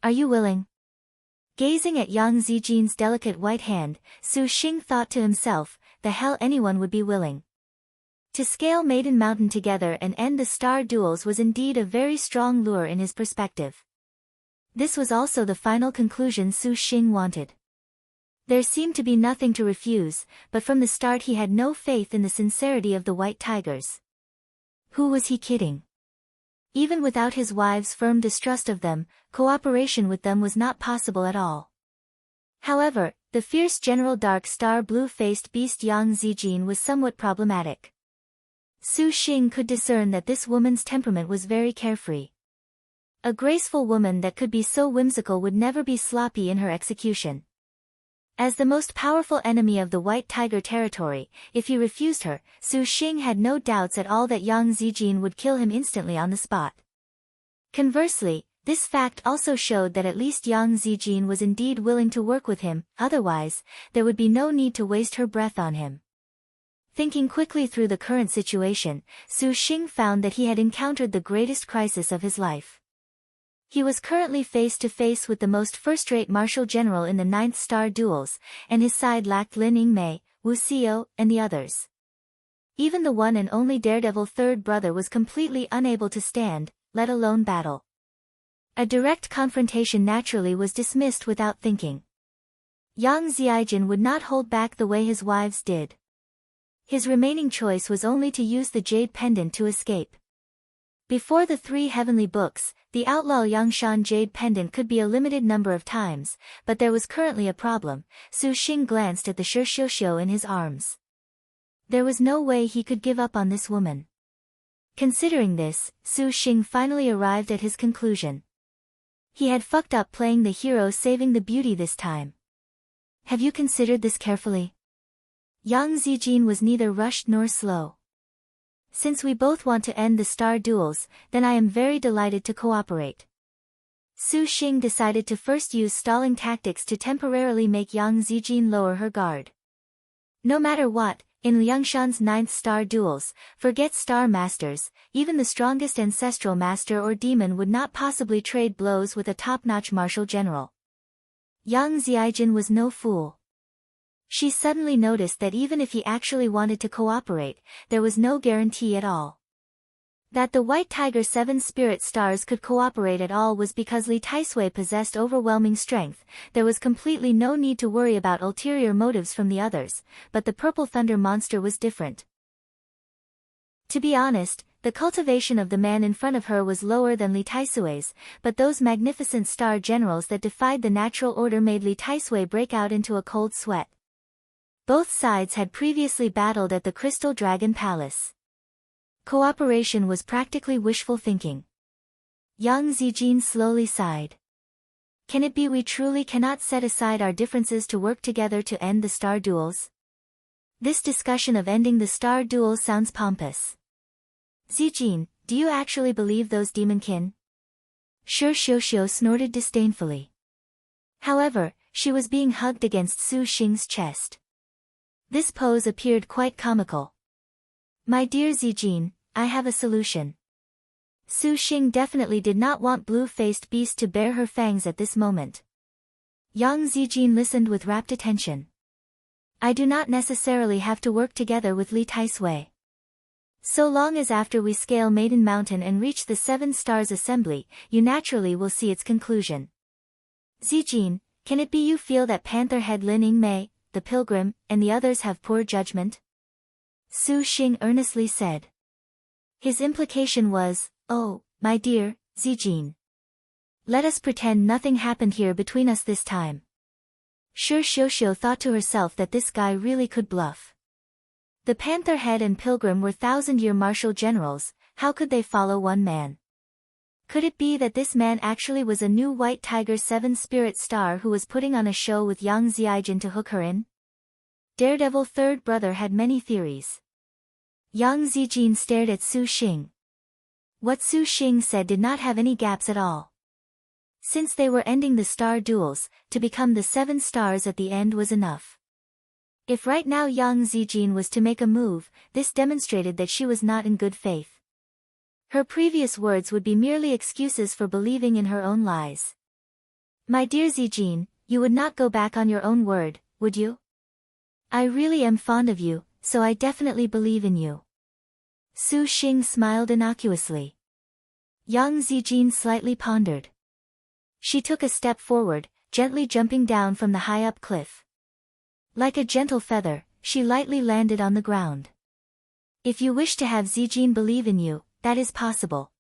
Are you willing? Gazing at Yang Zijin's delicate white hand, Su Xing thought to himself, the hell anyone would be willing. To scale Maiden Mountain together and end the star duels was indeed a very strong lure in his perspective. This was also the final conclusion Su Xing wanted. There seemed to be nothing to refuse, but from the start he had no faith in the sincerity of the White Tigers. Who was he kidding? Even without his wife's firm distrust of them, cooperation with them was not possible at all. However, the fierce General Dark Star blue-faced beast Yang Zijin was somewhat problematic. Su Xing could discern that this woman's temperament was very carefree. A graceful woman that could be so whimsical would never be sloppy in her execution. As the most powerful enemy of the White Tiger territory, if he refused her, Su Xing had no doubts at all that Yang Zijin would kill him instantly on the spot. Conversely, this fact also showed that at least Yang Zijin was indeed willing to work with him, otherwise, there would be no need to waste her breath on him. Thinking quickly through the current situation, Su Xing found that he had encountered the greatest crisis of his life. He was currently face to face with the most first-rate martial general in the 9th star duels, and his side lacked Lin Yingmei, Wu Xiao, and the others. Even the one and only daredevil third brother was completely unable to stand, let alone battle. A direct confrontation naturally was dismissed without thinking. Yang Zijin would not hold back the way his wives did. His remaining choice was only to use the jade pendant to escape. Before the 3 heavenly books, the outlaw Yangshan jade pendant could be a limited number of times, but there was currently a problem. Su Xing glanced at the Shixiu in his arms. There was no way he could give up on this woman. Considering this, Su Xing finally arrived at his conclusion. He had fucked up playing the hero saving the beauty this time. Have you considered this carefully? Yang Zijin was neither rushed nor slow. Since we both want to end the star duels, then I am very delighted to cooperate. Su Xing decided to first use stalling tactics to temporarily make Yang Zijin lower her guard. No matter what, in Liangshan's 9th star duels, forget star masters, even the strongest ancestral master or demon would not possibly trade blows with a top-notch martial general. Yang Zijin was no fool. She suddenly noticed that even if he actually wanted to cooperate, there was no guarantee at all. That the White Tiger 7 spirit stars could cooperate at all was because Li Taisui possessed overwhelming strength. There was completely no need to worry about ulterior motives from the others, but the Purple Thunder monster was different. To be honest, the cultivation of the man in front of her was lower than Li Taisui's, but those magnificent star generals that defied the natural order made Li Taisui break out into a cold sweat. Both sides had previously battled at the Crystal Dragon Palace. Cooperation was practically wishful thinking. Yang Zijin slowly sighed. Can it be we truly cannot set aside our differences to work together to end the star duels? This discussion of ending the star duels sounds pompous. Zijin, do you actually believe those demonkin? Shixiu snorted disdainfully. However, she was being hugged against Su Xing's chest. This pose appeared quite comical. My dear Zijin, I have a solution. Su Xing definitely did not want blue-faced beast to bare her fangs at this moment. Yang Zijin listened with rapt attention. I do not necessarily have to work together with Li Taisui. So long as after we scale Maiden Mountain and reach the 7 Stars Assembly, you naturally will see its conclusion. Zijin, can it be you feel that Panther Head Lin Yingmei, the pilgrim, and the others have poor judgment? Su Xing earnestly said. His implication was, oh, my dear, Zijin. Let us pretend nothing happened here between us this time. Shixiu thought to herself that this guy really could bluff. The Panther Head and Pilgrim were 1,000-year martial generals, how could they follow one man? Could it be that this man actually was a new White Tiger 7 spirit star who was putting on a show with Yang Zijin to hook her in? Daredevil third brother had many theories. Yang Zijin stared at Su Xing. What Su Xing said did not have any gaps at all. Since they were ending the star duels, to become the 7 stars at the end was enough. If right now Yang Zijin was to make a move, this demonstrated that she was not in good faith. Her previous words would be merely excuses for believing in her own lies. My dear Zijin, you would not go back on your own word, would you? I really am fond of you, so I definitely believe in you. Su Xing smiled innocuously. Yang Zijin slightly pondered. She took a step forward, gently jumping down from the high-up cliff. Like a gentle feather, she lightly landed on the ground. If you wish to have Zijin believe in you, that is possible.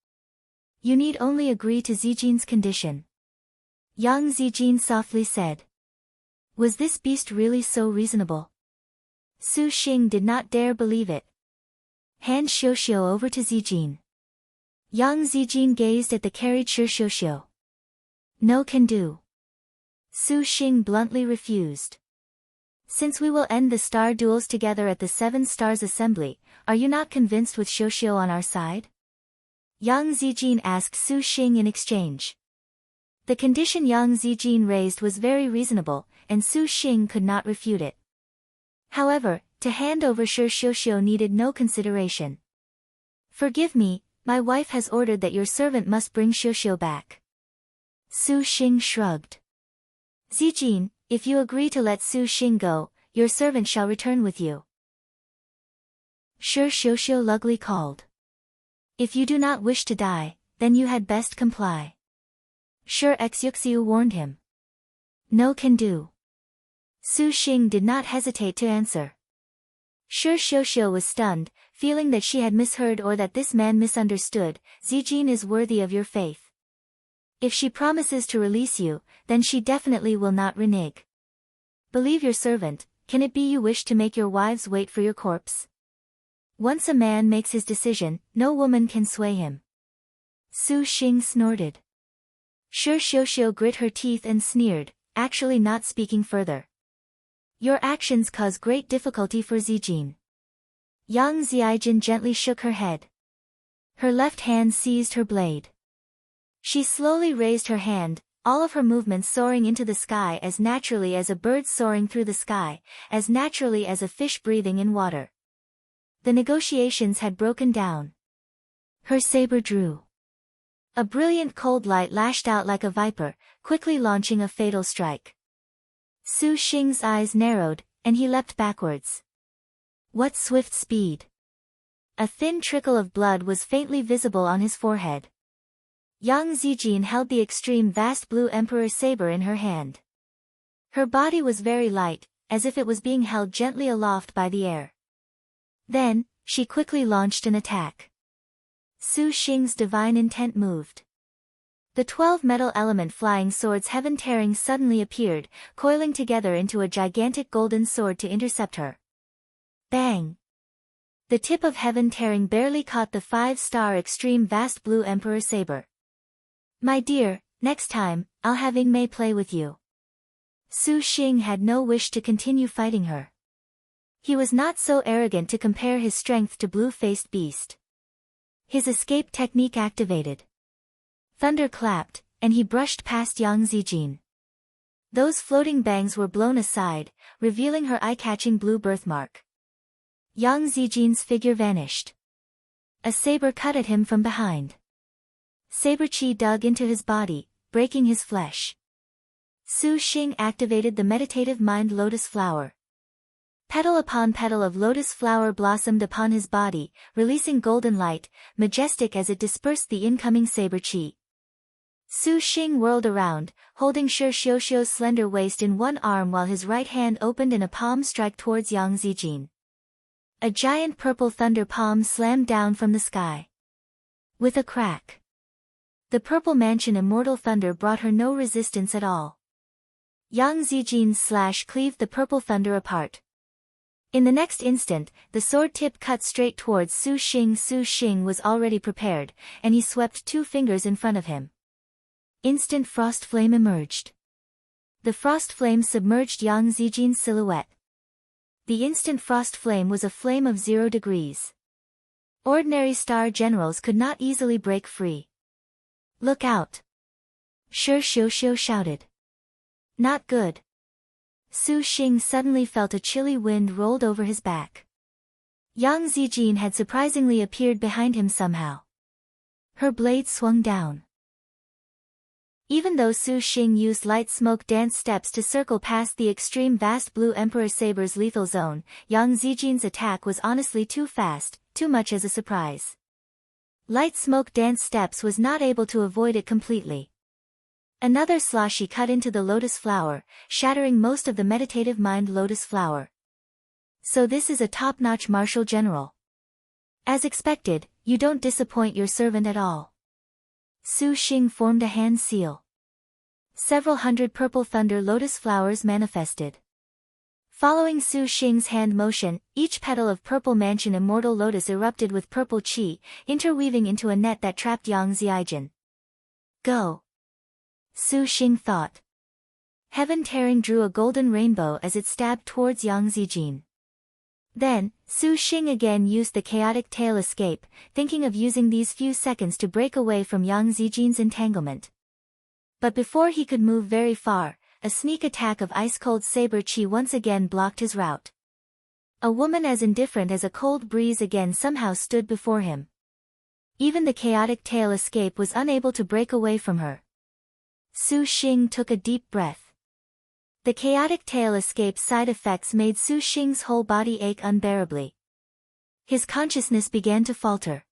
You need only agree to Zijin's condition. Yang Zijin softly said. Was this beast really so reasonable? Su Xing did not dare believe it. Hand Xiuxiu over to Zijin. Yang Zijin gazed at the carried Xiuxiu. No can do. Su Xing bluntly refused. Since we will end the star duels together at the Seven Stars Assembly, are you not convinced with Xiuxiu on our side? Yang Zijin asked Su Xing in exchange. The condition Yang Zijin raised was very reasonable, and Su Xing could not refute it. However, to hand over Xiuxiu needed no consideration. Forgive me, my wife has ordered that your servant must bring Xiuxiu back. Su Xing shrugged. Zijin, if you agree to let Su Xing go, your servant shall return with you. Xiuxiu lugly called. If you do not wish to die, then you had best comply. Yuxiu warned him. No can do. Su Xing did not hesitate to answer. Xiuxiu was stunned, feeling that she had misheard or that this man misunderstood. Zijin is worthy of your faith. If she promises to release you, then she definitely will not renege. Believe your servant. Can it be you wish to make your wives wait for your corpse? Once a man makes his decision, no woman can sway him. Su Xing snorted. Xiuxiu grit her teeth and sneered, actually not speaking further. Your actions cause great difficulty for Zijin. Yang Zijin gently shook her head. Her left hand seized her blade. She slowly raised her hand, all of her movements soaring into the sky as naturally as a bird soaring through the sky, as naturally as a fish breathing in water. The negotiations had broken down. Her saber drew. A brilliant cold light lashed out like a viper, quickly launching a fatal strike. Su Xing's eyes narrowed, and he leapt backwards. What swift speed! A thin trickle of blood was faintly visible on his forehead. Yang Zijin held the extreme vast blue emperor saber in her hand. Her body was very light, as if it was being held gently aloft by the air. Then, she quickly launched an attack. Su Xing's divine intent moved. The 12 metal element flying swords heaven tearing suddenly appeared, coiling together into a gigantic golden sword to intercept her. Bang! The tip of heaven tearing barely caught the 5-star extreme vast blue emperor saber. My dear, next time, I'll have Ingmei play with you. Su Xing had no wish to continue fighting her. He was not so arrogant to compare his strength to blue-faced beast. His escape technique activated. Thunder clapped, and he brushed past Yang Zijin. Those floating bangs were blown aside, revealing her eye-catching blue birthmark. Yang Zijin's figure vanished. A saber cut at him from behind. Saber chi dug into his body, breaking his flesh. Su Xing activated the meditative mind lotus flower. Petal upon petal of lotus flower blossomed upon his body, releasing golden light, majestic as it dispersed the incoming saber chi. Su Xing whirled around, holding Xiuxiu's slender waist in one arm while his right hand opened in a palm strike towards Yang Zijin. A giant purple thunder palm slammed down from the sky. With a crack. The purple mansion immortal thunder brought her no resistance at all. Yang Zijin's slash cleaved the purple thunder apart. In the next instant, the sword tip cut straight towards Su Xing. Su Xing was already prepared, and he swept 2 fingers in front of him. Instant frost flame emerged. The frost flame submerged Yang Zijin's silhouette. The instant frost flame was a flame of 0 degrees. Ordinary star generals could not easily break free. Look out! Xiuxiu shouted. Not good. Su Xing suddenly felt a chilly wind rolled over his back. Yang Zijin had surprisingly appeared behind him somehow. Her blade swung down. Even though Su Xing used light smoke dance steps to circle past the extreme vast Blue Emperor Saber's lethal zone, Yang Zijin's attack was honestly too fast, too much as a surprise. Light smoke dance steps was not able to avoid it completely. Another sloshy cut into the lotus flower, shattering most of the meditative mind lotus flower. So this is a top-notch martial general. As expected, you don't disappoint your servant at all. Su Xing formed a hand seal. Several hundred purple thunder lotus flowers manifested. Following Su Xing's hand motion, each petal of purple mansion immortal lotus erupted with purple qi, interweaving into a net that trapped Yang Zijin. Go! Su Xing thought. Heaven tearing drew a golden rainbow as it stabbed towards Yang Zijin. Then, Su Xing again used the chaotic tail escape, thinking of using these few seconds to break away from Yang Zijin's entanglement. But before he could move very far, a sneak attack of ice-cold saber qi once again blocked his route. A woman as indifferent as a cold breeze again somehow stood before him. Even the chaotic tail escape was unable to break away from her. Su Xing took a deep breath. The chaotic tail escape's side effects made Su Xing's whole body ache unbearably. His consciousness began to falter.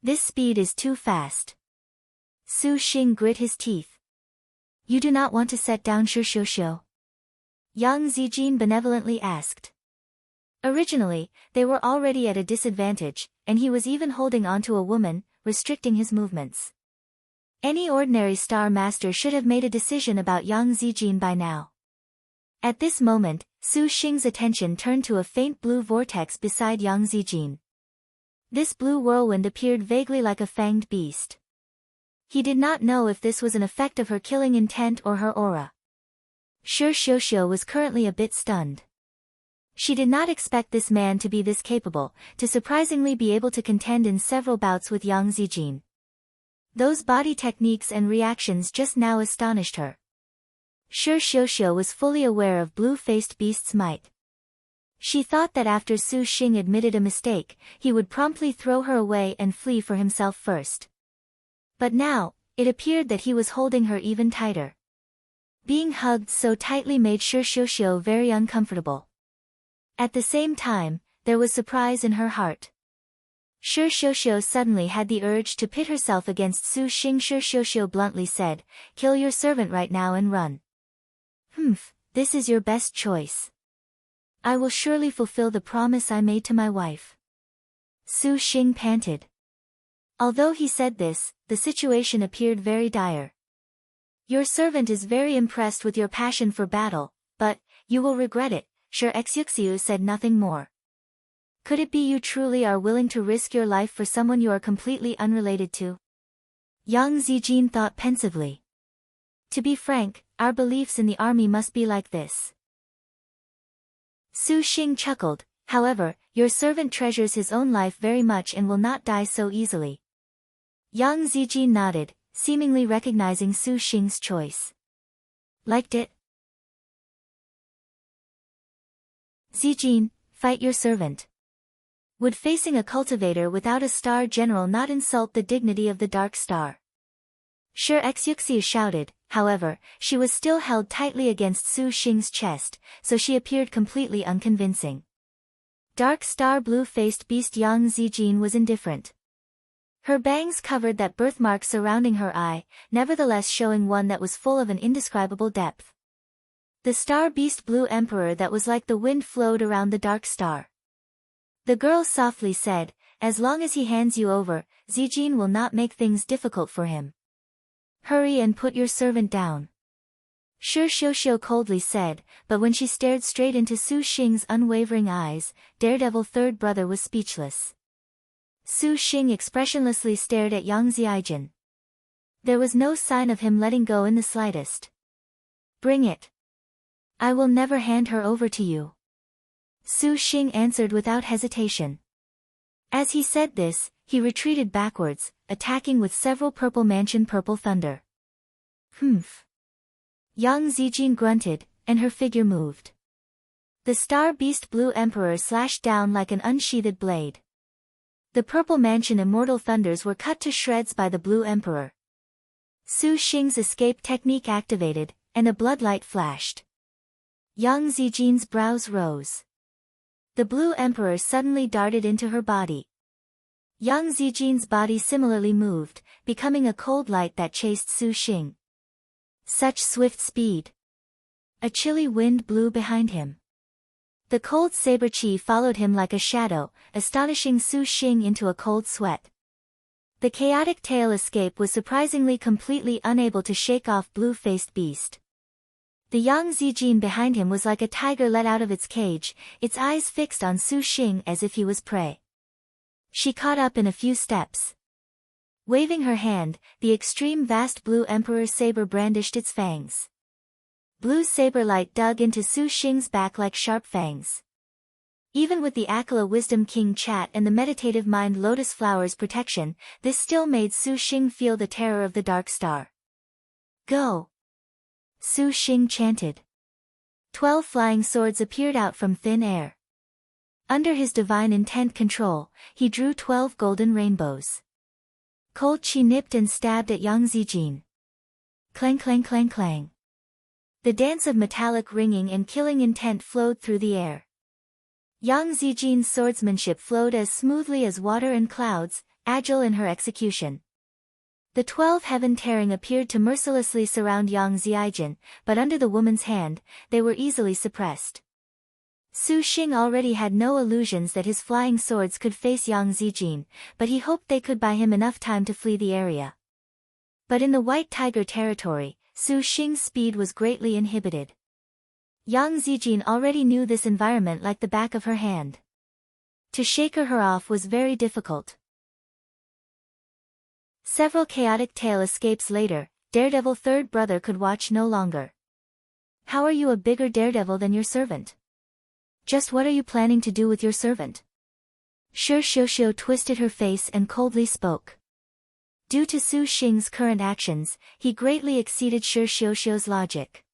This speed is too fast. Su Xing grit his teeth. You do not want to set down Shishoushou? Yang Zijin benevolently asked. Originally, they were already at a disadvantage, and he was even holding onto a woman, restricting his movements. Any ordinary star master should have made a decision about Yang Zijin by now. At this moment, Su Xing's attention turned to a faint blue vortex beside Yang Zijin. This blue whirlwind appeared vaguely like a fanged beast. He did not know if this was an effect of her killing intent or her aura. Shishoushou was currently a bit stunned. She did not expect this man to be this capable, to surprisingly be able to contend in several bouts with Yang Zijin. Those body techniques and reactions just now astonished her. Shishoushou was fully aware of blue-faced beast's might. She thought that after Su Xing admitted a mistake, he would promptly throw her away and flee for himself first. But now, it appeared that he was holding her even tighter. Being hugged so tightly made Shishoushou very uncomfortable. At the same time, there was surprise in her heart. Shishoushou suddenly had the urge to pit herself against Su Xing. Shishoushou bluntly said, "Kill your servant right now and run." This is your best choice. I will surely fulfill the promise I made to my wife. Su Xing panted. Although he said this, the situation appeared very dire. Your servant is very impressed with your passion for battle, but, you will regret it. Shishoushou said nothing more. Could it be you truly are willing to risk your life for someone you are completely unrelated to? Yang Zijin thought pensively. To be frank, our beliefs in the army must be like this. Su Xing chuckled, however, your servant treasures his own life very much and will not die so easily. Yang Zijin nodded, seemingly recognizing Su Xing's choice. Liked it? Zijin, fight your servant. Would facing a cultivator without a star general not insult the dignity of the Dark Star? Shishoushou shouted, however, she was still held tightly against Su Xing's chest, so she appeared completely unconvincing. Dark Star blue-faced beast Yang Zijin was indifferent. Her bangs covered that birthmark surrounding her eye, nevertheless showing one that was full of an indescribable depth. The star beast Blue Emperor that was like the wind flowed around the Dark Star. The girl softly said, as long as he hands you over, Zijin will not make things difficult for him. Hurry and put your servant down. Shishoushou coldly said, but when she stared straight into Su Xing's unwavering eyes, Daredevil third brother was speechless. Su Xing expressionlessly stared at Yang Zijin. There was no sign of him letting go in the slightest. Bring it. I will never hand her over to you. Su Xing answered without hesitation. As he said this, he retreated backwards, attacking with several purple mansion purple thunder. Yang Zijin grunted, and her figure moved. The star beast Blue Emperor slashed down like an unsheathed blade. The purple mansion immortal thunders were cut to shreds by the Blue Emperor. Su Xing's escape technique activated, and a bloodlight flashed. Yang Zijin's brows rose. The Blue Emperor suddenly darted into her body. Yang Zijin's body similarly moved, becoming a cold light that chased Su Xing. Such swift speed! A chilly wind blew behind him. The cold saber chi followed him like a shadow, astonishing Su Xing into a cold sweat. The chaotic tail escape was surprisingly completely unable to shake off blue-faced beast. The Yang Zijin behind him was like a tiger let out of its cage, its eyes fixed on Su Xing as if he was prey. She caught up in a few steps. Waving her hand, the extreme vast Blue Emperor's saber brandished its fangs. Blue saber light dug into Su Xing's back like sharp fangs. Even with the Akala Wisdom King Chat and the Meditative Mind Lotus Flower's protection, this still made Su Xing feel the terror of the Dark Star. Go! Su Xing chanted. 12 flying swords appeared out from thin air. Under his divine intent control, he drew 12 golden rainbows. Cold chi nipped and stabbed at Yang Zijin. Clang clang clang clang. The dance of metallic ringing and killing intent flowed through the air. Yang Zijin's swordsmanship flowed as smoothly as water and clouds, agile in her execution. The 12 heaven tearing appeared to mercilessly surround Yang Zijin, but under the woman's hand, they were easily suppressed. Su Xing already had no illusions that his flying swords could face Yang Zijin, but he hoped they could buy him enough time to flee the area. But in the White Tiger territory, Su Xing's speed was greatly inhibited. Yang Zijin already knew this environment like the back of her hand. To shake her off was very difficult. Several chaotic tail escapes later, Daredevil third brother could watch no longer. How are you a bigger daredevil than your servant? Just what are you planning to do with your servant? Shi Xiuxiu twisted her face and coldly spoke. Due to Su Xing's current actions, he greatly exceeded Shi Xiuxiu's logic.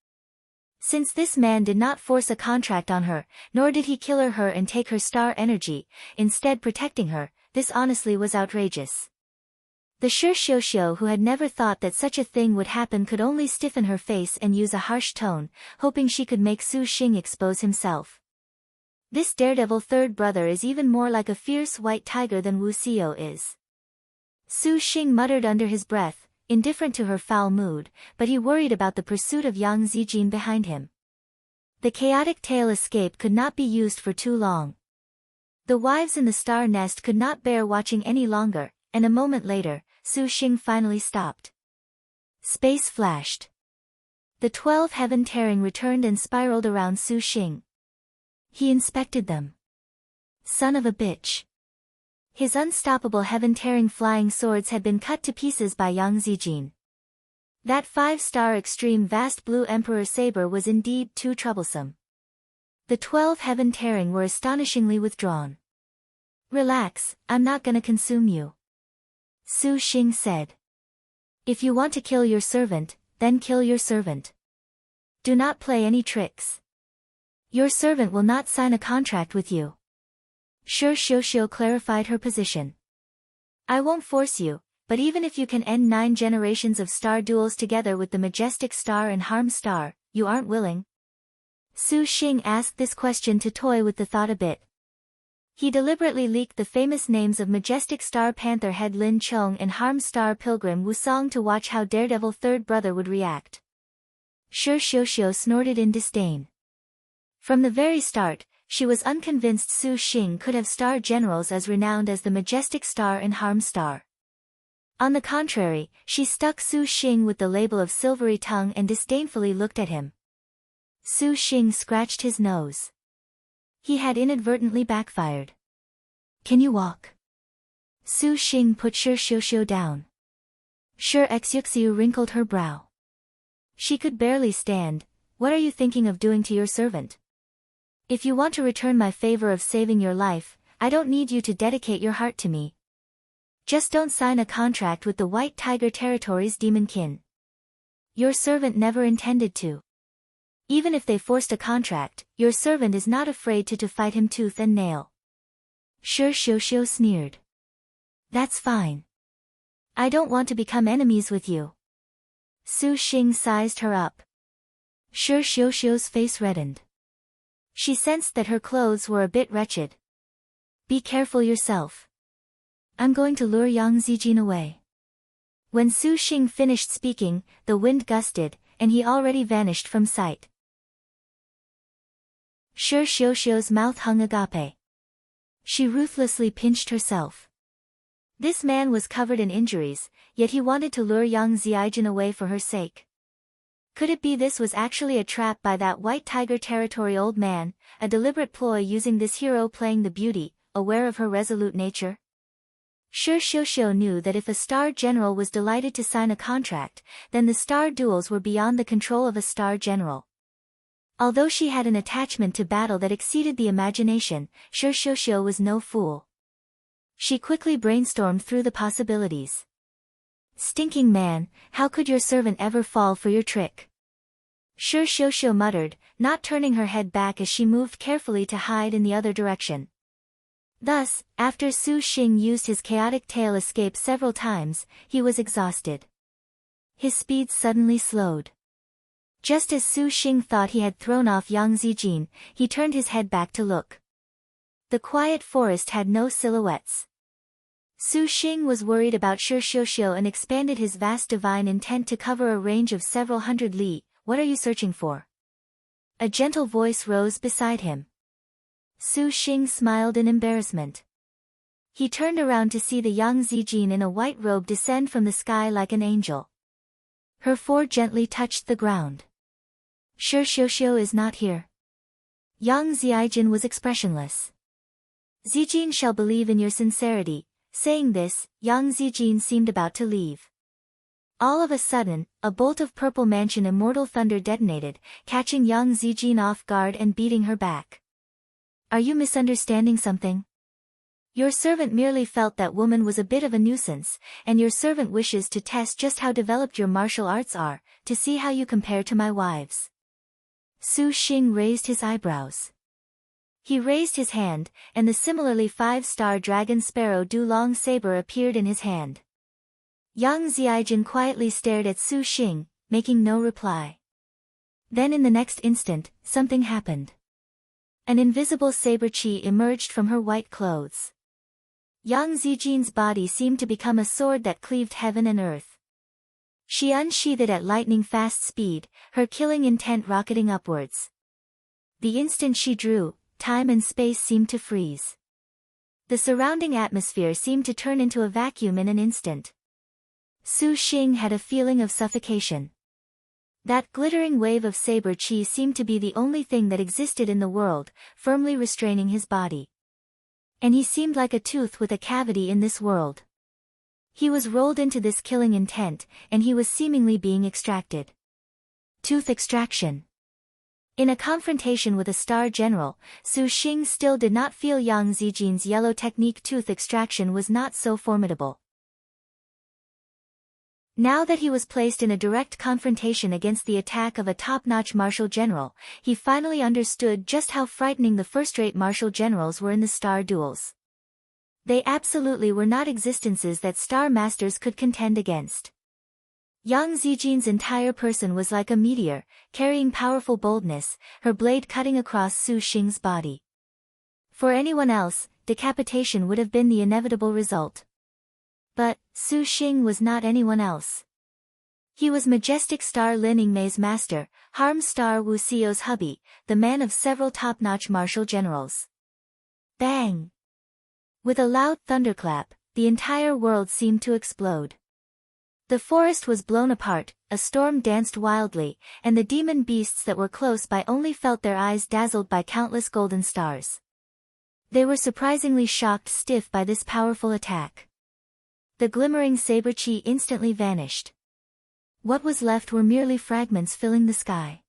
Since this man did not force a contract on her, nor did he kill her and take her star energy, instead protecting her, this honestly was outrageous. The Shi Xiuxiu who had never thought that such a thing would happen could only stiffen her face and use a harsh tone, hoping she could make Su Xing expose himself. This daredevil third brother is even more like a fierce white tiger than Wu Xiu is. Su Xing muttered under his breath, indifferent to her foul mood, but he worried about the pursuit of Yang Zijin behind him. The chaotic tail escape could not be used for too long. The wives in the star nest could not bear watching any longer, and a moment later, Su Xing finally stopped. Space flashed. The 12 heaven tearing returned and spiraled around Su Xing. He inspected them. Son of a bitch. His unstoppable heaven-tearing flying swords had been cut to pieces by Yang Zijin. That 5-star extreme vast Blue Emperor saber was indeed too troublesome. The 12 heaven-tearing were astonishingly withdrawn. Relax, I'm not gonna consume you. Su Xing said. If you want to kill your servant, then kill your servant. Do not play any tricks. Your servant will not sign a contract with you. Shi Xiuxiu clarified her position. I won't force you, but even if you can end 9 generations of star duels together with the Majestic Star and Harm Star, you aren't willing? Su Xing asked this question to toy with the thought a bit. He deliberately leaked the famous names of Majestic Star Panther Head Lin Chong and Harm Star Pilgrim Wusong to watch how Daredevil third brother would react. Shi Xiuxiu snorted in disdain. From the very start, she was unconvinced Su Xing could have star generals as renowned as the Majestic Star and Harm Star. On the contrary, she stuck Su Xing with the label of silvery tongue and disdainfully looked at him. Su Xing scratched his nose. He had inadvertently backfired. Can you walk? Su Xing put Shi Xiuxiu down. Shi Xiuxiu wrinkled her brow. She could barely stand. What are you thinking of doing to your servant? If you want to return my favor of saving your life, I don't need you to dedicate your heart to me. Just don't sign a contract with the White Tiger Territory's demonkin. Your servant never intended to. Even if they forced a contract, your servant is not afraid to fight him tooth and nail. Shi Xiuxiu sneered. That's fine. I don't want to become enemies with you. Su Xing sized her up. Shi Xiuxiu's face reddened. She sensed that her clothes were a bit wretched. Be careful yourself. I'm going to lure Yang Zijin away. When Su Xing finished speaking, the wind gusted, and he already vanished from sight. Shi Xiuxiu's mouth hung agape. She ruthlessly pinched herself. This man was covered in injuries, yet he wanted to lure Yang Zijin away for her sake. Could it be this was actually a trap by that white tiger territory old man, a deliberate ploy using this hero playing the beauty, aware of her resolute nature? Shi Xiuxiu knew that if a star general was delighted to sign a contract, then the star duels were beyond the control of a star general. Although she had an attachment to battle that exceeded the imagination, Shi Xiuxiu was no fool. She quickly brainstormed through the possibilities. Stinking man, how could your servant ever fall for your trick? Shi Xiuxiu muttered, not turning her head back as she moved carefully to hide in the other direction. Thus, after Su Xing used his chaotic tail escape several times, he was exhausted. His speed suddenly slowed. Just as Su Xing thought he had thrown off Yang Zijin, he turned his head back to look. The quiet forest had no silhouettes. Su Xing was worried about Shi Xiuxiu and expanded his vast divine intent to cover a range of several hundred li. What are you searching for? A gentle voice rose beside him. Su Xing smiled in embarrassment. He turned around to see the Yang Zijin in a white robe descend from the sky like an angel. Her fore gently touched the ground. Shi Xiuxiu is not here. Yang Zijin was expressionless. Zijin shall believe in your sincerity. Saying this, Yang Zijin seemed about to leave. All of a sudden, a bolt of purple mansion immortal thunder detonated, catching Yang Zijin off guard and beating her back. Are you misunderstanding something? Your servant merely felt that woman was a bit of a nuisance, and your servant wishes to test just how developed your martial arts are, to see how you compare to my wives. Su Xing raised his eyebrows. He raised his hand, and the similarly 5-star dragon sparrow Du-long saber appeared in his hand. Yang Zijin quietly stared at Su Xing, making no reply. Then in the next instant, something happened. An invisible saber chi emerged from her white clothes. Yang Zijin's body seemed to become a sword that cleaved heaven and earth. She unsheathed it at lightning-fast speed, her killing intent rocketing upwards. The instant she drew, time and space seemed to freeze. The surrounding atmosphere seemed to turn into a vacuum in an instant. Su Xing had a feeling of suffocation. That glittering wave of saber chi seemed to be the only thing that existed in the world, firmly restraining his body. And he seemed like a tooth with a cavity in this world. He was rolled into this killing intent, and he was seemingly being extracted. Tooth extraction. In a confrontation with a star general, Su Xing still did not feel Yang Zijin's yellow technique tooth extraction was not so formidable. Now that he was placed in a direct confrontation against the attack of a top-notch martial general, he finally understood just how frightening the first-rate martial generals were in the star duels. They absolutely were not existences that star masters could contend against. Yang Zijin's entire person was like a meteor, carrying powerful boldness, her blade cutting across Su Xing's body. For anyone else, decapitation would have been the inevitable result. But, Su Xing was not anyone else. He was majestic star Lin Yingmei's master, harm star Wu Xiu's hubby, the man of several top-notch martial generals. Bang! With a loud thunderclap, the entire world seemed to explode. The forest was blown apart, a storm danced wildly, and the demon beasts that were close by only felt their eyes dazzled by countless golden stars. They were surprisingly shocked stiff by this powerful attack. The glimmering saber chi instantly vanished. What was left were merely fragments filling the sky.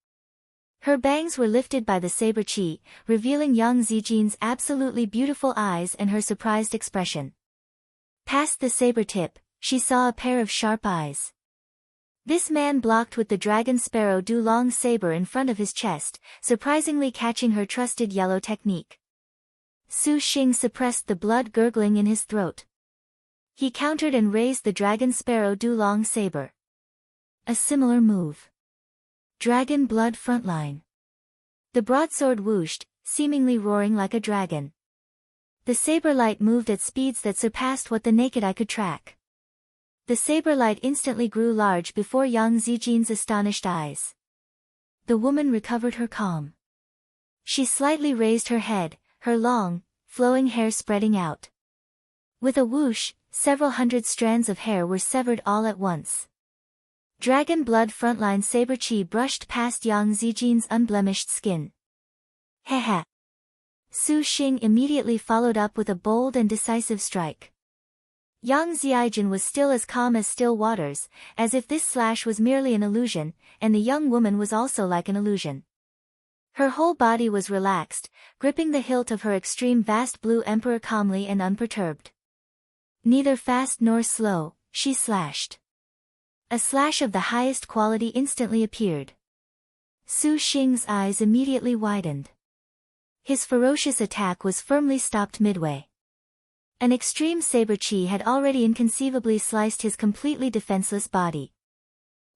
Her bangs were lifted by the saber chi, revealing Yang Zijin's absolutely beautiful eyes and her surprised expression. Past the saber tip, she saw a pair of sharp eyes. This man blocked with the dragon sparrow Du-long saber in front of his chest, surprisingly catching her trusted yellow technique. Su Xing suppressed the blood gurgling in his throat. He countered and raised the dragon sparrow Du-long saber. A similar move. Dragon blood frontline. The broadsword whooshed, seemingly roaring like a dragon. The saber light moved at speeds that surpassed what the naked eye could track. The saber light instantly grew large before Yang Zijin's astonished eyes. The woman recovered her calm. She slightly raised her head, her long, flowing hair spreading out. With a whoosh, several hundred strands of hair were severed all at once. Dragon blood frontline saber chi brushed past Yang Zijin's unblemished skin. Hehe. Su Xing immediately followed up with a bold and decisive strike. Yang Zijin was still as calm as still waters, as if this slash was merely an illusion, and the young woman was also like an illusion. Her whole body was relaxed, gripping the hilt of her extreme vast blue emperor calmly and unperturbed. Neither fast nor slow, she slashed. A slash of the highest quality instantly appeared. Su Xing's eyes immediately widened. His ferocious attack was firmly stopped midway. An extreme saber chi had already inconceivably sliced his completely defenseless body.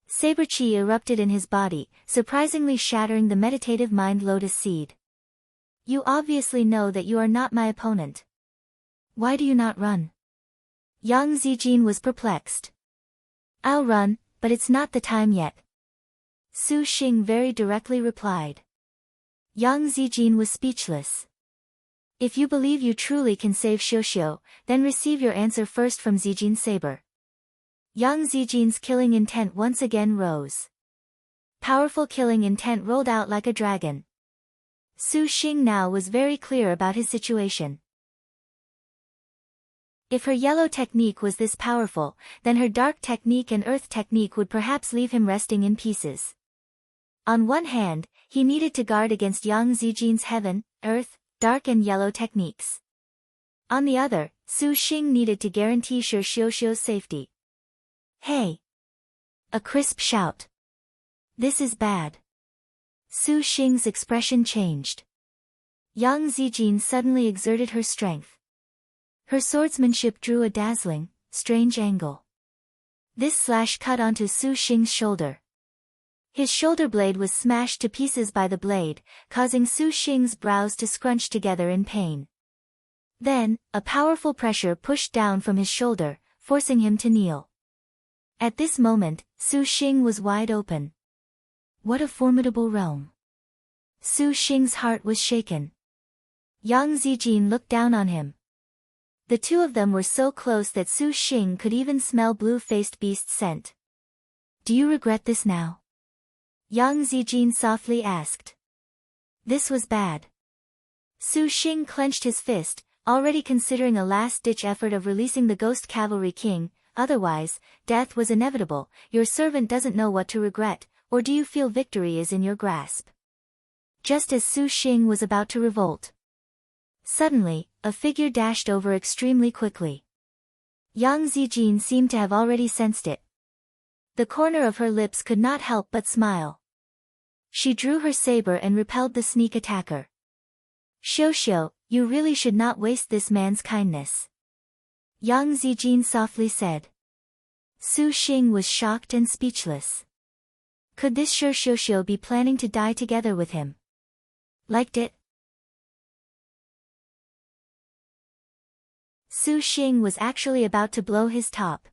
Saber chi erupted in his body, surprisingly shattering the meditative mind lotus seed. You obviously know that you are not my opponent. Why do you not run? Yang Zijin was perplexed. I'll run, but it's not the time yet. Su Xing very directly replied. Yang Zijin was speechless. If you believe you truly can save Xiuxiu, then receive your answer first from Zijin's saber. Yang Zijin's killing intent once again rose. Powerful killing intent rolled out like a dragon. Su Xing now was very clear about his situation. If her yellow technique was this powerful, then her dark technique and earth technique would perhaps leave him resting in pieces. On one hand, he needed to guard against Yang Zijin's heaven, earth, dark and yellow techniques. On the other, Su Xing needed to guarantee Shi Xiuxiu's safety. Hey! A crisp shout. This is bad. Su Xing's expression changed. Yang Zijin suddenly exerted her strength. Her swordsmanship drew a dazzling, strange angle. This slash cut onto Su Xing's shoulder. His shoulder blade was smashed to pieces by the blade, causing Su Xing's brows to scrunch together in pain. Then, a powerful pressure pushed down from his shoulder, forcing him to kneel. At this moment, Su Xing was wide open. What a formidable realm! Su Xing's heart was shaken. Yang Zijin looked down on him. The two of them were so close that Su Xing could even smell blue-faced beast's scent. Do you regret this now? Yang Zijin softly asked. This was bad. Su Xing clenched his fist, already considering a last-ditch effort of releasing the Ghost Cavalry King. Otherwise, death was inevitable. Your servant doesn't know what to regret, or do you feel victory is in your grasp? Just as Su Xing was about to revolt. Suddenly, a figure dashed over extremely quickly. Yang Zijin seemed to have already sensed it. The corner of her lips could not help but smile. She drew her saber and repelled the sneak attacker. Xiuxiu, you really should not waste this man's kindness. Yang Zijin softly said. Su Xing was shocked and speechless. Could this Shi Xiuxiu be planning to die together with him? Liked it? Su Xing was actually about to blow his top.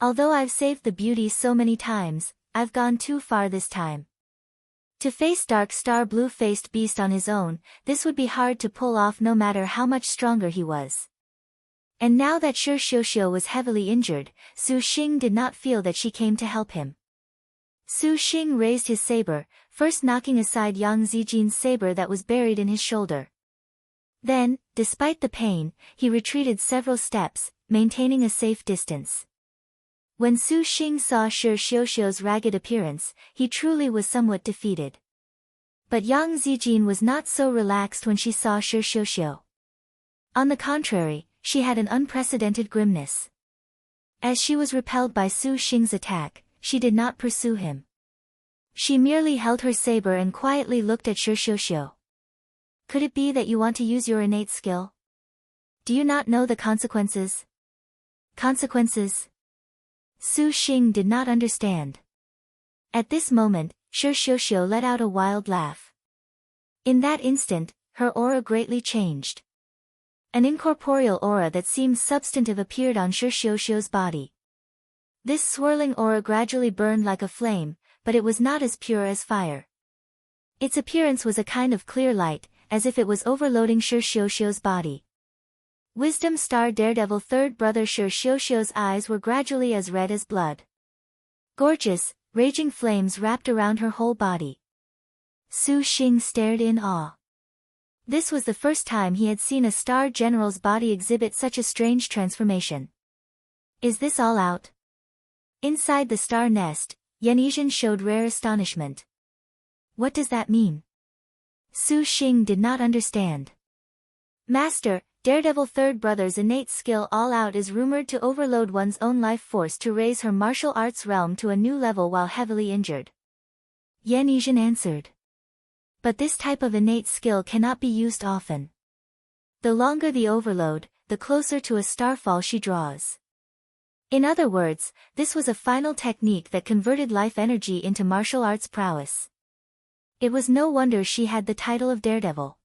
Although I've saved the beauty so many times, I've gone too far this time. To face Dark Star blue-faced beast on his own, this would be hard to pull off no matter how much stronger he was. And now that Shi Xiuxiu was heavily injured, Su Xing did not feel that she came to help him. Su Xing raised his saber, first knocking aside Yang Zijin's saber that was buried in his shoulder. Then, despite the pain, he retreated several steps, maintaining a safe distance. When Su Xing saw Shi Xiuxiu's ragged appearance, he truly was somewhat defeated. But Yang Zijin was not so relaxed when she saw Shi Xiuxiu. On the contrary, she had an unprecedented grimness. As she was repelled by Su Xing's attack, she did not pursue him. She merely held her saber and quietly looked at Shi Xiuxiu. Could it be that you want to use your innate skill? Do you not know the consequences? Consequences? Su Xing did not understand. At this moment, Shi Xiuxiu let out a wild laugh. In that instant, her aura greatly changed. An incorporeal aura that seemed substantive appeared on Shi Xiuxiu's body. This swirling aura gradually burned like a flame, but it was not as pure as fire. Its appearance was a kind of clear light, as if it was overloading Shi Xiuxiu's body. Wisdom Star Daredevil third brother Shi Xiuxiu's eyes were gradually as red as blood. Gorgeous, raging flames wrapped around her whole body. Su Xing stared in awe. This was the first time he had seen a star general's body exhibit such a strange transformation. Is this all out? Inside the star nest, Yanizhan showed rare astonishment. What does that mean? Su Xing did not understand. Master, Daredevil third brother's innate skill all out is rumored to overload one's own life force to raise her martial arts realm to a new level while heavily injured. Yanizhan answered. But this type of innate skill cannot be used often. The longer the overload, the closer to a starfall she draws. In other words, this was a final technique that converted life energy into martial arts prowess. It was no wonder she had the title of Daredevil.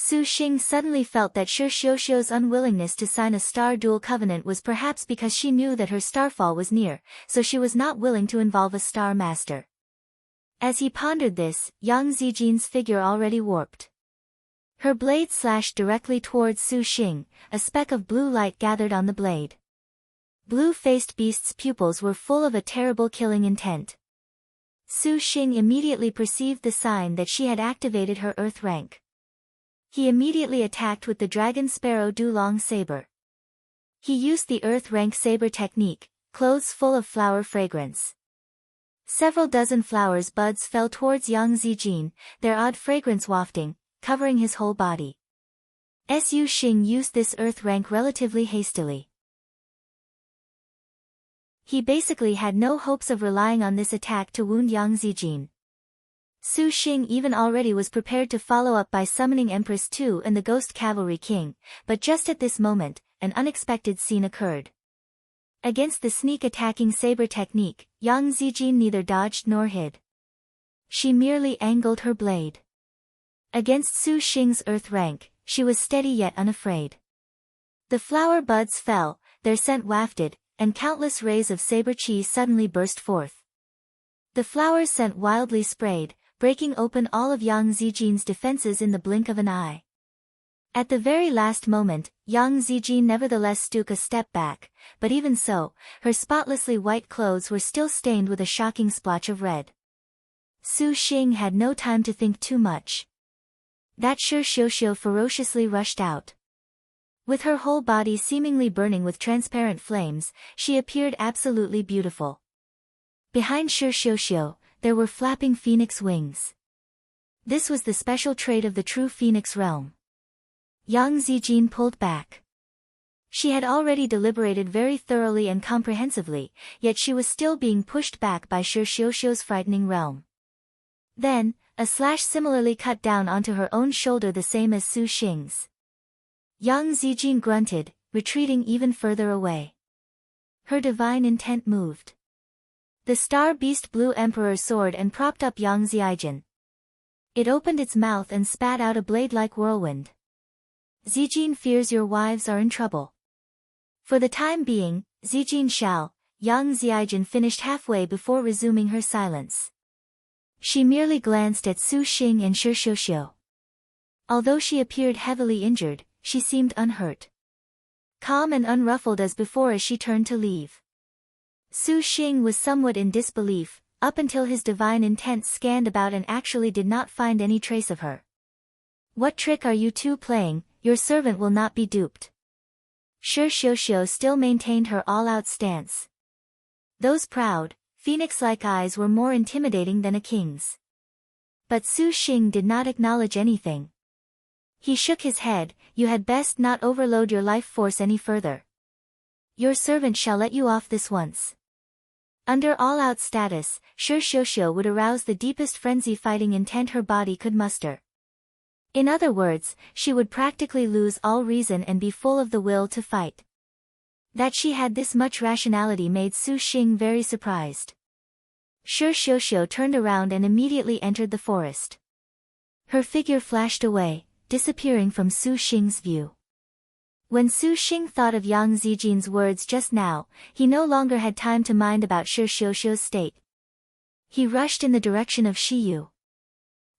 Su Xing suddenly felt that Shi Xiuxiu's unwillingness to sign a star duel covenant was perhaps because she knew that her starfall was near, so she was not willing to involve a star master. As he pondered this, Yang Zijin's figure already warped. Her blade slashed directly towards Su Xing, a speck of blue light gathered on the blade. Blue-faced beast's pupils were full of a terrible killing intent. Su Xing immediately perceived the sign that she had activated her earth rank. He immediately attacked with the Dragon Sparrow Dulong Saber. He used the earth rank saber technique, clothes full of flower fragrance. Several dozen flowers' buds fell towards Yang Zijin, their odd fragrance wafting, covering his whole body. Su Xing used this earth rank relatively hastily. He basically had no hopes of relying on this attack to wound Yang Zijin. Su Xing even already was prepared to follow up by summoning Empress Tu and the Ghost Cavalry King, but just at this moment, an unexpected scene occurred. Against the sneak-attacking saber technique, Yang Zijin neither dodged nor hid. She merely angled her blade. Against Su Xing's earth rank, she was steady yet unafraid. The flower buds fell, their scent wafted, and countless rays of saber chi suddenly burst forth. The flowers sent wildly sprayed, breaking open all of Yang Zijin's defenses in the blink of an eye. At the very last moment, Yang Zijin nevertheless took a step back, but even so, her spotlessly white clothes were still stained with a shocking splotch of red. Su Xing had no time to think too much. That Shi Xiuxiu ferociously rushed out. With her whole body seemingly burning with transparent flames, she appeared absolutely beautiful. Behind Shi Xiuxiu, there were flapping phoenix wings. This was the special trait of the true phoenix realm. Yang Zijin pulled back. She had already deliberated very thoroughly and comprehensively, yet she was still being pushed back by Shi Xiuxiu's frightening realm. Then, a slash similarly cut down onto her own shoulder, the same as Su Xing's. Yang Zijin grunted, retreating even further away. Her divine intent moved. The star beast Blue Emperor soared and propped up Yang Zijin. It opened its mouth and spat out a blade-like whirlwind. Zijin fears your wives are in trouble. For the time being, Zijin shall, Yang Zijin finished halfway before resuming her silence. She merely glanced at Su Xing and Shi Xiuxiu. Although she appeared heavily injured, she seemed unhurt. Calm and unruffled as before as she turned to leave. Su Xing was somewhat in disbelief, up until his divine intent scanned about and actually did not find any trace of her. What trick are you two playing? Your servant will not be duped. Shi Xiuxiu still maintained her all-out stance. Those proud, phoenix-like eyes were more intimidating than a king's. But Su Xing did not acknowledge anything. He shook his head. You had best not overload your life force any further. Your servant shall let you off this once. Under all-out status, Shi Xiuxiu would arouse the deepest frenzy fighting intent her body could muster. In other words, she would practically lose all reason and be full of the will to fight. That she had this much rationality made Su Xing very surprised. Shi Xiuxiu turned around and immediately entered the forest. Her figure flashed away, disappearing from Su Xing's view. When Su Xing thought of Yang Zijian's words just now, he no longer had time to mind about Shi Xiuxiu's state. He rushed in the direction of Shiyu.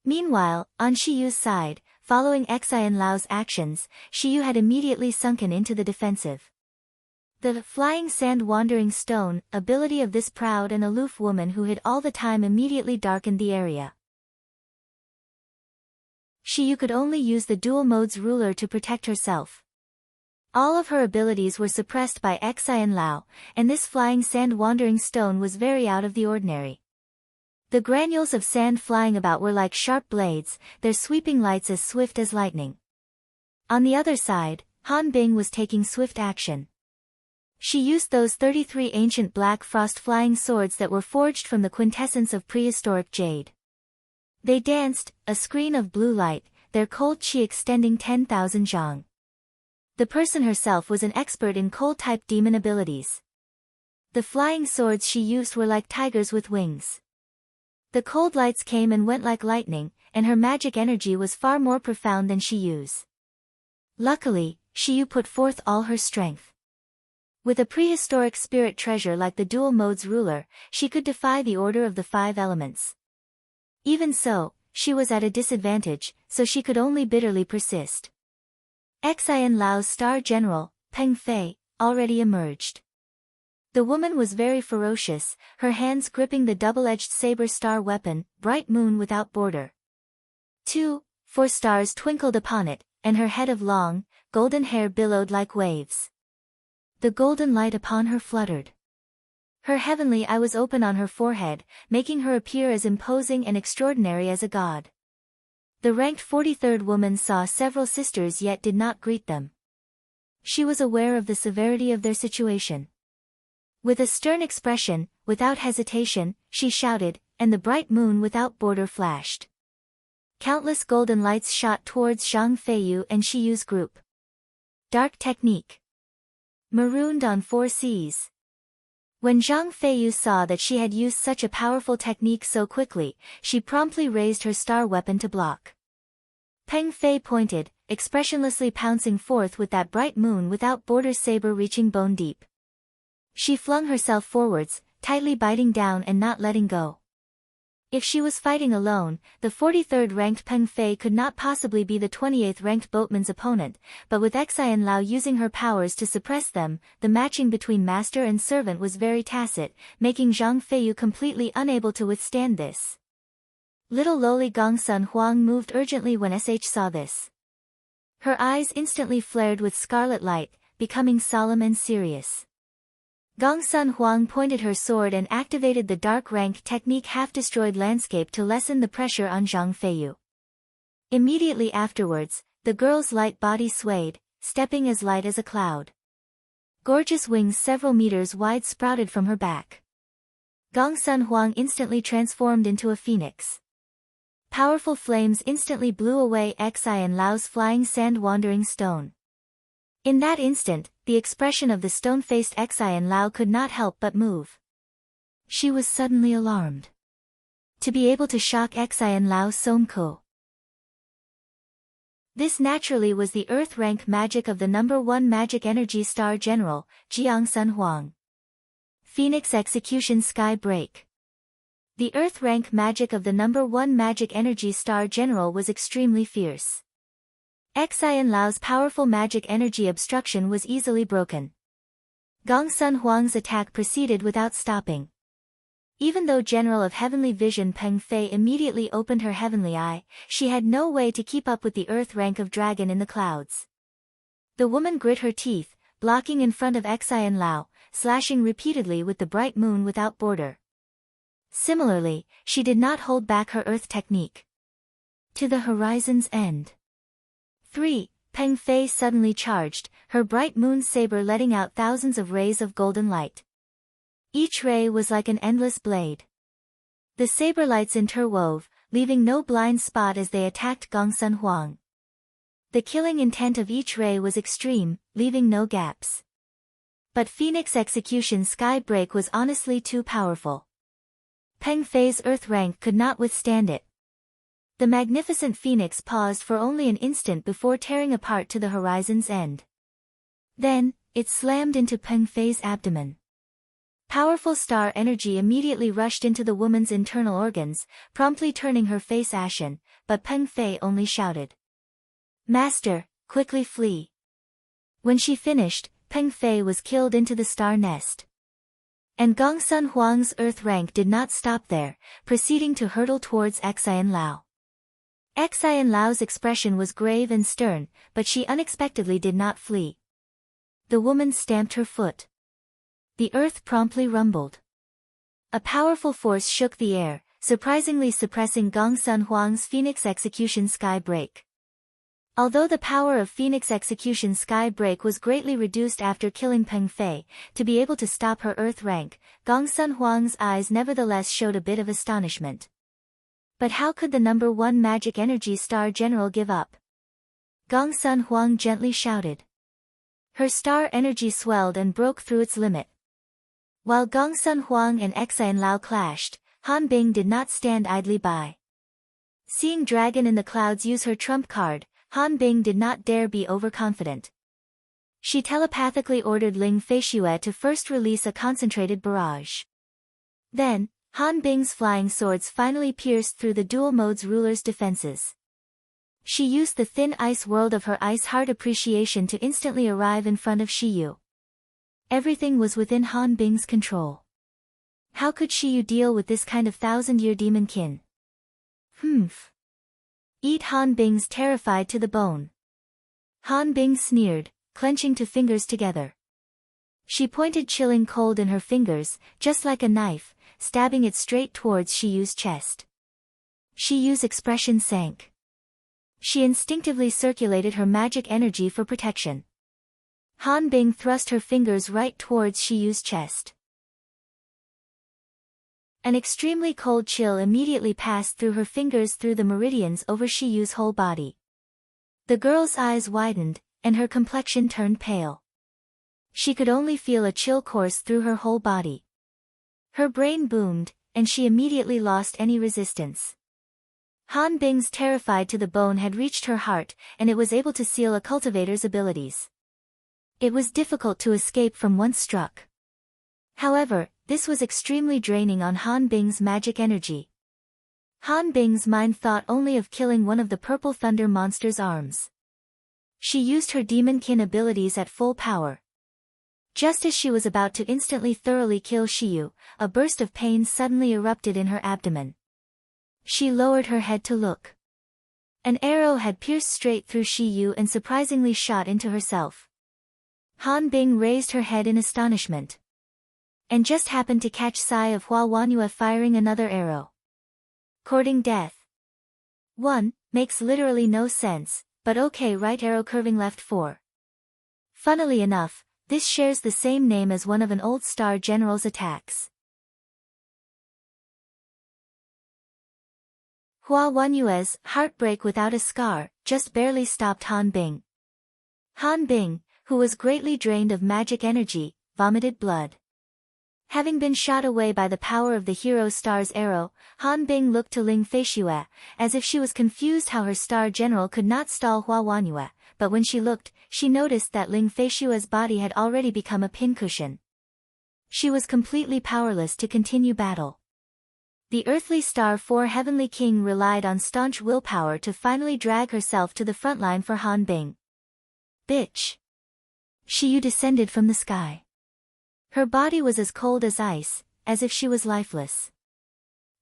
Meanwhile, on Shiyu's side, following Xian Lao's actions, Shiyu had immediately sunken into the defensive. The flying sand wandering stone ability of this proud and aloof woman who hid all the time immediately darkened the area. Shiyu could only use the dual mode's ruler to protect herself. All of her abilities were suppressed by Xian Lao, and this flying sand wandering stone was very out of the ordinary. The granules of sand flying about were like sharp blades, their sweeping lights as swift as lightning. On the other side, Han Bing was taking swift action. She used those 33 ancient black frost flying swords that were forged from the quintessence of prehistoric jade. They danced, a screen of blue light, their cold chi extending 10,000 zhang. The person herself was an expert in cold-type demon abilities. The flying swords she used were like tigers with wings. The cold lights came and went like lightning, and her magic energy was far more profound than Shiyu's. Luckily, Shiyu put forth all her strength. With a prehistoric spirit treasure like the dual mode's ruler, she could defy the order of the 5 elements. Even so, she was at a disadvantage, so she could only bitterly persist. Xian Lao's star general, Peng Fei, already emerged. The woman was very ferocious, her hands gripping the double-edged saber star weapon, bright moon without border. 4 stars twinkled upon it, and her head of long, golden hair billowed like waves. The golden light upon her fluttered. Her heavenly eye was open on her forehead, making her appear as imposing and extraordinary as a god. The ranked 43rd woman saw several sisters yet did not greet them. She was aware of the severity of their situation. With a stern expression, without hesitation, she shouted, and the bright moon without border flashed. Countless golden lights shot towards Zhang Feiyu and Shiyu's group. Dark technique. Marooned on 4 seas. When Zhang Feiyu saw that she had used such a powerful technique so quickly, she promptly raised her star weapon to block. Peng Fei pointed, expressionlessly pouncing forth with that bright moon without border saber reaching bone deep. She flung herself forwards, tightly biting down and not letting go. If she was fighting alone, the 43rd ranked Peng Fei could not possibly be the 28th ranked boatman's opponent, but with Xian Lao using her powers to suppress them, the matching between master and servant was very tacit, making Zhang Feiyu completely unable to withstand this. Little lowly Gongsun Huang moved urgently when SH saw this. Her eyes instantly flared with scarlet light, becoming solemn and serious. Gongsun Huang pointed her sword and activated the dark rank technique half-destroyed landscape to lessen the pressure on Zhang Feiyu. Immediately afterwards, the girl's light body swayed, stepping as light as a cloud. Gorgeous wings several meters wide sprouted from her back. Gongsun Huang instantly transformed into a phoenix. Powerful flames instantly blew away Xian Lao's flying sand wandering stone. In that instant, the expression of the stone-faced Xian Lao could not help but move. She was suddenly alarmed. To be able to shock Xian Lao Somko. This naturally was the earth rank magic of the number 1 magic energy star general, Jiang Sun Huang. Phoenix execution sky break. The earth rank magic of the number 1 magic energy star general was extremely fierce. Xian Lao's powerful magic energy obstruction was easily broken. Gongsun Huang's attack proceeded without stopping. Even though General of Heavenly Vision Peng Fei immediately opened her heavenly eye, she had no way to keep up with the earth rank of dragon in the clouds. The woman grit her teeth, blocking in front of Xian Lao, slashing repeatedly with the bright moon without border. Similarly, she did not hold back her earth technique. To the horizon's end. 3. Peng Fei suddenly charged, her bright moon saber letting out thousands of rays of golden light. Each ray was like an endless blade. The saber lights interwove, leaving no blind spot as they attacked Gongsun Huang. The killing intent of each ray was extreme, leaving no gaps. But Phoenix Execution Sky Break was honestly too powerful. Peng Fei's earth rank could not withstand it. The magnificent phoenix paused for only an instant before tearing apart to the horizon's end. Then, it slammed into Peng Fei's abdomen. Powerful star energy immediately rushed into the woman's internal organs, promptly turning her face ashen, but Peng Fei only shouted, "Master, quickly flee." When she finished, Peng Fei was killed into the star nest. And Gongsun Huang's earth rank did not stop there, proceeding to hurtle towards Xian Lao. Xian Lao's expression was grave and stern, but she unexpectedly did not flee. The woman stamped her foot. The earth promptly rumbled. A powerful force shook the air, surprisingly suppressing Gongsun Huang's Phoenix Execution Sky Break. Although the power of Phoenix Execution Sky Break was greatly reduced after killing Peng Fei, to be able to stop her earth rank, Gongsun Huang's eyes nevertheless showed a bit of astonishment. But how could the number 1 magic energy star general give up? Gongsun Huang gently shouted. Her star energy swelled and broke through its limit. While Gongsun Huang and Xian Lao clashed, Han Bing did not stand idly by. Seeing Dragon in the Clouds use her trump card, Han Bing did not dare be overconfident. She telepathically ordered Ling Feishue to first release a concentrated barrage. Then, Han Bing's flying swords finally pierced through the dual mode's ruler's defenses. She used the thin ice world of her ice heart appreciation to instantly arrive in front of Shiyu. Everything was within Han Bing's control. How could Shiyu deal with this kind of 1,000-year demonkin? Humph. Eat Han Bing's terrified to the bone. Han Bing sneered, clenching two fingers together. She pointed chilling cold in her fingers, just like a knife, stabbing it straight towards Shiyu's chest. Shiyu's expression sank. She instinctively circulated her magic energy for protection. Han Bing thrust her fingers right towards Shiyu's chest. An extremely cold chill immediately passed through her fingers through the meridians over Shiyu's whole body. The girl's eyes widened, and her complexion turned pale. She could only feel a chill course through her whole body. Her brain boomed, and she immediately lost any resistance. Han Bing's terrified to the bone had reached her heart, and it was able to seal a cultivator's abilities. It was difficult to escape from once struck. However, this was extremely draining on Han Bing's magic energy. Han Bing's mind thought only of killing one of the purple thunder monster's arms. She used her demonkin abilities at full power. Just as she was about to instantly thoroughly kill Shiyu, a burst of pain suddenly erupted in her abdomen. She lowered her head to look. An arrow had pierced straight through Shiyu and surprisingly shot into herself. Han Bing raised her head in astonishment. And just happened to catch Sai of Hua Wanyue firing another arrow. Courting death. 1. Makes literally no sense, but okay, right arrow curving left 4. Funnily enough, this shares the same name as one of an old star general's attacks. Hua Wanyue's heartbreak without a scar just barely stopped Han Bing. Han Bing, who was greatly drained of magic energy, vomited blood. Having been shot away by the power of the hero star's arrow, Han Bing looked to Ling Feishue, as if she was confused how her star general could not stall Hua Wanyue, but when she looked, she noticed that Ling Feishue's body had already become a pincushion. She was completely powerless to continue battle. The earthly star 4 Heavenly King relied on staunch willpower to finally drag herself to the front line for Han Bing. Bitch! Shiyu descended from the sky. Her body was as cold as ice, as if she was lifeless.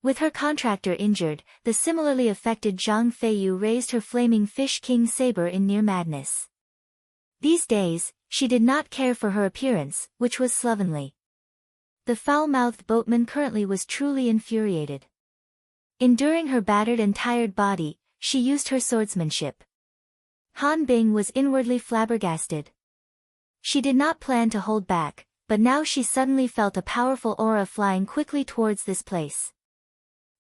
With her contractor injured, the similarly affected Zhang Feiyu raised her flaming fish king saber in near madness. These days, she did not care for her appearance, which was slovenly. The foul-mouthed boatman currently was truly infuriated. Enduring her battered and tired body, she used her swordsmanship. Han Bing was inwardly flabbergasted. She did not plan to hold back, but now she suddenly felt a powerful aura flying quickly towards this place.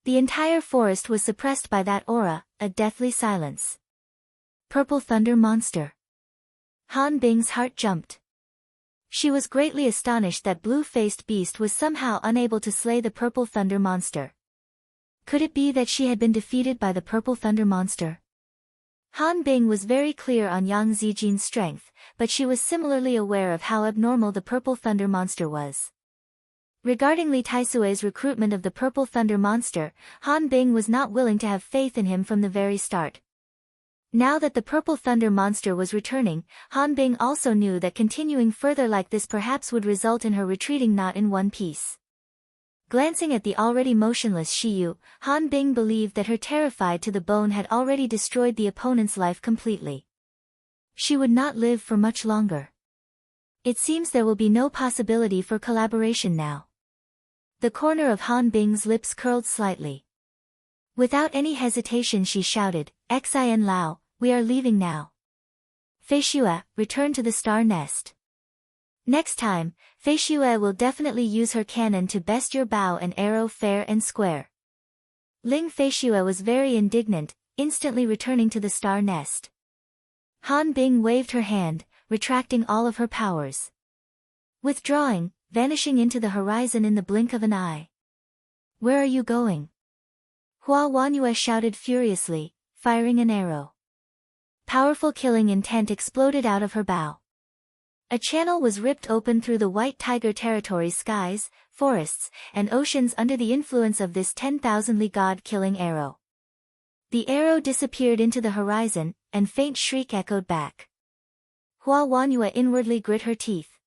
The entire forest was suppressed by that aura, a deathly silence. Purple thunder monster. Han Bing's heart jumped. She was greatly astonished that blue-faced beast was somehow unable to slay the purple thunder monster. Could it be that she had been defeated by the purple thunder monster? Han Bing was very clear on Yang Zijin's strength, but she was similarly aware of how abnormal the purple thunder monster was. Regarding Li Taisui's recruitment of the purple thunder monster, Han Bing was not willing to have faith in him from the very start. Now that the purple thunder monster was returning, Han Bing also knew that continuing further like this perhaps would result in her retreating not in one piece. Glancing at the already motionless Shiyu, Han Bing believed that her terrified to the bone had already destroyed the opponent's life completely. She would not live for much longer. It seems there will be no possibility for collaboration now. The corner of Han Bing's lips curled slightly. Without any hesitation she shouted, "Xian Lao, we are leaving now. Fei Xue, return to the star nest. Next time, Fei Xue will definitely use her cannon to best your bow and arrow fair and square." Ling Fei Xue was very indignant, instantly returning to the star nest. Han Bing waved her hand, retracting all of her powers. Withdrawing, vanishing into the horizon in the blink of an eye. "Where are you going?" Hua Wanyue shouted furiously, firing an arrow. Powerful killing intent exploded out of her bow. A channel was ripped open through the White Tiger territory's skies, forests, and oceans under the influence of this 10,000-li god-killing arrow. The arrow disappeared into the horizon, and faint shriek echoed back. Hua Wanyue inwardly grit her teeth.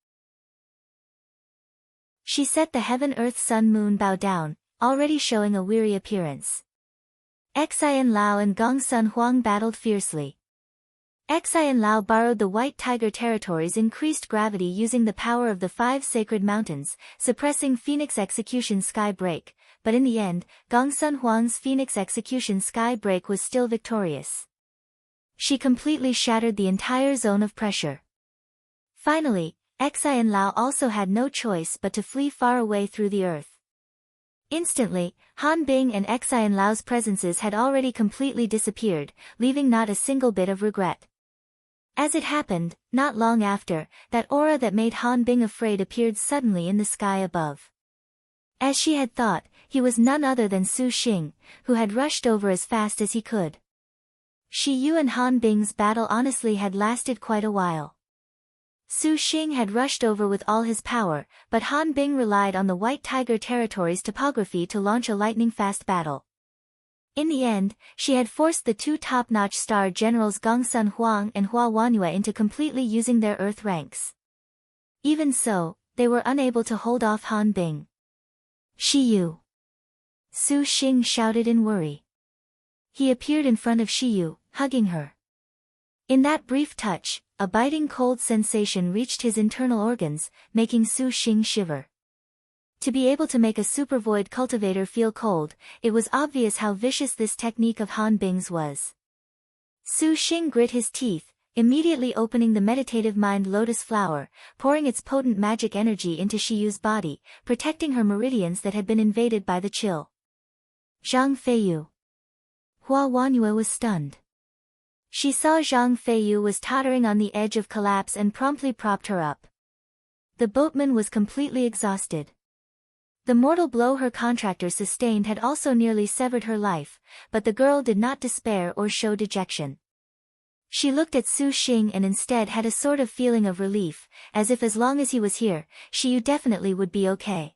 She set the heaven earth sun moon bow down, already showing a weary appearance. Xian Lao and Gong Sun Huang battled fiercely. Xian Lao borrowed the White Tiger territory's increased gravity using the power of the 5 sacred mountains, suppressing Phoenix Execution Sky Break, but in the end, Gong Sun Huang's Phoenix Execution Sky Break was still victorious. She completely shattered the entire zone of pressure. Finally, Xian Lao also had no choice but to flee far away through the earth. Instantly, Han Bing and Xian Lao's presences had already completely disappeared, leaving not a single bit of regret. As it happened, not long after, that aura that made Han Bing afraid appeared suddenly in the sky above. As she had thought, he was none other than Su Xing, who had rushed over as fast as he could. Shi Yu and Han Bing's battle honestly had lasted quite a while. Su Xing had rushed over with all his power, but Han Bing relied on the White Tiger territory's topography to launch a lightning-fast battle. In the end, she had forced the 2 top-notch star generals Gong Sun Huang and Hua Wanyue into completely using their earth ranks. Even so, they were unable to hold off Han Bing. "Shi Yu!" Su Xing shouted in worry. He appeared in front of Shi Yu, hugging her. In that brief touch, a biting cold sensation reached his internal organs, making Su Xing shiver. To be able to make a supervoid cultivator feel cold, it was obvious how vicious this technique of Han Bing's was. Su Xing grit his teeth, immediately opening the meditative mind lotus flower, pouring its potent magic energy into Shi Yu's body, protecting her meridians that had been invaded by the chill. Zhang Feiyu. Hua Wanyue was stunned. She saw Zhang Feiyu was tottering on the edge of collapse and promptly propped her up. The boatman was completely exhausted. The mortal blow her contractor sustained had also nearly severed her life, but the girl did not despair or show dejection. She looked at Su Xing and instead had a sort of feeling of relief, as if as long as he was here, Shi Yu definitely would be okay.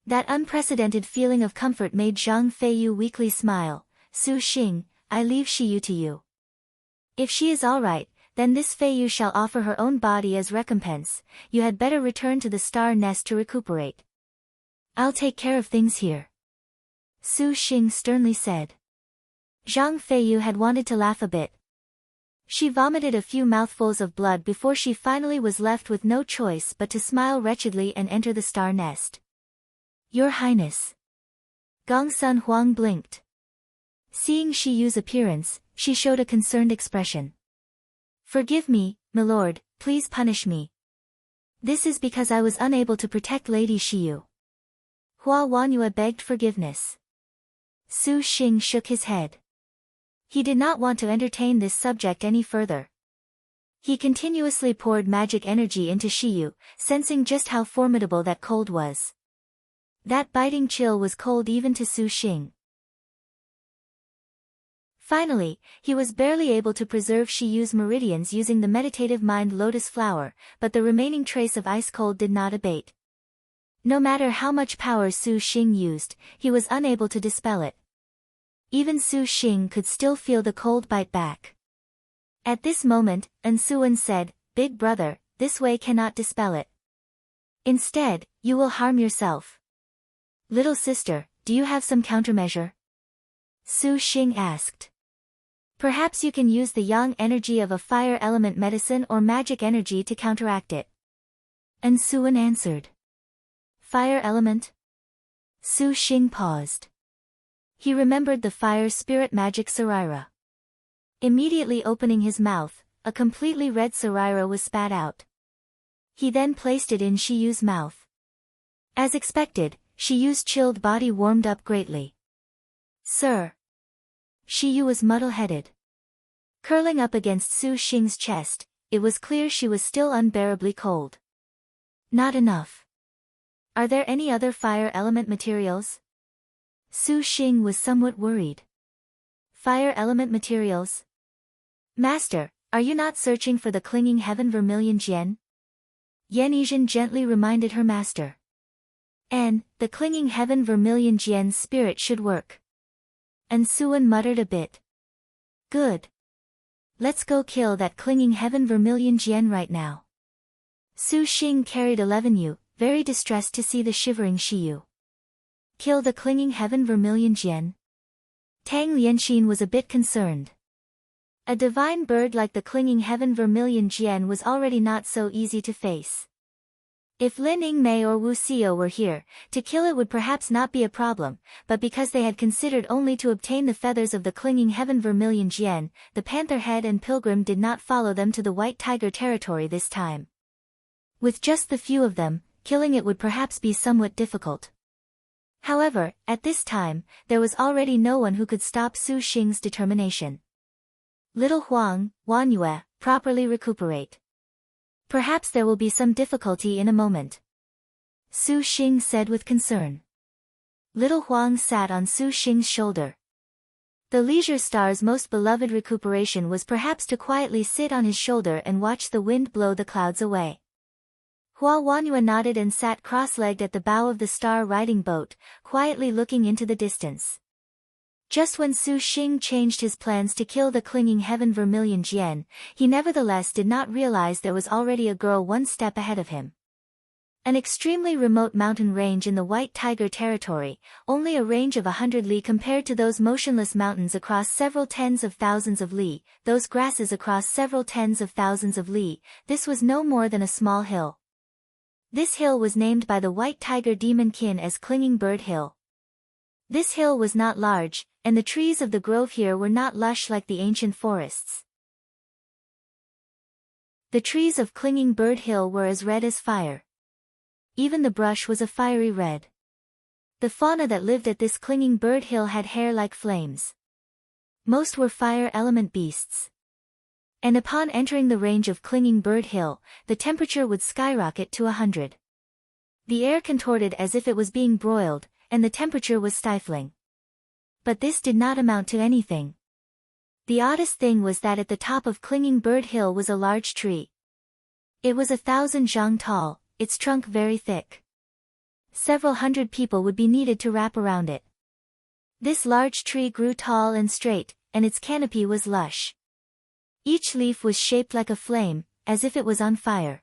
That unprecedented feeling of comfort made Zhang Feiyu weakly smile. "Su Xing, I leave Shi Yu to you. If she is all right, then this Feiyu shall offer her own body as recompense. You had better return to the star nest to recuperate. I'll take care of things here," Su Xing sternly said. Zhang Feiyu had wanted to laugh a bit. She vomited a few mouthfuls of blood before she finally was left with no choice but to smile wretchedly and enter the star nest. "Your Highness." Gong Sun Huang blinked. Seeing Shi Yu's appearance, she showed a concerned expression. "Forgive me, milord, please punish me. This is because I was unable to protect Lady Shi Yu." Hua Wanyue begged forgiveness. Su Xing shook his head. He did not want to entertain this subject any further. He continuously poured magic energy into Shiyu, sensing just how formidable that cold was. That biting chill was cold even to Su Xing. Finally, he was barely able to preserve Shiyu's meridians using the meditative mind lotus flower, but the remaining trace of ice cold did not abate. No matter how much power Su Xing used, he was unable to dispel it. Even Su Xing could still feel the cold bite back. At this moment, Suan said, "Big brother, this way cannot dispel it. Instead, you will harm yourself." "Little sister, do you have some countermeasure?" Su Xing asked. "Perhaps you can use the yang energy of a fire element medicine or magic energy to counteract it." Suan answered. "Fire element?" Su Xing paused. He remembered the fire spirit magic Sarira. Immediately opening his mouth, a completely red Sarira was spat out. He then placed it in Shiyu's mouth. As expected, Shiyu's chilled body warmed up greatly. "Sir." Shiyu was muddle-headed. Curling up against Su Xing's chest, it was clear she was still unbearably cold. "Not enough. Are there any other fire element materials?" Su Xing was somewhat worried. "Fire element materials? Master, are you not searching for the clinging heaven Vermilion Jian?" Yanizhan gently reminded her master. "And, the clinging heaven Vermilion Jian's spirit should work." Suan muttered a bit. "Good. Let's go kill that clinging heaven Vermilion Jian right now." Su Xing carried 11 yu, very distressed to see the shivering Shiyu. "Kill the clinging heaven Vermilion Jian?" Tang Lianxin was a bit concerned. A divine bird like the clinging heaven Vermilion Jian was already not so easy to face. If Lin Yingmei or Wu Xiao were here, to kill it would perhaps not be a problem, but because they had considered only to obtain the feathers of the clinging heaven Vermilion Jian, the Pantherhead and Pilgrim did not follow them to the White Tiger territory this time. With just the few of them, killing it would perhaps be somewhat difficult. However, at this time, there was already no one who could stop Su Xing's determination. "Little Huang, Wanyue, properly recuperate. Perhaps there will be some difficulty in a moment," Su Xing said with concern. Little Huang sat on Su Xing's shoulder. The leisure star's most beloved recuperation was perhaps to quietly sit on his shoulder and watch the wind blow the clouds away. Hua Wanyue nodded and sat cross-legged at the bow of the star riding boat, quietly looking into the distance. Just when Su Xing changed his plans to kill the clinging heaven Vermilion Jian, he nevertheless did not realize there was already a girl one step ahead of him. An extremely remote mountain range in the White Tiger territory, only a range of 100 li compared to those motionless mountains across several tens of thousands of li, those grasses across several tens of thousands of li, this was no more than a small hill. This hill was named by the White Tiger demon kin as Clinging Bird Hill. This hill was not large, and the trees of the grove here were not lush like the ancient forests. The trees of Clinging Bird Hill were as red as fire. Even the brush was a fiery red. The fauna that lived at this Clinging Bird Hill had hair like flames. Most were fire element beasts. And upon entering the range of Clinging Bird Hill, the temperature would skyrocket to 100. The air contorted as if it was being broiled, and the temperature was stifling. But this did not amount to anything. The oddest thing was that at the top of Clinging Bird Hill was a large tree. It was 1,000 zhang tall, its trunk very thick. Several hundred people would be needed to wrap around it. This large tree grew tall and straight, and its canopy was lush. Each leaf was shaped like a flame, as if it was on fire.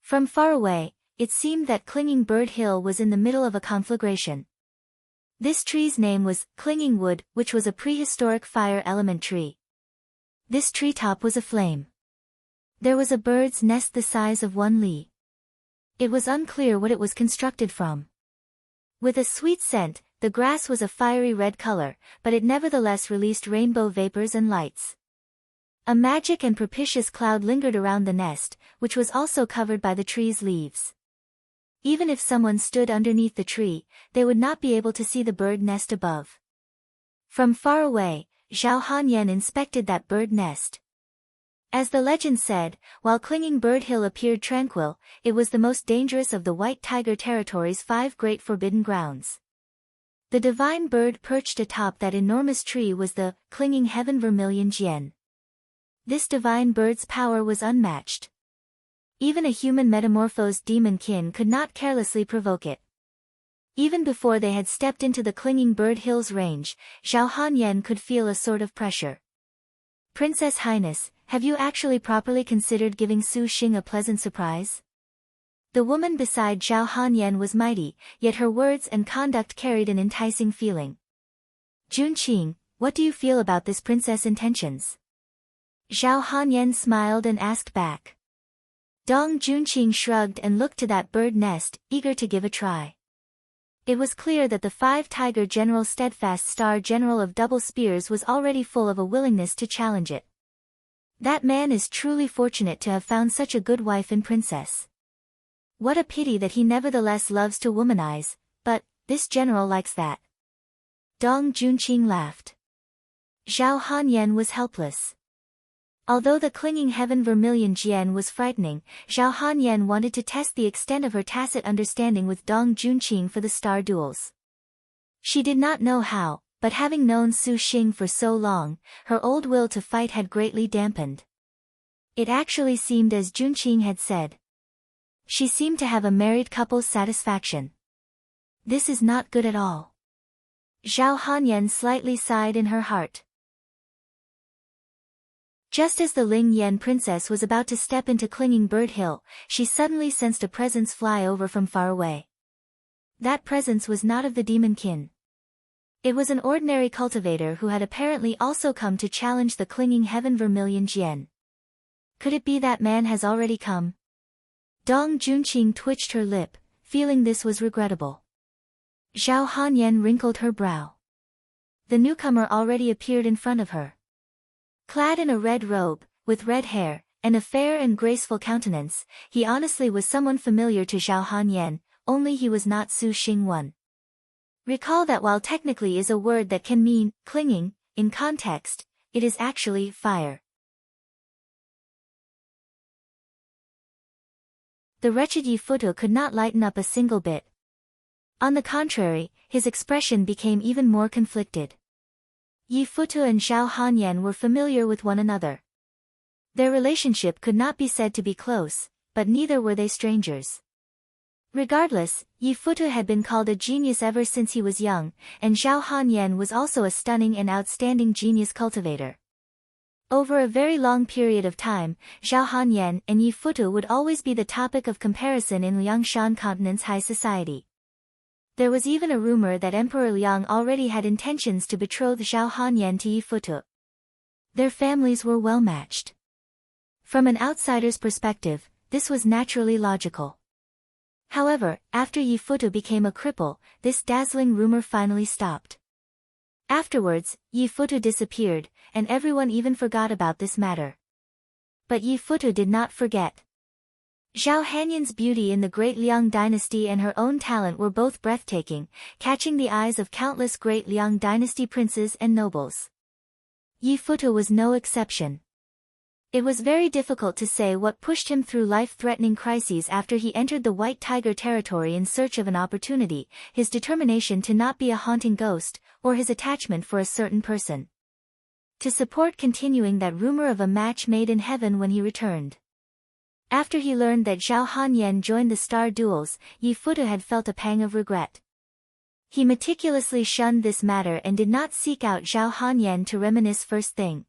From far away, it seemed that Clinging Bird Hill was in the middle of a conflagration. This tree's name was Clinging Wood, which was a prehistoric fire element tree. This treetop was aflame. There was a bird's nest the size of 1 li. It was unclear what it was constructed from. With a sweet scent, the grass was a fiery red color, but it nevertheless released rainbow vapors and lights. A magic and propitious cloud lingered around the nest, which was also covered by the tree's leaves. Even if someone stood underneath the tree, they would not be able to see the bird nest above. From far away, Zhao Hanyan inspected that bird nest. As the legend said, while clinging Bird Hill appeared tranquil, it was the most dangerous of the White Tiger Territory's 5 great forbidden grounds. The divine bird perched atop that enormous tree was the clinging heaven Vermilion Jian. This divine bird's power was unmatched. Even a human metamorphosed demon kin could not carelessly provoke it. Even before they had stepped into the clinging Bird Hill's range, Zhao Hanyan could feel a sort of pressure. Princess Highness, have you actually properly considered giving Su Xing a pleasant surprise? The woman beside Zhao Hanyan was mighty, yet her words and conduct carried an enticing feeling. Junqing, what do you feel about this princess' intentions? Zhao Hanyan smiled and asked back. Dong Junqing shrugged and looked to that bird nest, eager to give a try. It was clear that the 5-tiger General Steadfast Star General of Double Spears was already full of a willingness to challenge it. That man is truly fortunate to have found such a good wife and princess. What a pity that he nevertheless loves to womanize, but this general likes that. Dong Junqing laughed. Zhao Hanyan was helpless. Although the clinging heaven Vermilion Jian was frightening, Zhao Hanyan wanted to test the extent of her tacit understanding with Dong Junqing for the star duels. She did not know how, but having known Su Xing for so long, her old will to fight had greatly dampened. It actually seemed as Junqing had said. She seemed to have a married couple's satisfaction. This is not good at all. Zhao Hanyan slightly sighed in her heart. Just as the Ling Yan princess was about to step into clinging Bird Hill, she suddenly sensed a presence fly over from far away. That presence was not of the demon kin. It was an ordinary cultivator who had apparently also come to challenge the clinging heaven Vermilion Jian. Could it be that man has already come? Dong Junqing twitched her lip, feeling this was regrettable. Zhao Hanyan wrinkled her brow. The newcomer already appeared in front of her. Clad in a red robe, with red hair, and a fair and graceful countenance, he honestly was someone familiar to Zhao Hanyan, only he was not Su Xing one. Recall that while technically is a word that can mean clinging, in context, it is actually fire. The wretched Futu could not lighten up a single bit. On the contrary, his expression became even more conflicted. Futu and Zhao Hanyan were familiar with one another. Their relationship could not be said to be close, but neither were they strangers. Regardless, Futu had been called a genius ever since he was young, and Zhao Hanyan was also a stunning and outstanding genius cultivator. Over a very long period of time, Zhao Hanyan and Futu would always be the topic of comparison in Liangshan continent's high society. There was even a rumor that Emperor Liang already had intentions to betroth Zhao Hanyan to Futu. Their families were well matched. From an outsider's perspective, this was naturally logical. However, after Futu became a cripple, this dazzling rumor finally stopped. Afterwards, Futu disappeared, and everyone even forgot about this matter. But Futu did not forget. Zhao Hanyan's beauty in the great Liang dynasty and her own talent were both breathtaking, catching the eyes of countless great Liang dynasty princes and nobles. Futu was no exception. It was very difficult to say what pushed him through life-threatening crises after he entered the White Tiger territory in search of an opportunity, his determination to not be a haunting ghost, or his attachment for a certain person. To support continuing that rumor of a match made in heaven when he returned. After he learned that Zhao Hanyan joined the star duels, Futu had felt a pang of regret. He meticulously shunned this matter and did not seek out Zhao Hanyan to reminisce first thing.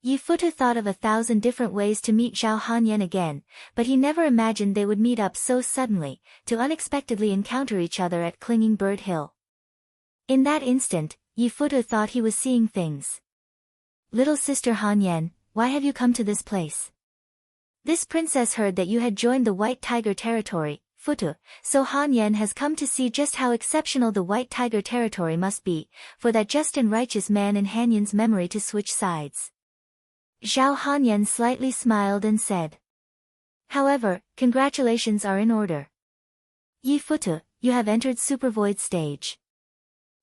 Futu thought of 1,000 different ways to meet Zhao Hanyan again, but he never imagined they would meet up so suddenly, to unexpectedly encounter each other at Clinging Bird Hill. In that instant, Futu thought he was seeing things. Little sister Hanyan, why have you come to this place? This princess heard that you had joined the White Tiger territory, Futu, so Hanyan has come to see just how exceptional the White Tiger territory must be, for that just and righteous man in Hanyan's memory to switch sides. Zhao Hanyan slightly smiled and said. However, congratulations are in order. Futu, you have entered Supervoid stage.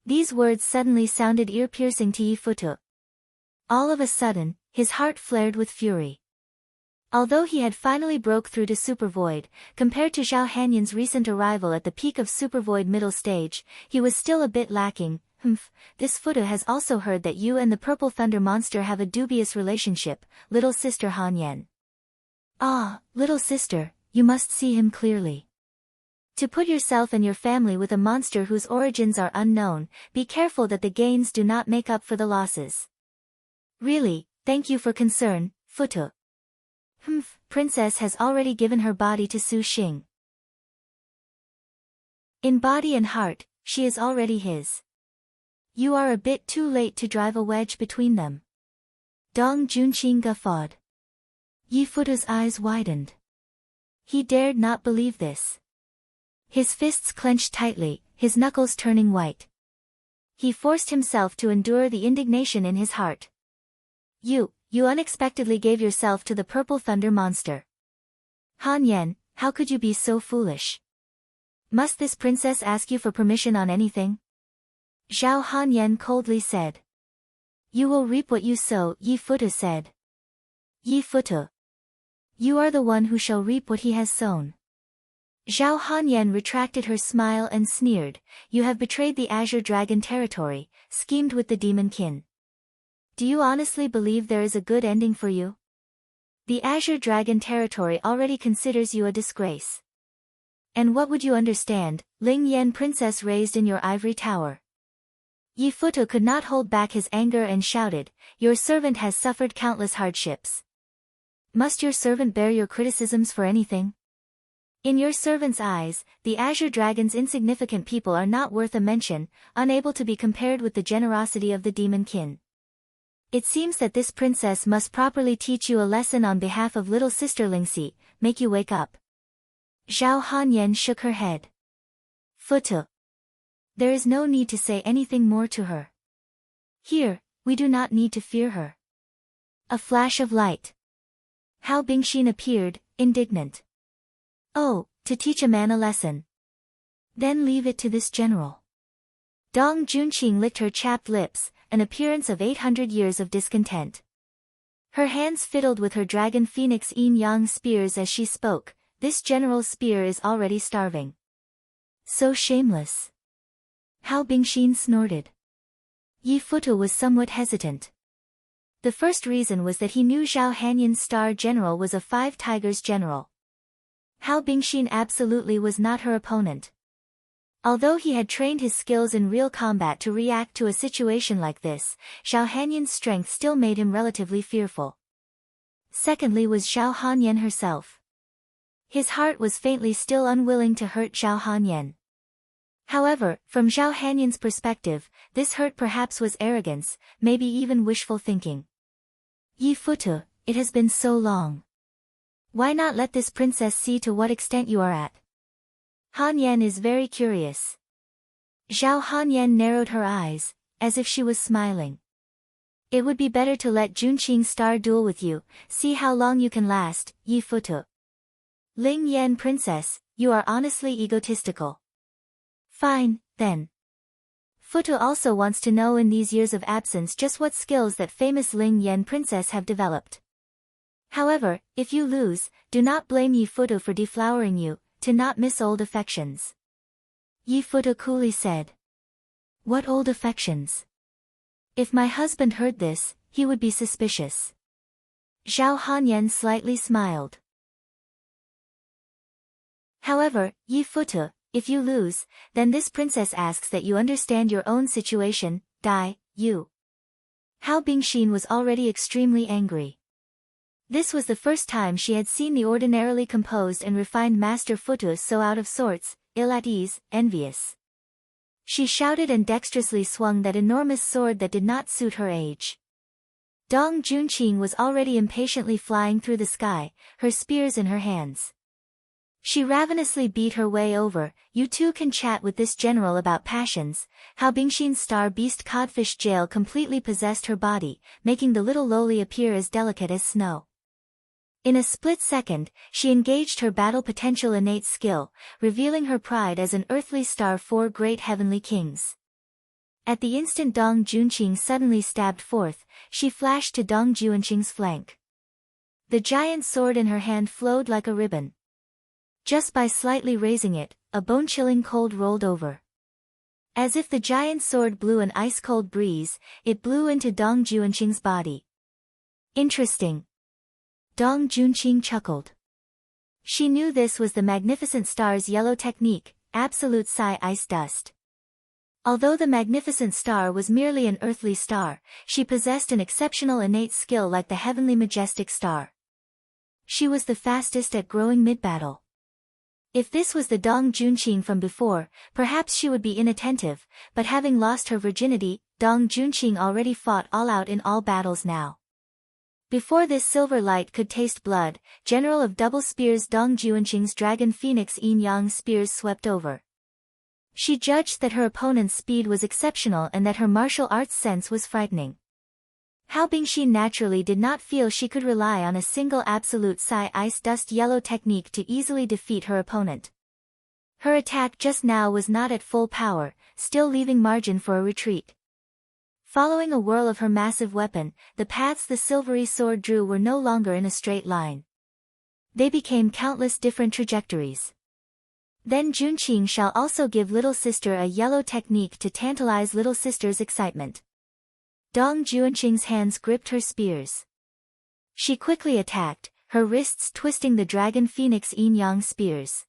These words suddenly sounded ear-piercing to Futu. All of a sudden, his heart flared with fury. Although he had finally broke through to Supervoid, compared to Zhao Hanyan's recent arrival at the peak of Supervoid middle stage, he was still a bit lacking. This Futu has also heard that you and the Purple Thunder Monster have a dubious relationship, little sister Hanyan. Ah, little sister, you must see him clearly. To put yourself and your family with a monster whose origins are unknown, be careful that the gains do not make up for the losses. Really, thank you for concern, Futu. Princess has already given her body to Su Xing. In body and heart, she is already his. You are a bit too late to drive a wedge between them. Dong Junqing guffawed. Yi Futu's eyes widened. He dared not believe this. His fists clenched tightly, his knuckles turning white. He forced himself to endure the indignation in his heart. You unexpectedly gave yourself to the Purple Thunder Monster. Hanyan, how could you be so foolish? Must this princess ask you for permission on anything? Zhao Hanyan coldly said. You will reap what you sow, Yi Futu said. Yi Futu. You are the one who shall reap what he has sown. Zhao Hanyan retracted her smile and sneered, you have betrayed the Azure Dragon territory, schemed with the demon kin. Do you honestly believe there is a good ending for you? The Azure Dragon territory already considers you a disgrace. And what would you understand, Ling Yan princess raised in your ivory tower? Yi Futu could not hold back his anger and shouted, your servant has suffered countless hardships. Must your servant bear your criticisms for anything? In your servant's eyes, the Azure Dragon's insignificant people are not worth a mention, unable to be compared with the generosity of the demon kin. It seems that this princess must properly teach you a lesson on behalf of little sister Lingxi, make you wake up. Zhao Hanyan shook her head. Futu. There is no need to say anything more to her. Here, we do not need to fear her. A flash of light. Hao Bingxin appeared, indignant. Oh, to teach a man a lesson. Then leave it to this general. Dong Junqing licked her chapped lips, an appearance of 800 years of discontent. Her hands fiddled with her dragon phoenix yin-yang spears as she spoke, this general's spear is already starving. So shameless. Hao Bingxin snorted. Yi Futu was somewhat hesitant. The first reason was that he knew Zhao Hanyan's star general was a Five Tigers general. Hao Bingxin absolutely was not her opponent. Although he had trained his skills in real combat to react to a situation like this, Zhao Hanyan's strength still made him relatively fearful. Secondly was Zhao Hanyan herself. His heart was faintly still unwilling to hurt Zhao Hanyan. However, from Zhao Hanyan's perspective, this hurt perhaps was arrogance, maybe even wishful thinking. Yi Futu, it has been so long. Why not let this princess see to what extent you are at? Hanyan is very curious. Zhao Hanyan narrowed her eyes, as if she was smiling. It would be better to let Junqing star duel with you, see how long you can last, Yi Futu. Ling Yan princess, you are honestly egotistical. Fine, then. Futu also wants to know in these years of absence just what skills that famous Ling Yan princess have developed. However, if you lose, do not blame Yi Futu for deflowering you, to not miss old affections. Yi Futu coolly said. What old affections? If my husband heard this, he would be suspicious. Zhao Hanyan slightly smiled. However, Yi Futu, if you lose, then this princess asks that you understand your own situation, you. Hao Bingxin was already extremely angry. This was the first time she had seen the ordinarily composed and refined Master Futu so out of sorts, ill at ease, envious. She shouted and dexterously swung that enormous sword that did not suit her age. Dong Junqing was already impatiently flying through the sky, her spears in her hands. She ravenously beat her way over, you two can chat with this general about passions. Hao Bingxin's star beast codfish jail completely possessed her body, making the little lowly appear as delicate as snow. In a split second, she engaged her battle potential innate skill, revealing her pride as an earthly star 4 great heavenly kings. At the instant Dong Junqing suddenly stabbed forth, she flashed to Dong Juanqing's flank. The giant sword in her hand flowed like a ribbon. Just by slightly raising it, a bone-chilling cold rolled over. As if the giant sword blew an ice-cold breeze, it blew into Dong Juanqing's body. Interesting. Dong Junqing chuckled. She knew this was the Magnificent Star's yellow technique, absolute psi ice dust. Although the Magnificent Star was merely an earthly star, she possessed an exceptional innate skill like the heavenly majestic star. She was the fastest at growing mid-battle. If this was the Dong Junqing from before, perhaps she would be inattentive, but having lost her virginity, Dong Junqing already fought all out in all battles now. Before this silver light could taste blood, General of Double Spears Dong Juanqing's Dragon Phoenix Yin Yang spears swept over. She judged that her opponent's speed was exceptional and that her martial arts sense was frightening. Hao Bingxin naturally did not feel she could rely on a single absolute psi ice dust yellow technique to easily defeat her opponent. Her attack just now was not at full power, still leaving margin for a retreat. Following a whirl of her massive weapon, the paths the silvery sword drew were no longer in a straight line. They became countless different trajectories. Then Junqing shall also give little sister a yellow technique to tantalize little sister's excitement. Dong Juanqing's hands gripped her spears. She quickly attacked, her wrists twisting the Dragon Phoenix Yin Yang spears.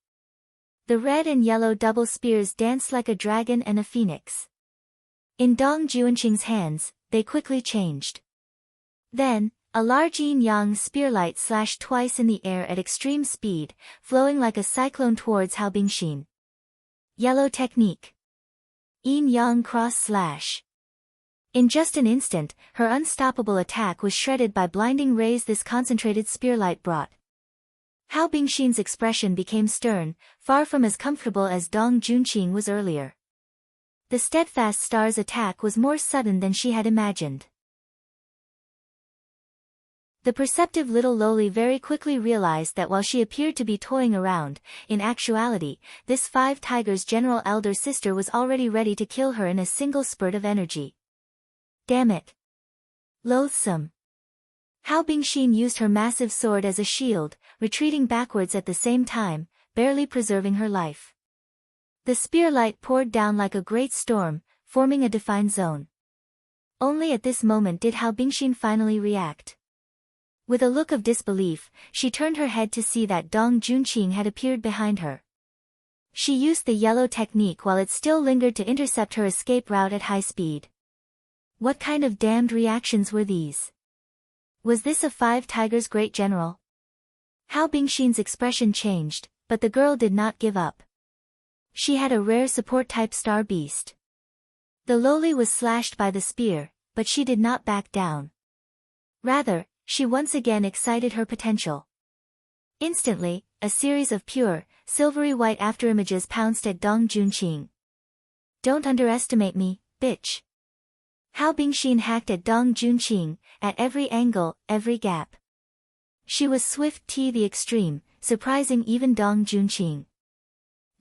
The red and yellow double spears danced like a dragon and a phoenix. In Dong Juanqing's hands, they quickly changed. Then, a large Yin Yang spearlight slashed twice in the air at extreme speed, flowing like a cyclone towards Hao Bingxin. Yellow technique. Yin Yang cross slash. In just an instant, her unstoppable attack was shredded by blinding rays this concentrated spearlight brought. Hao Bingxin's expression became stern, far from as comfortable as Dong Junqing was earlier. The steadfast star's attack was more sudden than she had imagined. The perceptive little lowly very quickly realized that while she appeared to be toying around, in actuality, this Five Tigers' general elder sister was already ready to kill her in a single spurt of energy. Damn it! Loathsome! Hao Bingxin used her massive sword as a shield, retreating backwards at the same time, barely preserving her life. The spearlight poured down like a great storm, forming a defined zone. Only at this moment did Hao Bingxin finally react. With a look of disbelief, she turned her head to see that Dong Junqing had appeared behind her. She used the yellow technique while it still lingered to intercept her escape route at high speed. What kind of damned reactions were these? Was this a Five Tigers' great general? Hao Bingxin's expression changed, but the girl did not give up. She had a rare support-type star beast. The lowly was slashed by the spear, but she did not back down. Rather, she once again excited her potential. Instantly, a series of pure, silvery white afterimages pounced at Dong Junqing. Don't underestimate me, bitch. Hao Bingxin hacked at Dong Junqing, at every angle, every gap. She was swift to the extreme, surprising even Dong Junqing.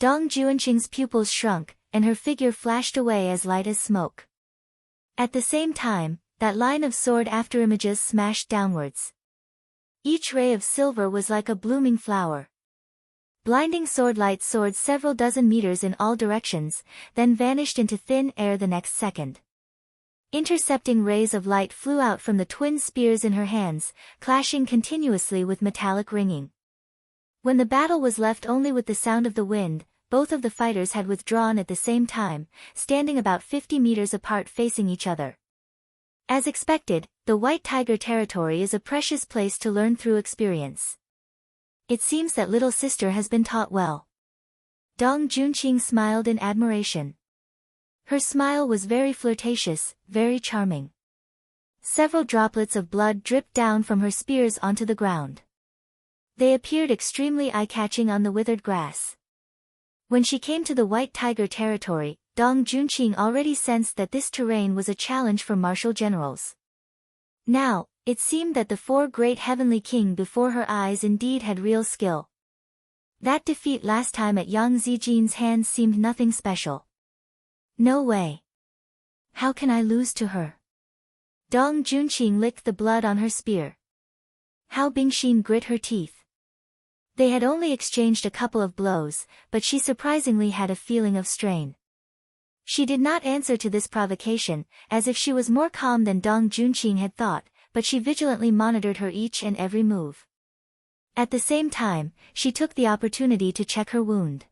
Dong Juanqing's pupils shrunk, and her figure flashed away as light as smoke. At the same time, that line of sword afterimages smashed downwards. Each ray of silver was like a blooming flower. Blinding sword light soared several dozen meters in all directions, then vanished into thin air the next second. Intercepting rays of light flew out from the twin spears in her hands, clashing continuously with metallic ringing. When the battle was left only with the sound of the wind, both of the fighters had withdrawn at the same time, standing about 50 meters apart facing each other. As expected, the White Tiger territory is a precious place to learn through experience. It seems that little sister has been taught well. Dong Junqing smiled in admiration. Her smile was very flirtatious, very charming. Several droplets of blood dripped down from her spears onto the ground. They appeared extremely eye-catching on the withered grass. When she came to the White Tiger territory, Dong Junqing already sensed that this terrain was a challenge for martial generals. Now, it seemed that the four great heavenly king before her eyes indeed had real skill. That defeat last time at Yang Zijian's hands seemed nothing special. No way. How can I lose to her? Dong Junqing licked the blood on her spear. Hao Bingxin grit her teeth. They had only exchanged a couple of blows, but she surprisingly had a feeling of strain. She did not answer to this provocation, as if she was more calm than Dong Junqing had thought, but she vigilantly monitored her each and every move. At the same time, she took the opportunity to check her wound.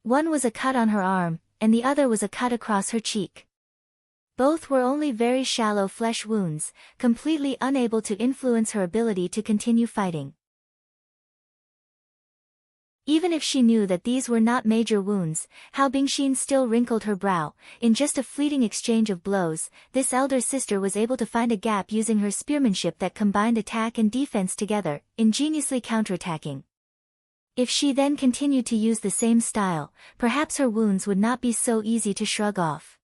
One was a cut on her arm, and the other was a cut across her cheek. Both were only very shallow flesh wounds, completely unable to influence her ability to continue fighting. Even if she knew that these were not major wounds, Hao Bingxin still wrinkled her brow. In just a fleeting exchange of blows, this elder sister was able to find a gap using her spearmanship that combined attack and defense together, ingeniously counterattacking. If she then continued to use the same style, perhaps her wounds would not be so easy to shrug off.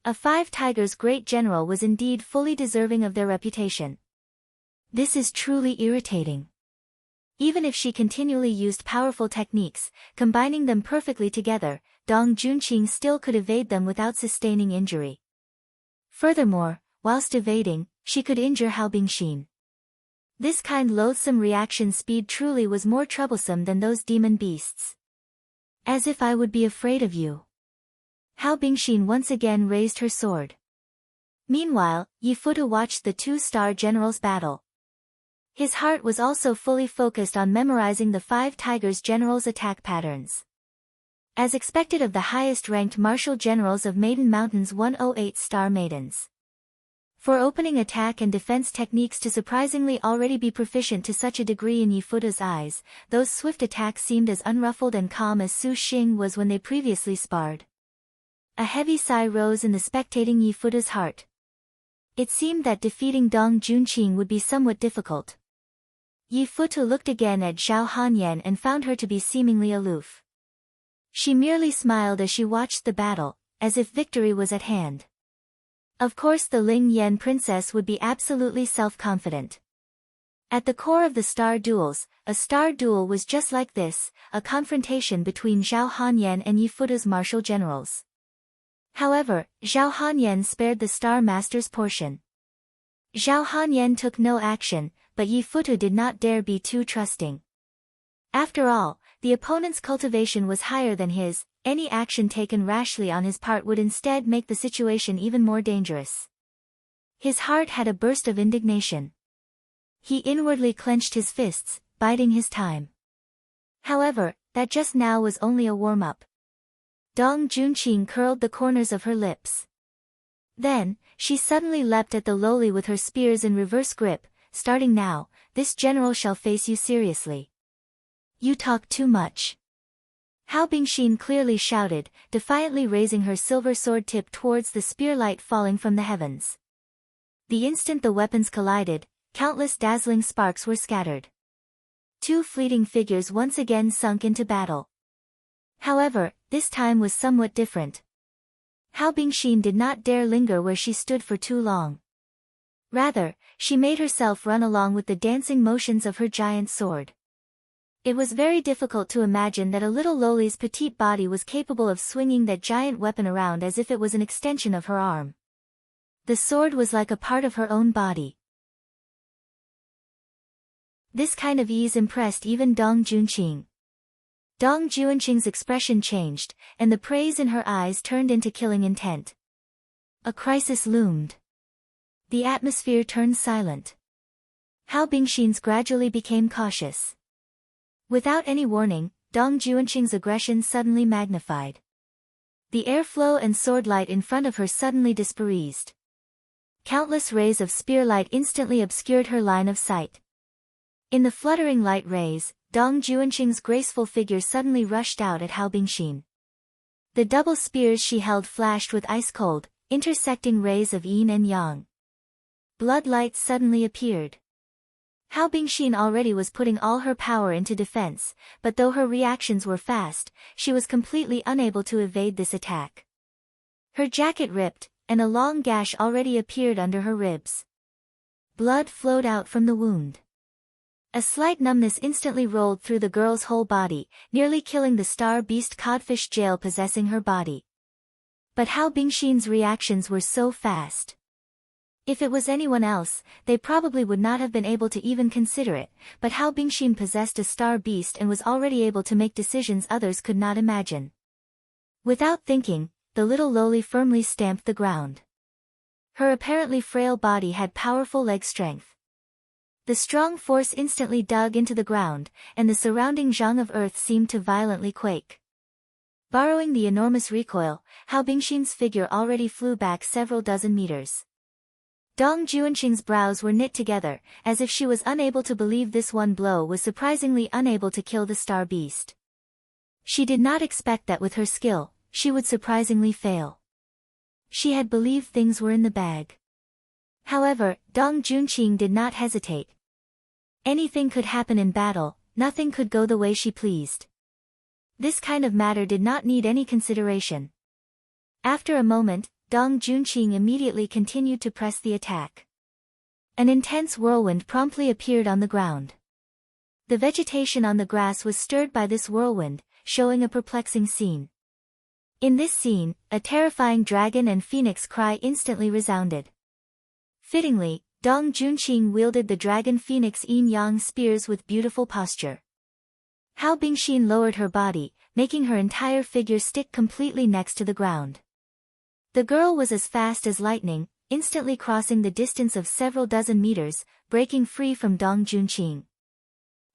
A Five Tigers great general was indeed fully deserving of their reputation. This is truly irritating. Even if she continually used powerful techniques, combining them perfectly together, Dong Junqing still could evade them without sustaining injury. Furthermore, whilst evading, she could injure Hao Bingxin. This kind loathsome reaction speed truly was more troublesome than those demon beasts. As if I would be afraid of you. Hao Bingxin once again raised her sword. Meanwhile, Futu watched the two-star generals battle. His heart was also fully focused on memorizing the Five Tigers generals' attack patterns. As expected of the highest-ranked martial generals of Maiden Mountain's 108-star Maidens. For opening attack and defense techniques to surprisingly already be proficient to such a degree in Futu's eyes, those swift attacks seemed as unruffled and calm as Su Xing was when they previously sparred. A heavy sigh rose in the spectating Futu's heart. It seemed that defeating Dong Junqing would be somewhat difficult. Futu looked again at Zhao Hanyan and found her to be seemingly aloof. She merely smiled as she watched the battle, as if victory was at hand. Of course the Ling Yan princess would be absolutely self-confident. At the core of the star duels, a star duel was just like this, a confrontation between Zhao Hanyan and Futu's martial generals. However, Zhao Hanyan spared the Star Master's portion. Zhao Hanyan took no action, but Futu did not dare be too trusting. After all, the opponent's cultivation was higher than his. Any action taken rashly on his part would instead make the situation even more dangerous. His heart had a burst of indignation. He inwardly clenched his fists, biding his time. However, that just now was only a warm-up. Dong Junqing curled the corners of her lips. Then, she suddenly leapt at the lowly with her spears in reverse grip. Starting now, this general shall face you seriously. You talk too much. Hao Bingxin clearly shouted, defiantly raising her silver sword tip towards the spear light falling from the heavens. The instant the weapons collided, countless dazzling sparks were scattered. Two fleeting figures once again sunk into battle. However, this time was somewhat different. Hao Bingxin did not dare linger where she stood for too long. Rather, she made herself run along with the dancing motions of her giant sword. It was very difficult to imagine that a little lowly's petite body was capable of swinging that giant weapon around as if it was an extension of her arm. The sword was like a part of her own body. This kind of ease impressed even Dong Junqing. Dong Junqing's expression changed, and the praise in her eyes turned into killing intent. A crisis loomed. The atmosphere turned silent. Hao Bingxin's gradually became cautious. Without any warning, Dong Junqing's aggression suddenly magnified. The airflow and sword light in front of her suddenly dispersed. Countless rays of spear light instantly obscured her line of sight. In the fluttering light rays, Dong Junqing's graceful figure suddenly rushed out at Hao Bingxin. The double spears she held flashed with ice-cold, intersecting rays of yin and yang. Blood light suddenly appeared. Hao Bingxin already was putting all her power into defense, but though her reactions were fast, she was completely unable to evade this attack. Her jacket ripped, and a long gash already appeared under her ribs. Blood flowed out from the wound. A slight numbness instantly rolled through the girl's whole body, nearly killing the star beast codfish jail possessing her body. But Hao Bingxin's reactions were so fast. If it was anyone else, they probably would not have been able to even consider it, but Hao Bingxin possessed a star beast and was already able to make decisions others could not imagine. Without thinking, the little loli firmly stamped the ground. Her apparently frail body had powerful leg strength. The strong force instantly dug into the ground, and the surrounding zhang of earth seemed to violently quake. Borrowing the enormous recoil, Hao Bingxin's figure already flew back several dozen meters. Dong Juanqing's brows were knit together, as if she was unable to believe this one blow was surprisingly unable to kill the star beast. She did not expect that with her skill, she would surprisingly fail. She had believed things were in the bag. However, Dong Junqing did not hesitate. Anything could happen in battle, nothing could go the way she pleased. This kind of matter did not need any consideration. After a moment, Dong Junqing immediately continued to press the attack. An intense whirlwind promptly appeared on the ground. The vegetation on the grass was stirred by this whirlwind, showing a perplexing scene. In this scene, a terrifying dragon and phoenix cry instantly resounded. Fittingly, Dong Junqing wielded the dragon phoenix yin-yang spears with beautiful posture. Hao Bingxin lowered her body, making her entire figure stick completely next to the ground. The girl was as fast as lightning, instantly crossing the distance of several dozen meters, breaking free from Dong Junqing.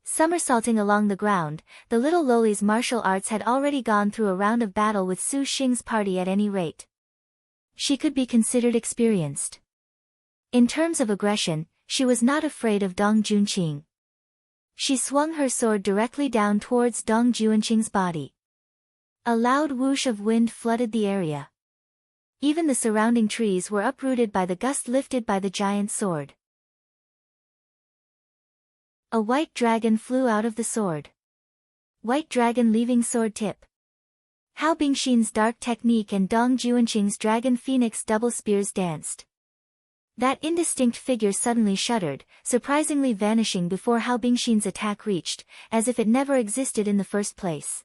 Somersaulting along the ground, the little loli's martial arts had already gone through a round of battle with Su Xing's party at any rate. She could be considered experienced. In terms of aggression, she was not afraid of Dong Junqing. She swung her sword directly down towards Dong Juanqing's body. A loud whoosh of wind flooded the area. Even the surrounding trees were uprooted by the gust lifted by the giant's sword. A white dragon flew out of the sword. White dragon leaving sword tip. Hao Bingxin's dark technique and Dong Juanqing's dragon phoenix double spears danced. That indistinct figure suddenly shuddered, surprisingly vanishing before Hao Bingxin's attack reached, as if it never existed in the first place.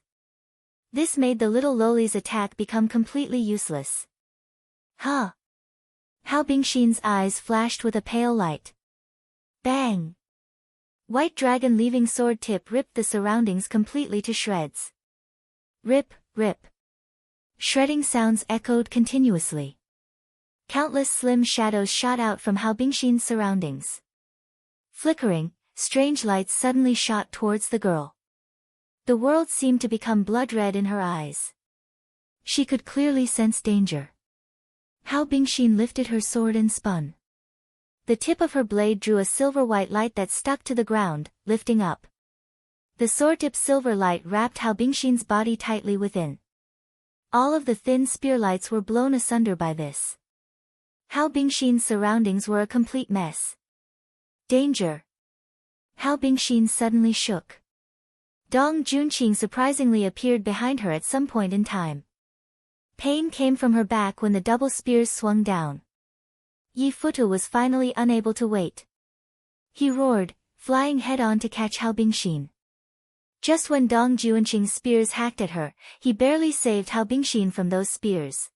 This made the little loli's attack become completely useless. Huh! Hao Bingxin's eyes flashed with a pale light. Bang! White dragon leaving sword tip ripped the surroundings completely to shreds. Rip, rip. Shredding sounds echoed continuously. Countless slim shadows shot out from Hao Bingxin's surroundings. Flickering, strange lights suddenly shot towards the girl. The world seemed to become blood-red in her eyes. She could clearly sense danger. Hao Bingxin lifted her sword and spun. The tip of her blade drew a silver-white light that stuck to the ground, lifting up. The sword-tip silver light wrapped Hao Bingxin's body tightly within. All of the thin spear lights were blown asunder by this. Hao Bingxin's surroundings were a complete mess. Danger! Hao Bingxin suddenly shook. Dong Junqing surprisingly appeared behind her at some point in time. Pain came from her back when the double spears swung down. Futu was finally unable to wait. He roared, flying head-on to catch Hao Bingxin. Just when Dong Juanqing's spears hacked at her, he barely saved Hao Bingxin from those spears.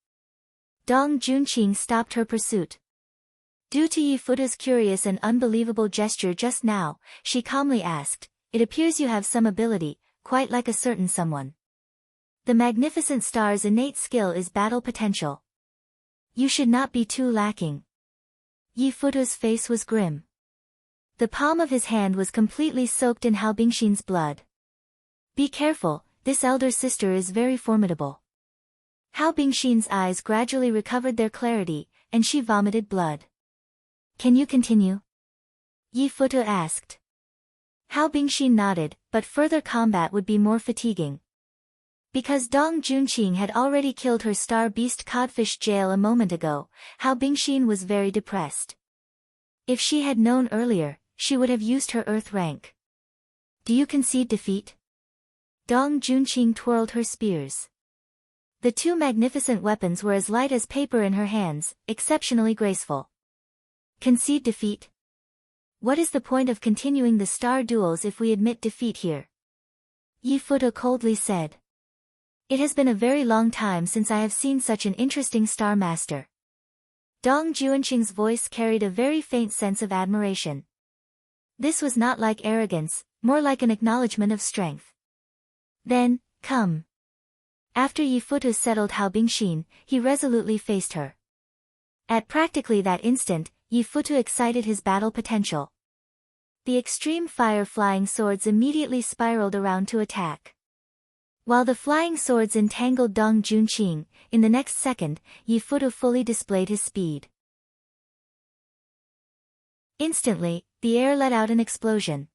Dong Junqing stopped her pursuit. Due to Futu's curious and unbelievable gesture just now, she calmly asked, "It appears you have some ability, quite like a certain someone. The magnificent star's innate skill is battle potential. You should not be too lacking." Futu's face was grim. The palm of his hand was completely soaked in Hao Bingxin's blood. "Be careful, this elder sister is very formidable." Hao Bingxin's eyes gradually recovered their clarity, and she vomited blood. "Can you continue?" Futu asked. Hao Bingxin nodded, but further combat would be more fatiguing. Because Dong Junqing had already killed her star beast codfish Jian a moment ago, Hao Bingxin was very depressed. If she had known earlier, she would have used her earth rank. "Do you concede defeat?" Dong Junqing twirled her spears. The two magnificent weapons were as light as paper in her hands, exceptionally graceful. "Concede defeat? What is the point of continuing the star duels if we admit defeat here?" Futu coldly said. It has been a very long time since I have seen such an interesting Star Master. Dong Juanqing's voice carried a very faint sense of admiration. This was not like arrogance, more like an acknowledgement of strength. Then, come. After Yi Futu settled Hao Bingxin, he resolutely faced her. At practically that instant, Yi Futu excited his battle potential. The extreme fire flying swords immediately spiraled around to attack. While the flying swords entangled Dong Juanqing, in the next second, Yi Futu fully displayed his speed. Instantly, the air let out an explosion.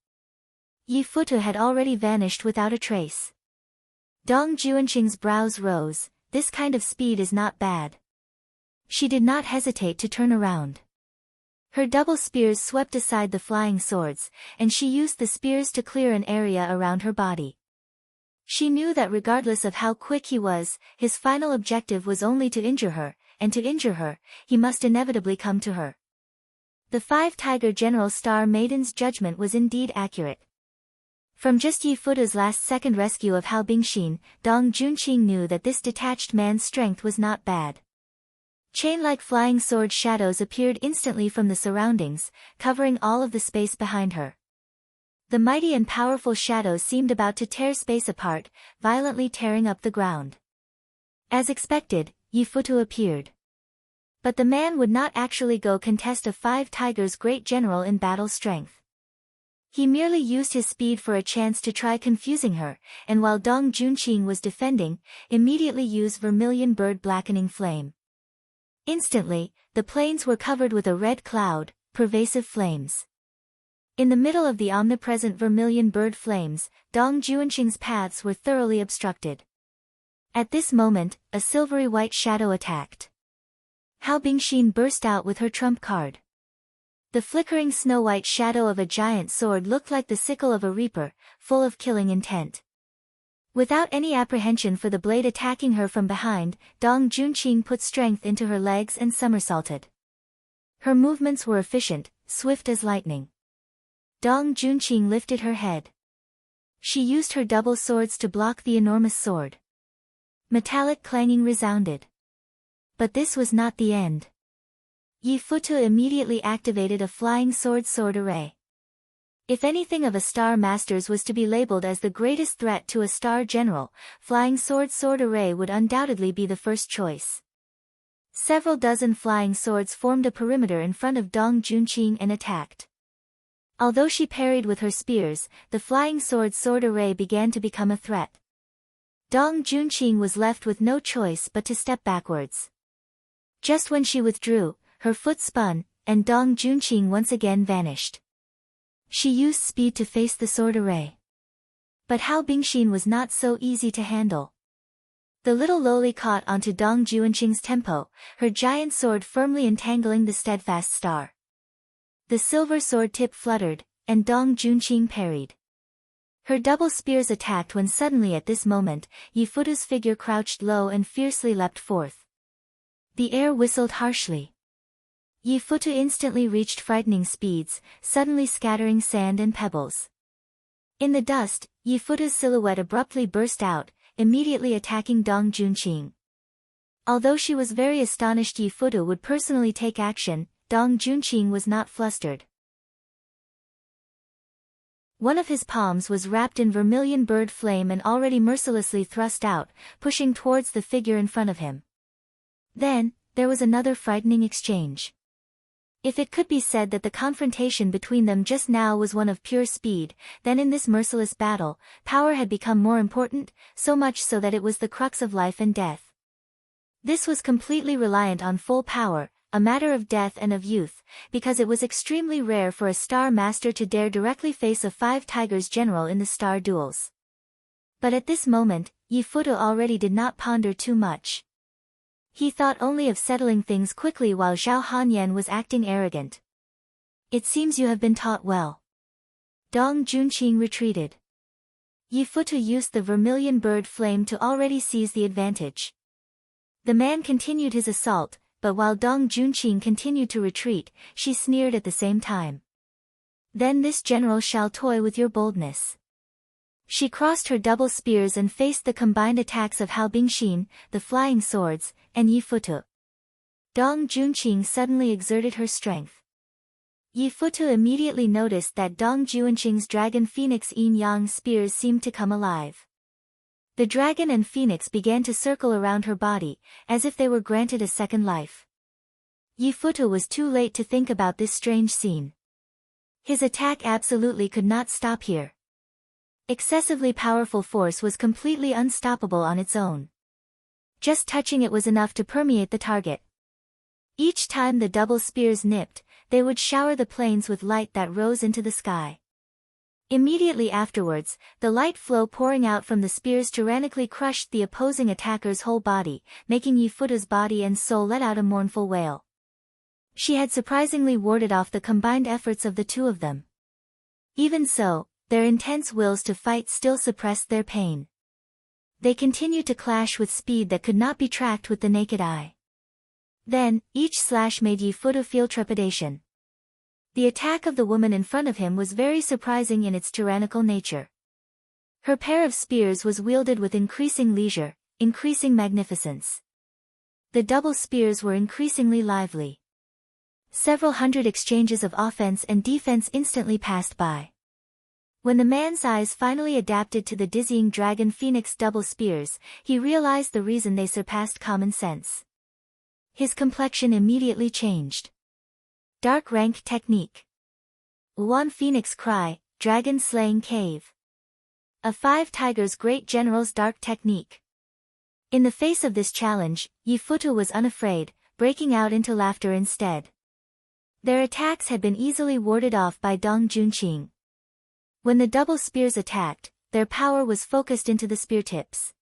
Yi Futu had already vanished without a trace. Dong Juanqing's brows rose. This kind of speed is not bad. She did not hesitate to turn around. Her double spears swept aside the flying swords, and she used the spears to clear an area around her body. She knew that regardless of how quick he was, his final objective was only to injure her, and to injure her, he must inevitably come to her. The 5-Tiger General Star Maiden's judgment was indeed accurate. From just Yi Futu's last-second rescue of Hao Bingxin, Dong Juanqing knew that this detached man's strength was not bad. Chain-like flying sword shadows appeared instantly from the surroundings, covering all of the space behind her. The mighty and powerful shadows seemed about to tear space apart, violently tearing up the ground. As expected, Yi Futu appeared. But the man would not actually go contest a 5 Tigers' great general in battle strength. He merely used his speed for a chance to try confusing her, and while Dong Juanqing was defending, immediately used Vermilion Bird Blackening Flame. Instantly, the plains were covered with a red cloud, pervasive flames. In the middle of the omnipresent Vermilion Bird flames, Dong Juanqing's paths were thoroughly obstructed. At this moment, a silvery white shadow attacked. Hao Bingxin burst out with her trump card. The flickering snow-white shadow of a giant sword looked like the sickle of a reaper, full of killing intent. Without any apprehension for the blade attacking her from behind, Dong Juanqing put strength into her legs and somersaulted. Her movements were efficient, swift as lightning. Dong Juanqing lifted her head. She used her double swords to block the enormous sword. Metallic clanging resounded. But this was not the end. Yi Futu immediately activated a flying sword array. If anything of a Star Master's was to be labeled as the greatest threat to a Star General, flying sword array would undoubtedly be the first choice. Several dozen flying swords formed a perimeter in front of Dong Juanqing and attacked. Although she parried with her spears, the flying sword array began to become a threat. Dong Juanqing was left with no choice but to step backwards. Just when she withdrew, her foot spun, and Dong Juanqing once again vanished. She used speed to face the sword array. But Hao Bingxin was not so easy to handle. The little lowly caught onto Dong Juanqing's tempo, her giant sword firmly entangling the steadfast star. The silver sword tip fluttered, and Dong Juanqing parried. Her double spears attacked when suddenly at this moment, Yi Futu's figure crouched low and fiercely leapt forth. The air whistled harshly. Yi Futu instantly reached frightening speeds, suddenly scattering sand and pebbles. In the dust, Yi Futu's silhouette abruptly burst out, immediately attacking Dong Juanqing. Although she was very astonished Yi Futu would personally take action, Dong Juanqing was not flustered. One of his palms was wrapped in Vermilion Bird flame and already mercilessly thrust out, pushing towards the figure in front of him. Then, there was another frightening exchange. If it could be said that the confrontation between them just now was one of pure speed, then in this merciless battle, power had become more important, so much so that it was the crux of life and death. This was completely reliant on full power, a matter of death and of youth, because it was extremely rare for a Star Master to dare directly face a 5 Tigers general in the star duels. But at this moment, Yi Futu already did not ponder too much. He thought only of settling things quickly while Zhao Hanyan was acting arrogant. It seems you have been taught well. Dong Juanqing retreated. Yi Futu used the Vermilion Bird flame to already seize the advantage. The man continued his assault, but while Dong Juanqing continued to retreat, she sneered at the same time. Then this general shall toy with your boldness. She crossed her double spears and faced the combined attacks of Hao Bingxin, the flying swords, and Yi Futu. Dong Junqing suddenly exerted her strength. Yi Futu immediately noticed that Dong Junqing's dragon phoenix yin yang spears seemed to come alive. The dragon and phoenix began to circle around her body, as if they were granted a second life. Yi Futu was too late to think about this strange scene. His attack absolutely could not stop here. Excessively powerful force was completely unstoppable on its own. Just touching it was enough to permeate the target. Each time the double spears nipped, they would shower the plains with light that rose into the sky. Immediately afterwards, the light flow pouring out from the spears tyrannically crushed the opposing attacker's whole body, making Yi Futu's body and soul let out a mournful wail. She had surprisingly warded off the combined efforts of the two of them. Even so, their intense wills to fight still suppressed their pain. They continued to clash with speed that could not be tracked with the naked eye. Then, each slash made Yi Futu feel trepidation. The attack of the woman in front of him was very surprising in its tyrannical nature. Her pair of spears was wielded with increasing leisure, increasing magnificence. The double spears were increasingly lively. Several hundred exchanges of offense and defense instantly passed by. When the man's eyes finally adapted to the dizzying dragon phoenix double spears, he realized the reason they surpassed common sense. His complexion immediately changed. Dark rank technique. Wuan Phoenix Cry, Dragon Slaying Cave. A Five Tigers Great General's dark technique. In the face of this challenge, Yi Futu was unafraid, breaking out into laughter instead. Their attacks had been easily warded off by Dong Junqing. When the double spears attacked, their power was focused into the spear tips.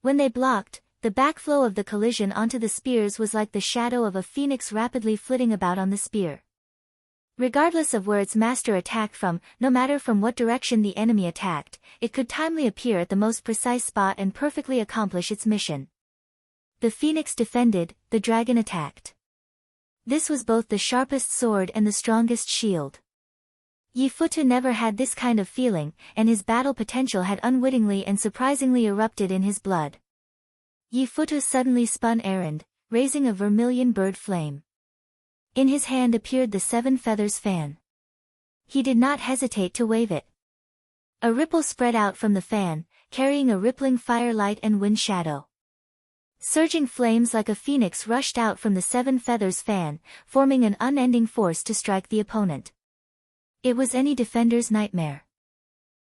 When they blocked, the backflow of the collision onto the spears was like the shadow of a phoenix rapidly flitting about on the spear. Regardless of where its master attacked from, no matter from what direction the enemy attacked, it could timely appear at the most precise spot and perfectly accomplish its mission. The phoenix defended, the dragon attacked. This was both the sharpest sword and the strongest shield. Yi Futu never had this kind of feeling, and his battle potential had unwittingly and surprisingly erupted in his blood. Yi Futu suddenly spun errand, raising a vermilion bird flame. In his hand appeared the 7 feathers fan. He did not hesitate to wave it. A ripple spread out from the fan, carrying a rippling firelight and wind shadow. Surging flames like a phoenix rushed out from the 7 feathers fan, forming an unending force to strike the opponent. It was any defender's nightmare.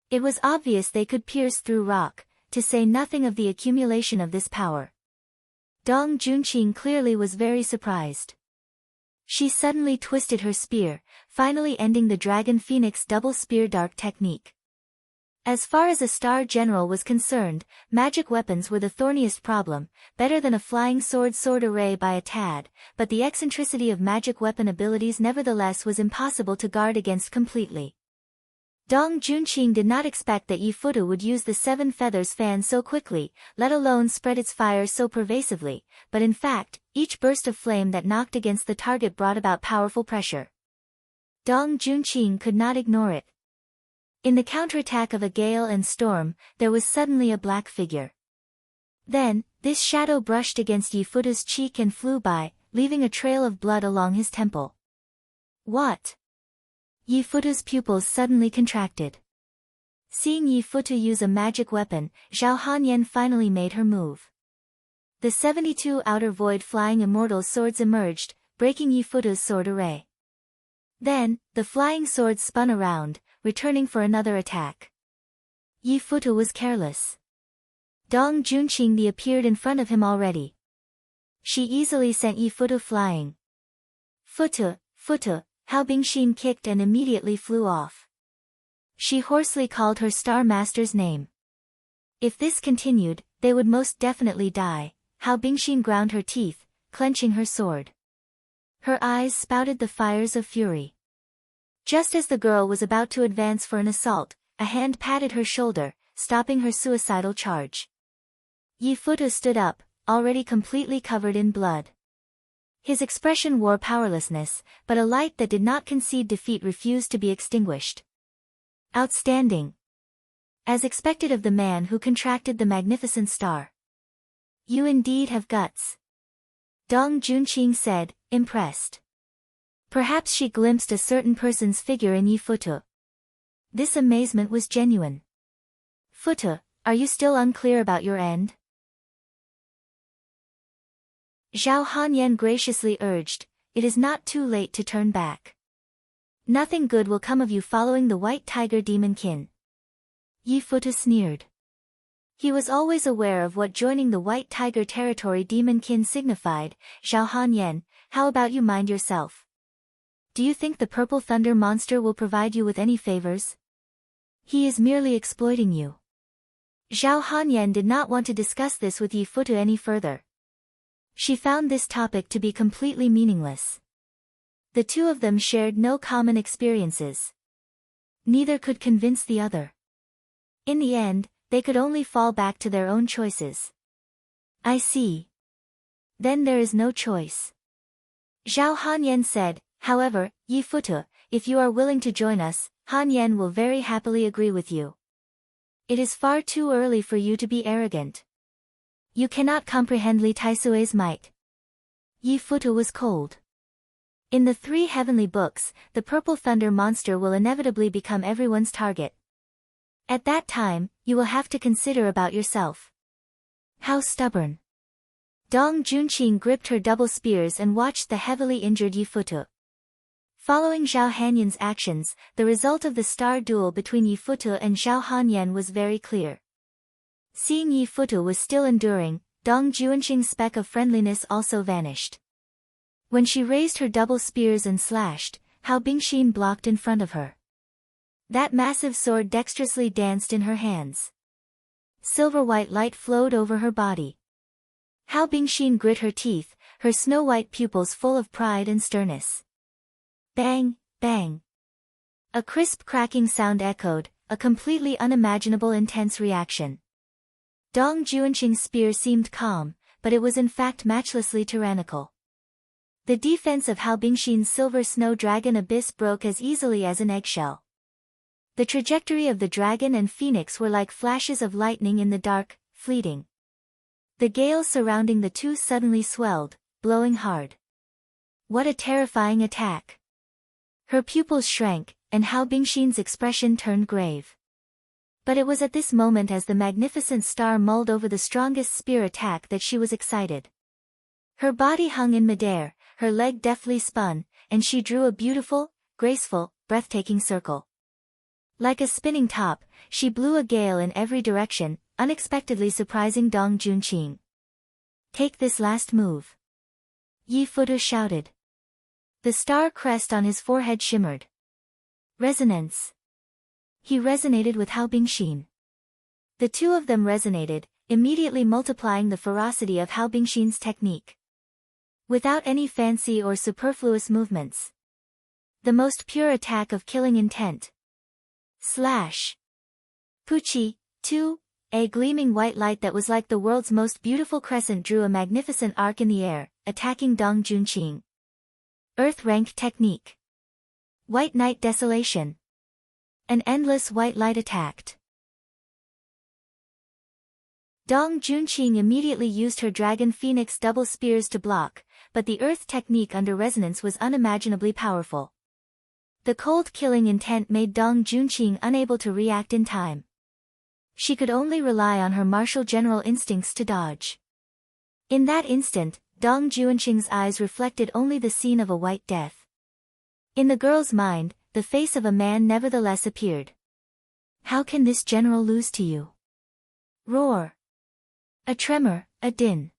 It was obvious they could pierce through rock, to say nothing of the accumulation of this power. Dong Junqing clearly was very surprised. She suddenly twisted her spear, finally ending the dragon phoenix double spear dark technique. As far as a star general was concerned, magic weapons were the thorniest problem, better than a flying sword array by a tad, but the eccentricity of magic weapon abilities nevertheless was impossible to guard against completely. Dong Junqing did not expect that Yi Futu would use the 7 feathers fan so quickly, let alone spread its fire so pervasively, but in fact, each burst of flame that knocked against the target brought about powerful pressure. Dong Junqing could not ignore it. In the counterattack of a gale and storm, there was suddenly a black figure. Then, this shadow brushed against Yi Futu's cheek and flew by, leaving a trail of blood along his temple. What? Yi Futu's pupils suddenly contracted. Seeing Yi Futu use a magic weapon, Zhao Hanyan finally made her move. The 72 outer void flying immortal swords emerged, breaking Yi Futu's sword array. Then, the flying swords spun around, returning for another attack. Yi Futu was careless. Dong Junqing appeared in front of him already. She easily sent Yi Futu flying. Futu, Futu, Hao Bingxin kicked and immediately flew off. She hoarsely called her star master's name. If this continued, they would most definitely die. Hao Bingxin ground her teeth, clenching her sword. Her eyes spouted the fires of fury. Just as the girl was about to advance for an assault, a hand patted her shoulder, stopping her suicidal charge. Yi Futu stood up, already completely covered in blood. His expression wore powerlessness, but a light that did not concede defeat refused to be extinguished. Outstanding. As expected of the man who contracted the magnificent star. You indeed have guts. Dong Junqing said, impressed. Perhaps she glimpsed a certain person's figure in Yi Futu. This amazement was genuine. Futu, are you still unclear about your end? Zhao Hanyan graciously urged, it is not too late to turn back. Nothing good will come of you following the white tiger demon kin. Yi Futu sneered. He was always aware of what joining the white tiger territory demon kin signified. Zhao Hanyan, how about you mind yourself? Do you think the purple thunder monster will provide you with any favors? He is merely exploiting you. Zhao Hanyan did not want to discuss this with Yi Futu any further. She found this topic to be completely meaningless. The two of them shared no common experiences. Neither could convince the other. In the end, they could only fall back to their own choices. I see. Then there is no choice. Zhao Hanyan said, however, Yi Futu, if you are willing to join us, Hanyan will very happily agree with you. It is far too early for you to be arrogant. You cannot comprehend Li Taisui's might. Yi Futu was cold. In the 3 heavenly books, the purple thunder monster will inevitably become everyone's target. At that time, you will have to consider about yourself. How stubborn. Dong Junqing gripped her double spears and watched the heavily injured Yi Futu. Following Zhao Hanyan's actions, the result of the star duel between Yi Futu and Zhao Hanyan was very clear. Seeing Yi Futu was still enduring, Dong Junqing's speck of friendliness also vanished. When she raised her double spears and slashed, Hao Bingxin blocked in front of her. That massive sword dexterously danced in her hands. Silver-white light flowed over her body. Hao Bingxin grit her teeth, her snow-white pupils full of pride and sternness. Bang, bang. A crisp cracking sound echoed, a completely unimaginable intense reaction. Dong Junqing's spear seemed calm, but it was in fact matchlessly tyrannical. The defense of Hao Bingxin's silver snow dragon abyss broke as easily as an eggshell. The trajectory of the dragon and phoenix were like flashes of lightning in the dark, fleeting. The gale surrounding the two suddenly swelled, blowing hard. What a terrifying attack! Her pupils shrank, and Hao Bingxin's expression turned grave. But it was at this moment as the magnificent star mulled over the strongest spear attack that she was excited. Her body hung in midair, her leg deftly spun, and she drew a beautiful, graceful, breathtaking circle. Like a spinning top, she blew a gale in every direction, unexpectedly surprising Dong Junqing. Take this last move. Yi Futu shouted. The star crest on his forehead shimmered. Resonance. He resonated with Hao Bingxin. The two of them resonated, immediately multiplying the ferocity of Hao Bingxin's technique. Without any fancy or superfluous movements. The most pure attack of killing intent. Slash. Puchi, 2, a gleaming white light that was like the world's most beautiful crescent drew a magnificent arc in the air, attacking Dong Junqing. Earth rank technique. White night desolation. An endless white light attacked. Dong Junqing immediately used her dragon phoenix double spears to block, but the earth technique under resonance was unimaginably powerful. The cold killing intent made Dong Junqing unable to react in time. She could only rely on her martial general instincts to dodge. In that instant, Dong Junqing's eyes reflected only the scene of a white death. In the girl's mind, the face of a man nevertheless appeared. How can this general lose to you? Roar. A tremor, a din.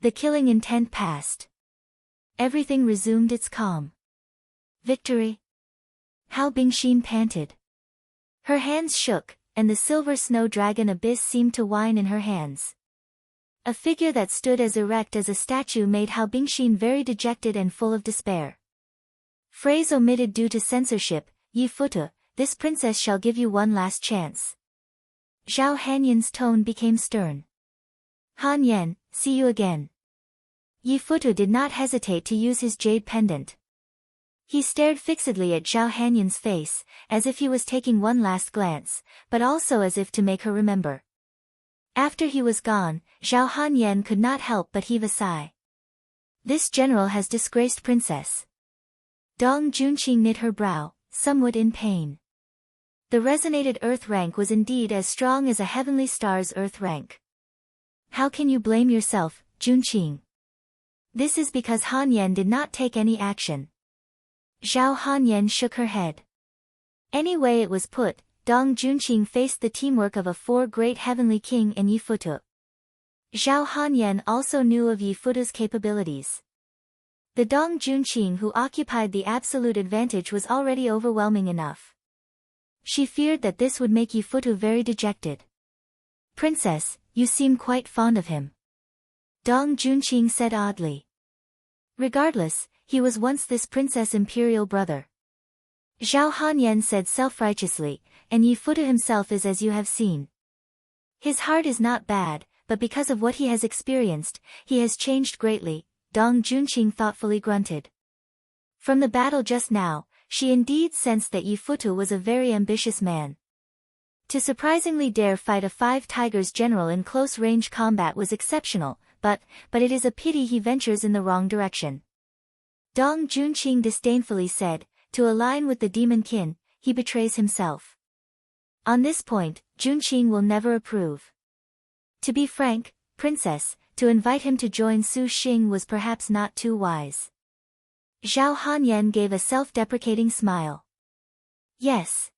The killing intent passed. Everything resumed its calm. Victory. Hao Bingxin panted. Her hands shook, and the silver snow dragon abyss seemed to whine in her hands. A figure that stood as erect as a statue made Hao Bingxin very dejected and full of despair. Phrase omitted due to censorship, Yi Futu, this princess shall give you one last chance. Zhao Hanyan's tone became stern. Hanyan, see you again. Yi Futu did not hesitate to use his jade pendant. He stared fixedly at Zhao Hanyan's face, as if he was taking one last glance, but also as if to make her remember. After he was gone, Zhao Hanyan could not help but heave a sigh. This general has disgraced Princess. Dong Junqing knit her brow, somewhat in pain. The resonated earth rank was indeed as strong as a heavenly star's earth rank. How can you blame yourself, Junqing? This is because Hanyan did not take any action. Zhao Hanyan shook her head. Any way it was put, Dong Junqing faced the teamwork of a four-great heavenly king and Yi Futu. Zhao Hanyan also knew of Yi Futu's capabilities. The Dong Junqing who occupied the absolute advantage was already overwhelming enough. She feared that this would make Yi Futu very dejected. Princess, you seem quite fond of him. Dong Junqing said oddly. Regardless, he was once this princess' imperial brother. Zhao Hanyan said self-righteously, and Yi Futu himself is as you have seen. His heart is not bad, but because of what he has experienced, he has changed greatly, Dong Junqing thoughtfully grunted. From the battle just now, she indeed sensed that Yi Futu was a very ambitious man. To surprisingly dare fight a Five Tigers general in close-range combat was exceptional, but it is a pity he ventures in the wrong direction. Dong Junqing disdainfully said, to align with the demon kin, he betrays himself. On this point, Junqing will never approve. To be frank, Princess, to invite him to join Su Xing was perhaps not too wise. Zhao Hanyan gave a self-deprecating smile. Yes.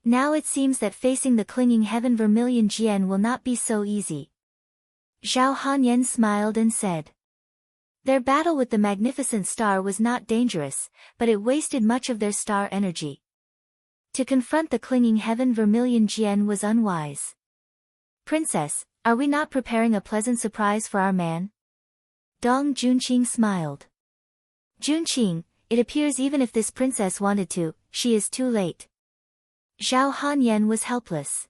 Now it seems that facing the clinging heaven Vermilion Jian will not be so easy. Zhao Hanyan smiled and said. Their battle with the magnificent star was not dangerous, but it wasted much of their star energy. To confront the clinging heaven Vermilion Jian was unwise. Princess, are we not preparing a pleasant surprise for our man? Dong Junqing smiled. Junqing, it appears even if this princess wanted to, she is too late. Zhao Hanyan was helpless.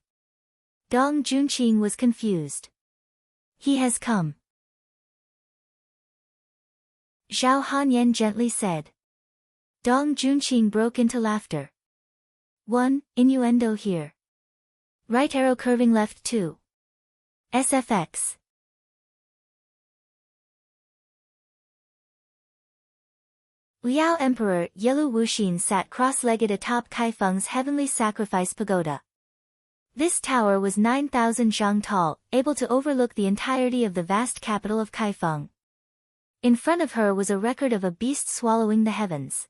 Dong Junqing was confused. He has come. Zhao Hanyan gently said. Dong Junqing broke into laughter. 1. Innuendo here. Right arrow curving left 2. SFX. Liao Emperor Yelu Wuxin sat cross-legged atop Kaifeng's heavenly sacrifice pagoda. This tower was 9,000 zhang tall, able to overlook the entirety of the vast capital of Kaifeng. In front of her was a record of a beast swallowing the heavens.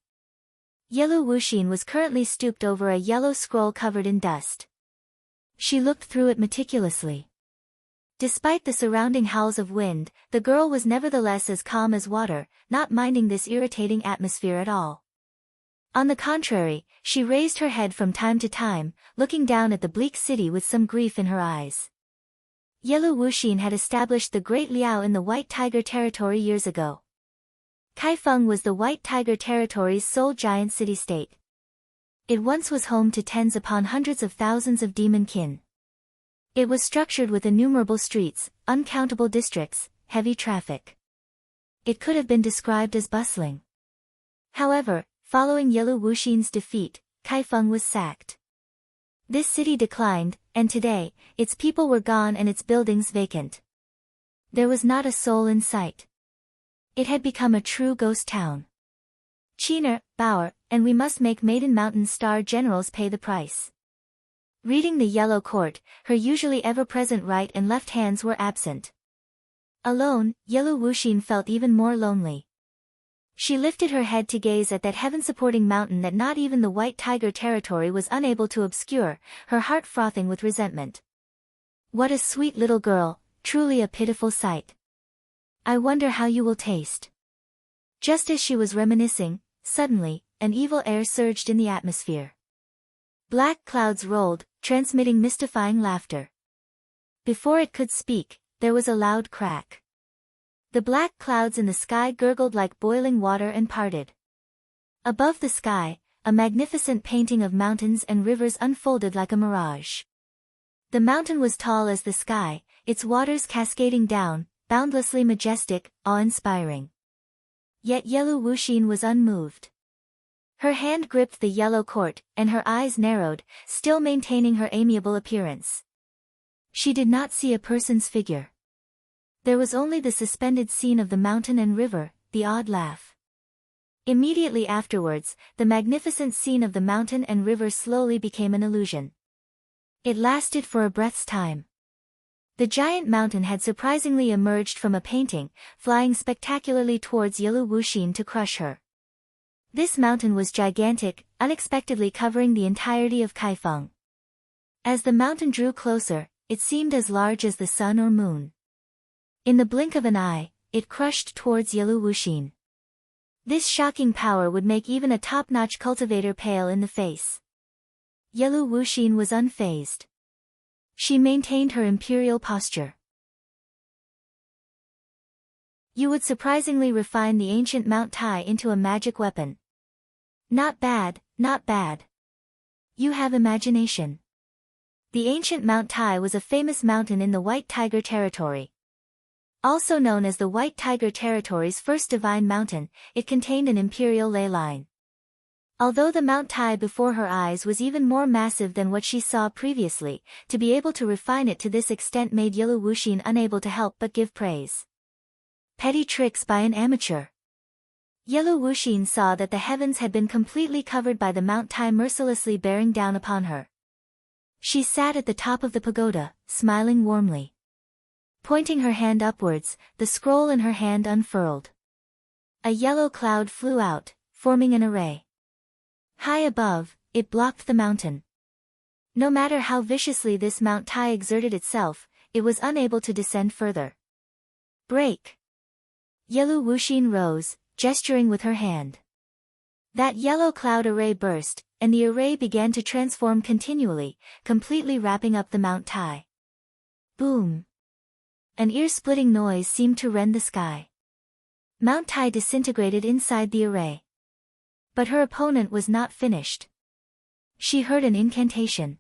Yelu Wuxin was currently stooped over a yellow scroll covered in dust. She looked through it meticulously. Despite the surrounding howls of wind, the girl was nevertheless as calm as water, not minding this irritating atmosphere at all. On the contrary, she raised her head from time to time, looking down at the bleak city with some grief in her eyes. Yelu Wuxin had established the Great Liao in the White Tiger territory years ago. Kaifeng was the White Tiger territory's sole giant city-state. It once was home to tens upon hundreds of thousands of demon kin. It was structured with innumerable streets, uncountable districts, heavy traffic. It could have been described as bustling. However, following Yelu Wuxin's defeat, Kaifeng was sacked. This city declined, and today, its people were gone and its buildings vacant. There was not a soul in sight. It had become a true ghost town. Qiner, Bauer, and we must make Maiden Mountain Star generals pay the price. Reading the Yellow Court, her usually ever-present right and left hands were absent. Alone, Yelu Wuxin felt even more lonely. She lifted her head to gaze at that heaven-supporting mountain that not even the White Tiger territory was unable to obscure, her heart frothing with resentment. What a sweet little girl, truly a pitiful sight. I wonder how you will taste. Just as she was reminiscing, suddenly, an evil air surged in the atmosphere. Black clouds rolled, transmitting mystifying laughter. Before it could speak, there was a loud crack. The black clouds in the sky gurgled like boiling water and parted. Above the sky, a magnificent painting of mountains and rivers unfolded like a mirage. The mountain was tall as the sky, its waters cascading down, boundlessly majestic, awe-inspiring. Yet Yelu Wuxin was unmoved. Her hand gripped the yellow cord, and her eyes narrowed, still maintaining her amiable appearance. She did not see a person's figure. There was only the suspended scene of the mountain and river, the odd laugh. Immediately afterwards, the magnificent scene of the mountain and river slowly became an illusion. It lasted for a breath's time. The giant mountain had surprisingly emerged from a painting, flying spectacularly towards Yellow Wuxin to crush her. This mountain was gigantic, unexpectedly covering the entirety of Kaifeng. As the mountain drew closer, it seemed as large as the sun or moon. In the blink of an eye, it crushed towards Yellow Wuxin. This shocking power would make even a top-notch cultivator pale in the face. Yellow Wuxin was unfazed. She maintained her imperial posture. You would surprisingly refine the ancient Mount Tai into a magic weapon. Not bad, not bad. You have imagination. The ancient Mount Tai was a famous mountain in the White Tiger Territory. Also known as the White Tiger Territory's first divine mountain, it contained an imperial ley line. Although the Mount Tai before her eyes was even more massive than what she saw previously, to be able to refine it to this extent made Yellow Wuxin unable to help but give praise. Petty tricks by an amateur. Yellow Wuxin saw that the heavens had been completely covered by the Mount Tai mercilessly bearing down upon her. She sat at the top of the pagoda, smiling warmly. Pointing her hand upwards, the scroll in her hand unfurled. A yellow cloud flew out, forming an array. High above, it blocked the mountain. No matter how viciously this Mount Tai exerted itself, it was unable to descend further. Break! Yellow Wuxin rose, gesturing with her hand. That yellow cloud array burst, and the array began to transform continually, completely wrapping up the Mount Tai. Boom! An ear-splitting noise seemed to rend the sky. Mount Tai disintegrated inside the array. But her opponent was not finished. She heard an incantation.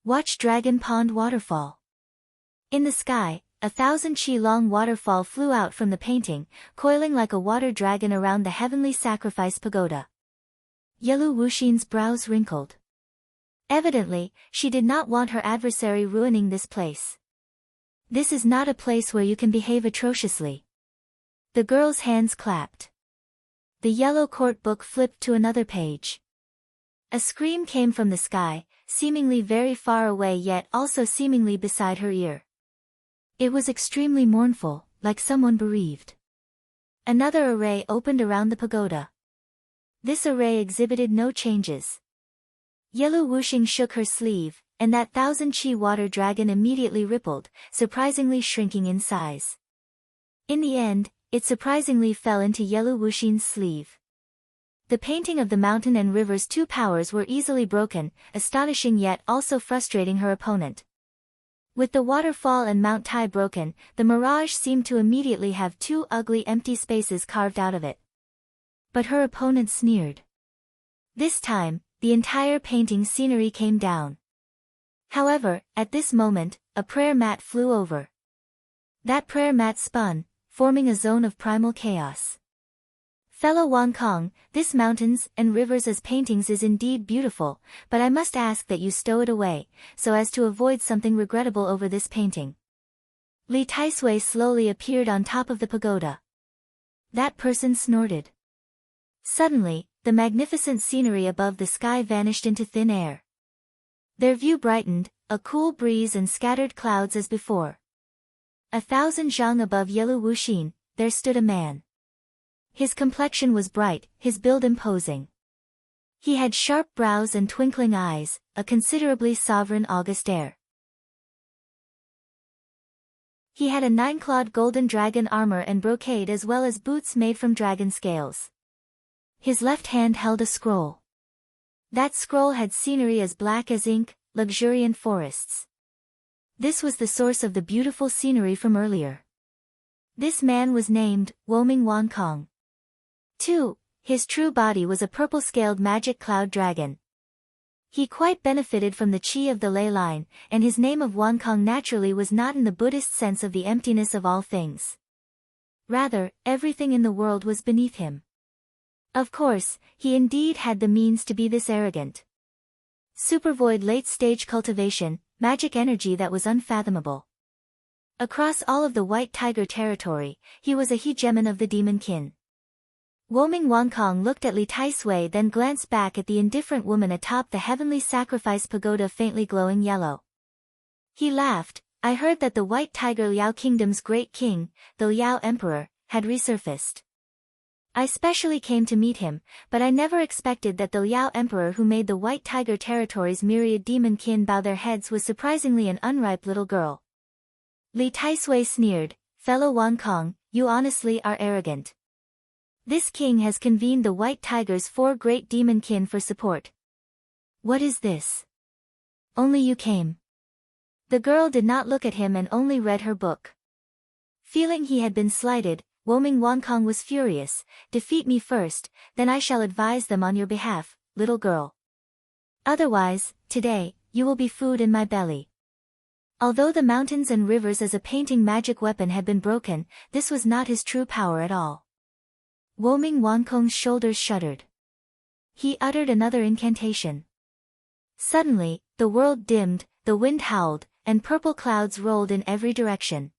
Watch Dragon Pond Waterfall. In the sky, 1,000 chi-long waterfall flew out from the painting, coiling like a water dragon around the heavenly sacrifice pagoda. Yellow Wuxin's brows wrinkled. Evidently, she did not want her adversary ruining this place. This is not a place where you can behave atrociously. The girl's hands clapped. The yellow court book flipped to another page. A scream came from the sky, seemingly very far away yet also seemingly beside her ear. It was extremely mournful, like someone bereaved. Another array opened around the pagoda. This array exhibited no changes. Yellow Wuxin shook her sleeve, and that 1,000 chi water dragon immediately rippled, surprisingly shrinking in size. In the end, it surprisingly fell into Yellow Wuxin's sleeve. The painting of the mountain and river's two powers were easily broken, astonishing yet also frustrating her opponent. With the waterfall and Mount Tai broken, the mirage seemed to immediately have two ugly empty spaces carved out of it. But her opponent sneered. This time, the entire painting scenery came down. However, at this moment, a prayer mat flew over. That prayer mat spun, forming a zone of primal chaos. Fellow Wankong, this mountains and rivers as paintings is indeed beautiful, but I must ask that you stow it away, so as to avoid something regrettable over this painting. Li Taisui slowly appeared on top of the pagoda. That person snorted. Suddenly, the magnificent scenery above the sky vanished into thin air. Their view brightened, a cool breeze and scattered clouds as before. 1,000 zhang above Yellow Wuxin, there stood a man. His complexion was bright, his build imposing. He had sharp brows and twinkling eyes, a considerably sovereign august air. He had a 9-clawed golden dragon armor and brocade as well as boots made from dragon scales. His left hand held a scroll. That scroll had scenery as black as ink, luxuriant forests. This was the source of the beautiful scenery from earlier. This man was named Woming Wankong. 2. His true body was a purple-scaled magic cloud dragon. He quite benefited from the chi of the ley line, and his name of Wankong naturally was not in the Buddhist sense of the emptiness of all things. Rather, everything in the world was beneath him. Of course, he indeed had the means to be this arrogant. Supervoid late-stage cultivation, magic energy that was unfathomable. Across all of the White Tiger territory, he was a hegemon of the demon kin. Woming Wankong looked at Li Taisui, then glanced back at the indifferent woman atop the heavenly sacrifice pagoda, faintly glowing yellow. He laughed. I heard that the White Tiger Liao Kingdom's great king, the Liao Emperor, had resurfaced. I specially came to meet him, but I never expected that the Liao Emperor who made the White Tiger territory's myriad demon kin bow their heads was surprisingly an unripe little girl. Li Taisui sneered, fellow Wankong, you honestly are arrogant. This king has convened the White Tiger's 4 great demon kin for support. What is this? Only you came. The girl did not look at him and only read her book. Feeling he had been slighted, Woming Wankong was furious. Defeat me first, then I shall advise them on your behalf, little girl. Otherwise, today, you will be food in my belly. Although the mountains and rivers as a painting magic weapon had been broken, this was not his true power at all. Woming Wankong's shoulders shuddered. He uttered another incantation. Suddenly, the world dimmed, the wind howled, and purple clouds rolled in every direction.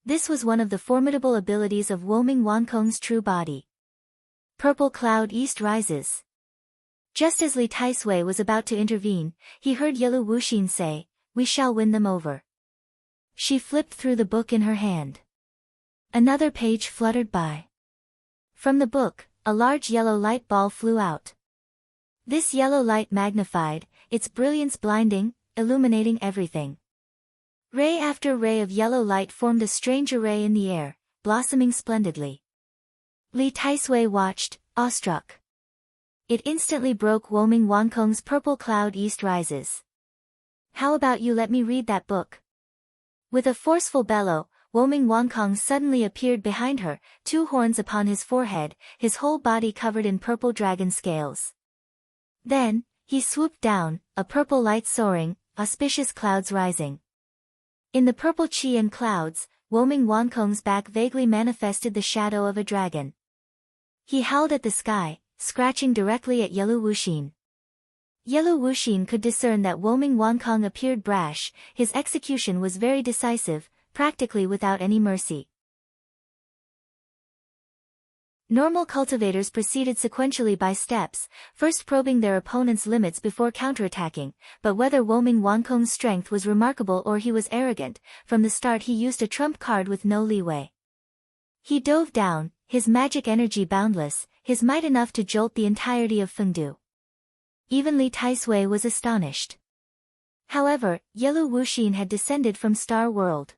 This was one of the formidable abilities of Woming Wankong's true body. Purple cloud east rises. Just as Li Taisui was about to intervene, he heard Yelu Wuxin say, we shall win them over. She flipped through the book in her hand. Another page fluttered by. From the book, a large yellow light ball flew out. This yellow light magnified, its brilliance blinding, illuminating everything. Ray after ray of yellow light formed a strange array in the air, blossoming splendidly. Li Taisui watched, awestruck. It instantly broke Woming Wankong's purple cloud east rises. How about you let me read that book? With a forceful bellow, Woming Wankong suddenly appeared behind her, 2 horns upon his forehead, his whole body covered in purple dragon scales. Then, he swooped down, a purple light soaring, auspicious clouds rising. In the purple chi and clouds, Woming Wankong's back vaguely manifested the shadow of a dragon. He howled at the sky, scratching directly at Yelu Wuxin. Yelu Wuxin could discern that Woming Wankong appeared brash, his execution was very decisive, practically without any mercy. Normal cultivators proceeded sequentially by steps, first probing their opponent's limits before counterattacking, but whether Woming Wankong's strength was remarkable or he was arrogant, from the start he used a trump card with no leeway. He dove down, his magic energy boundless, his might enough to jolt the entirety of Fengdu. Even Li Taisui was astonished. However, Yelu Wuxin had descended from Star World.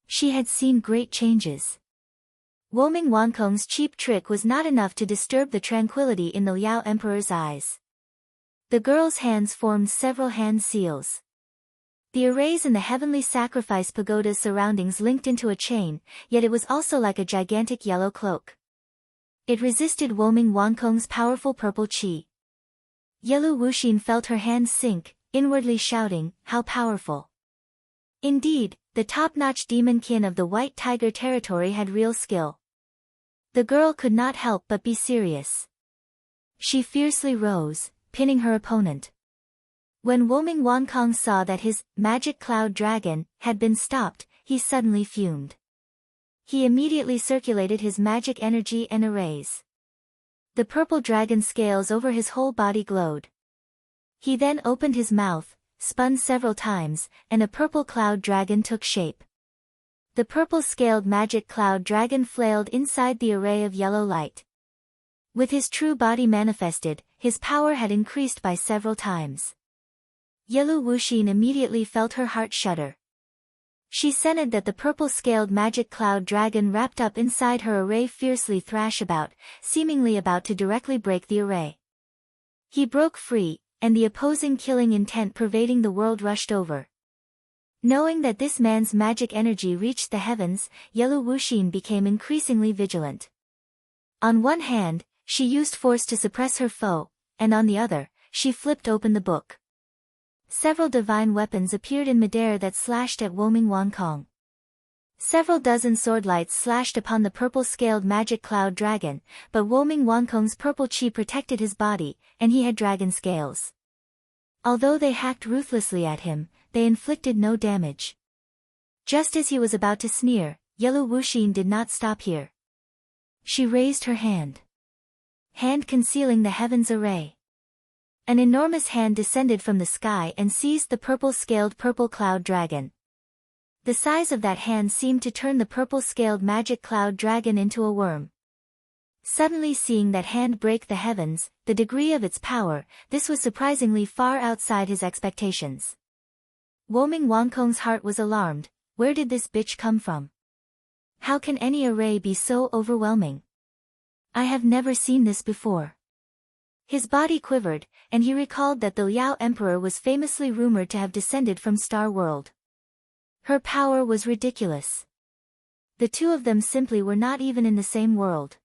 She had seen great changes. Woming Wankong's cheap trick was not enough to disturb the tranquility in the Liao Emperor's eyes. The girl's hands formed several hand seals. The arrays in the heavenly sacrifice pagoda's surroundings linked into a chain, yet it was also like a gigantic yellow cloak. It resisted Woming Wankong's powerful purple chi. Yelu Wuxin felt her hands sink, inwardly shouting, how powerful. Indeed, the top-notch demon kin of the White Tiger territory had real skill. The girl could not help but be serious. She fiercely rose, pinning her opponent. When Woming Wankong saw that his magic cloud dragon had been stopped, he suddenly fumed. He immediately circulated his magic energy and arrays. The purple dragon scales over his whole body glowed. He then opened his mouth, spun several times, and a purple cloud dragon took shape. The purple-scaled magic cloud dragon flailed inside the array of yellow light. With his true body manifested, his power had increased by several times. Yelu Wuxin immediately felt her heart shudder. She scented that the purple-scaled magic cloud dragon wrapped up inside her array fiercely thrash about, seemingly about to directly break the array. He broke free, and the opposing killing intent pervading the world rushed over. Knowing that this man's magic energy reached the heavens, Yelu Wuxin became increasingly vigilant. On one hand, she used force to suppress her foe, and on the other, she flipped open the book. Several divine weapons appeared in midair that slashed at Woming Wankong. Several dozen swordlights slashed upon the purple-scaled magic cloud dragon, but Woming Wankong's purple chi protected his body, and he had dragon scales. Although they hacked ruthlessly at him, they inflicted no damage. Just as he was about to sneer, Yellow Wuxin did not stop here. She raised her hand. Hand concealing the heavens array. An enormous hand descended from the sky and seized the purple-scaled purple cloud dragon. The size of that hand seemed to turn the purple-scaled magic cloud dragon into a worm. Suddenly seeing that hand break the heavens, the degree of its power, this was surprisingly far outside his expectations. Woming Wankong's heart was alarmed. Where did this bitch come from? How can any array be so overwhelming? I have never seen this before. His body quivered, and he recalled that the Liao Emperor was famously rumored to have descended from Star World. Her power was ridiculous. The two of them simply were not even in the same world.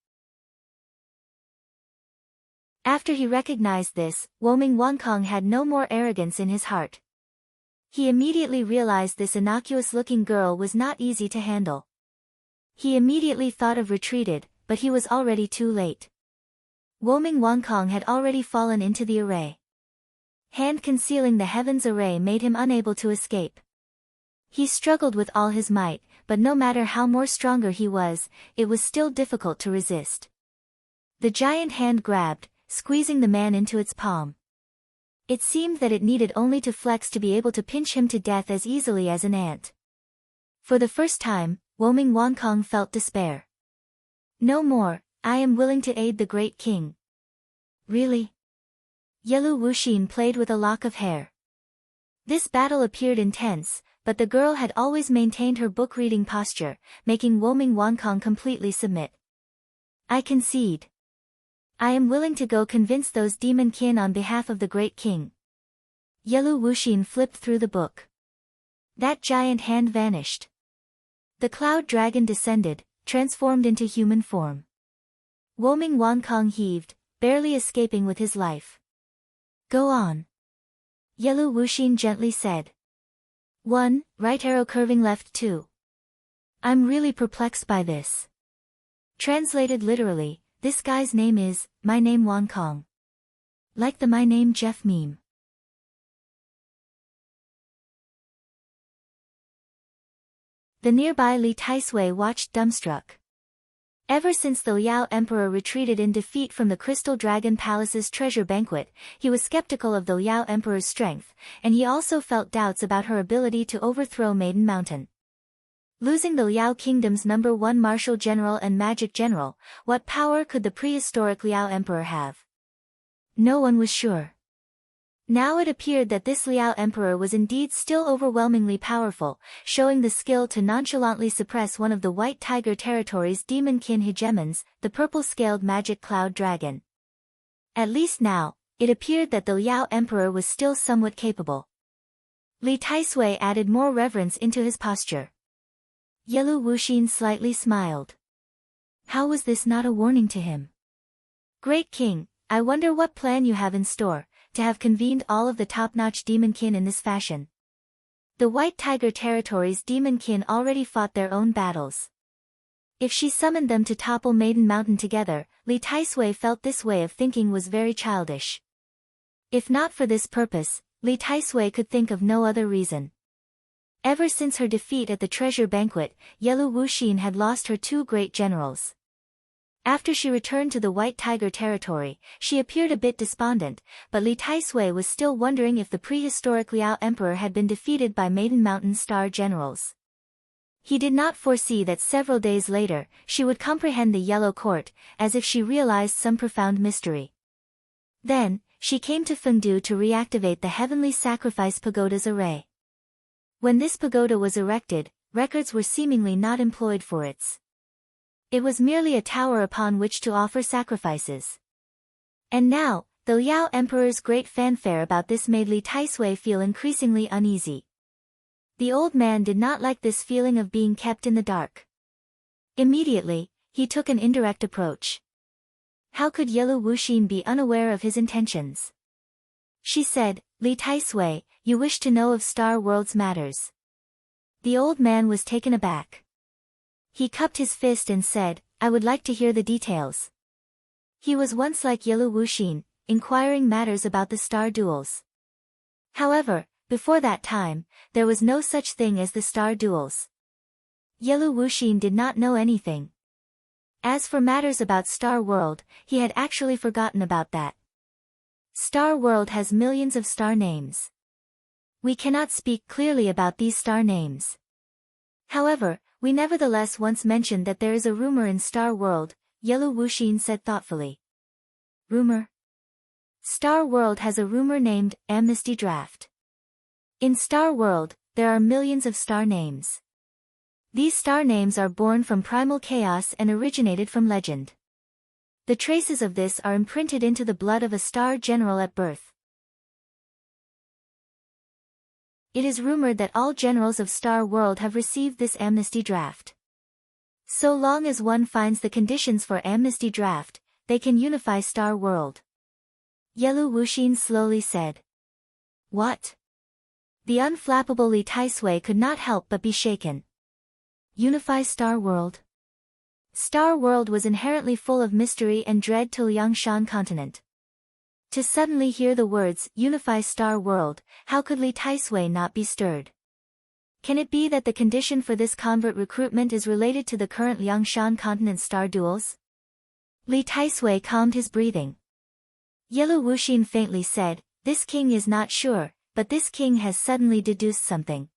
After he recognized this, Woming Wankong had no more arrogance in his heart. He immediately realized this innocuous-looking girl was not easy to handle. He immediately thought of retreated, but he was already too late. Woming Wankong had already fallen into the array. Hand concealing the heavens array made him unable to escape. He struggled with all his might, but no matter how more stronger he was, it was still difficult to resist. The giant hand grabbed, squeezing the man into its palm. It seemed that it needed only to flex to be able to pinch him to death as easily as an ant. For the first time, Woming Wankong felt despair. No more, I am willing to aid the great king. Really? Yellow Wuxin played with a lock of hair. This battle appeared intense, but the girl had always maintained her book-reading posture, making Woming Wankong completely submit. I concede. I am willing to go convince those demon kin on behalf of the great king. Yellow Wuxin flipped through the book. That giant hand vanished. The cloud dragon descended, transformed into human form. Woming Wankong heaved, barely escaping with his life. Go on. Yellow Wuxin gently said. 1, right arrow curving left 2. I'm really perplexed by this. Translated literally, this guy's name is, My Name Wankong. Like the My Name Jeff meme. The nearby Li Taisui watched dumbstruck. Ever since the Liao Emperor retreated in defeat from the Crystal Dragon Palace's treasure banquet, he was skeptical of the Liao Emperor's strength, and he also felt doubts about her ability to overthrow Maiden Mountain. Losing the Liao Kingdom's #1 Martial General and Magic General, what power could the prehistoric Liao Emperor have? No one was sure. Now it appeared that this Liao Emperor was indeed still overwhelmingly powerful, showing the skill to nonchalantly suppress one of the White Tiger Territory's demon-kin hegemons, the purple-scaled magic cloud dragon. At least now, it appeared that the Liao Emperor was still somewhat capable. Li Taisui added more reverence into his posture. Yellow Wuxin slightly smiled. How was this not a warning to him? Great King, I wonder what plan you have in store, to have convened all of the top-notch demon-kin in this fashion. The White Tiger Territory's demon-kin already fought their own battles. If she summoned them to topple Maiden Mountain together, Li Taisui felt this way of thinking was very childish. If not for this purpose, Li Taisui could think of no other reason. Ever since her defeat at the treasure banquet, Yellow Wuxin had lost her 2 great generals. After she returned to the White Tiger Territory, she appeared a bit despondent, but Li Taisui was still wondering if the prehistoric Liao Emperor had been defeated by Maiden Mountain star generals. He did not foresee that several days later, she would comprehend the Yellow Court, as if she realized some profound mystery. Then, she came to Futu to reactivate the Heavenly Sacrifice Pagoda's array. When this pagoda was erected, records were seemingly not employed for its. It was merely a tower upon which to offer sacrifices. And now, the Liao Emperor's great fanfare about this made Li Taisui feel increasingly uneasy. The old man did not like this feeling of being kept in the dark. Immediately, he took an indirect approach. How could Yellow Wuxin be unaware of his intentions? She said, Li Taisui, you wish to know of Star World's matters. The old man was taken aback. He cupped his fist and said, I would like to hear the details. He was once like Yellow Wuxin, inquiring matters about the star duels. However, before that time, there was no such thing as the star duels. Yellow Wuxin did not know anything. As for matters about Star World, he had actually forgotten about that. Star World has millions of star names. We cannot speak clearly about these star names. However, we nevertheless once mentioned that there is a rumor in Star World, Yellow Wuxin said thoughtfully. Rumor? Star World has a rumor named Amnesty Draft. In Star World, there are millions of star names. These star names are born from primal chaos and originated from legend. The traces of this are imprinted into the blood of a star general at birth. It is rumored that all generals of Star World have received this amnesty draft. So long as one finds the conditions for amnesty draft, they can unify Star World. Yellow Wuxin slowly said. What? The unflappable Li Taisui could not help but be shaken. Unify Star World? Star World was inherently full of mystery and dread to Liangshan continent. To suddenly hear the words, unify Star World, how could Li Taisui not be stirred? Can it be that the condition for this convert recruitment is related to the current Liangshan continent star duels? Li Taisui calmed his breathing. Yellow Wuxin faintly said, this king is not sure, but this king has suddenly deduced something.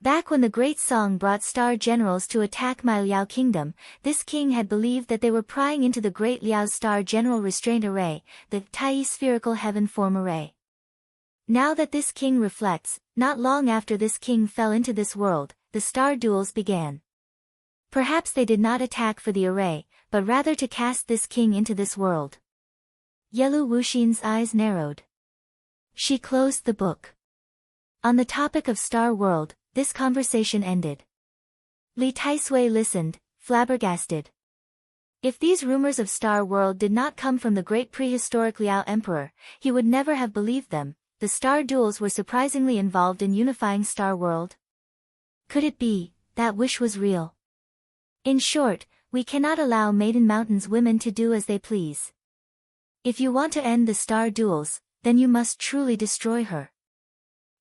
Back when the Great Song brought star generals to attack my Liao kingdom, this king had believed that they were prying into the Great Liao's star general restraint array, the Tai spherical heaven form array. Now that this king reflects, not long after this king fell into this world, the star duels began. Perhaps they did not attack for the array, but rather to cast this king into this world. Yellow Wuxin's eyes narrowed. She closed the book. On the topic of Star World, this conversation ended. Li Taisui listened, flabbergasted. If these rumors of Star World did not come from the great prehistoric Liao Emperor, he would never have believed them. The star duels were surprisingly involved in unifying Star World. Could it be, that wish was real? In short, we cannot allow Maiden Mountain's women to do as they please. If you want to end the star duels, then you must truly destroy her.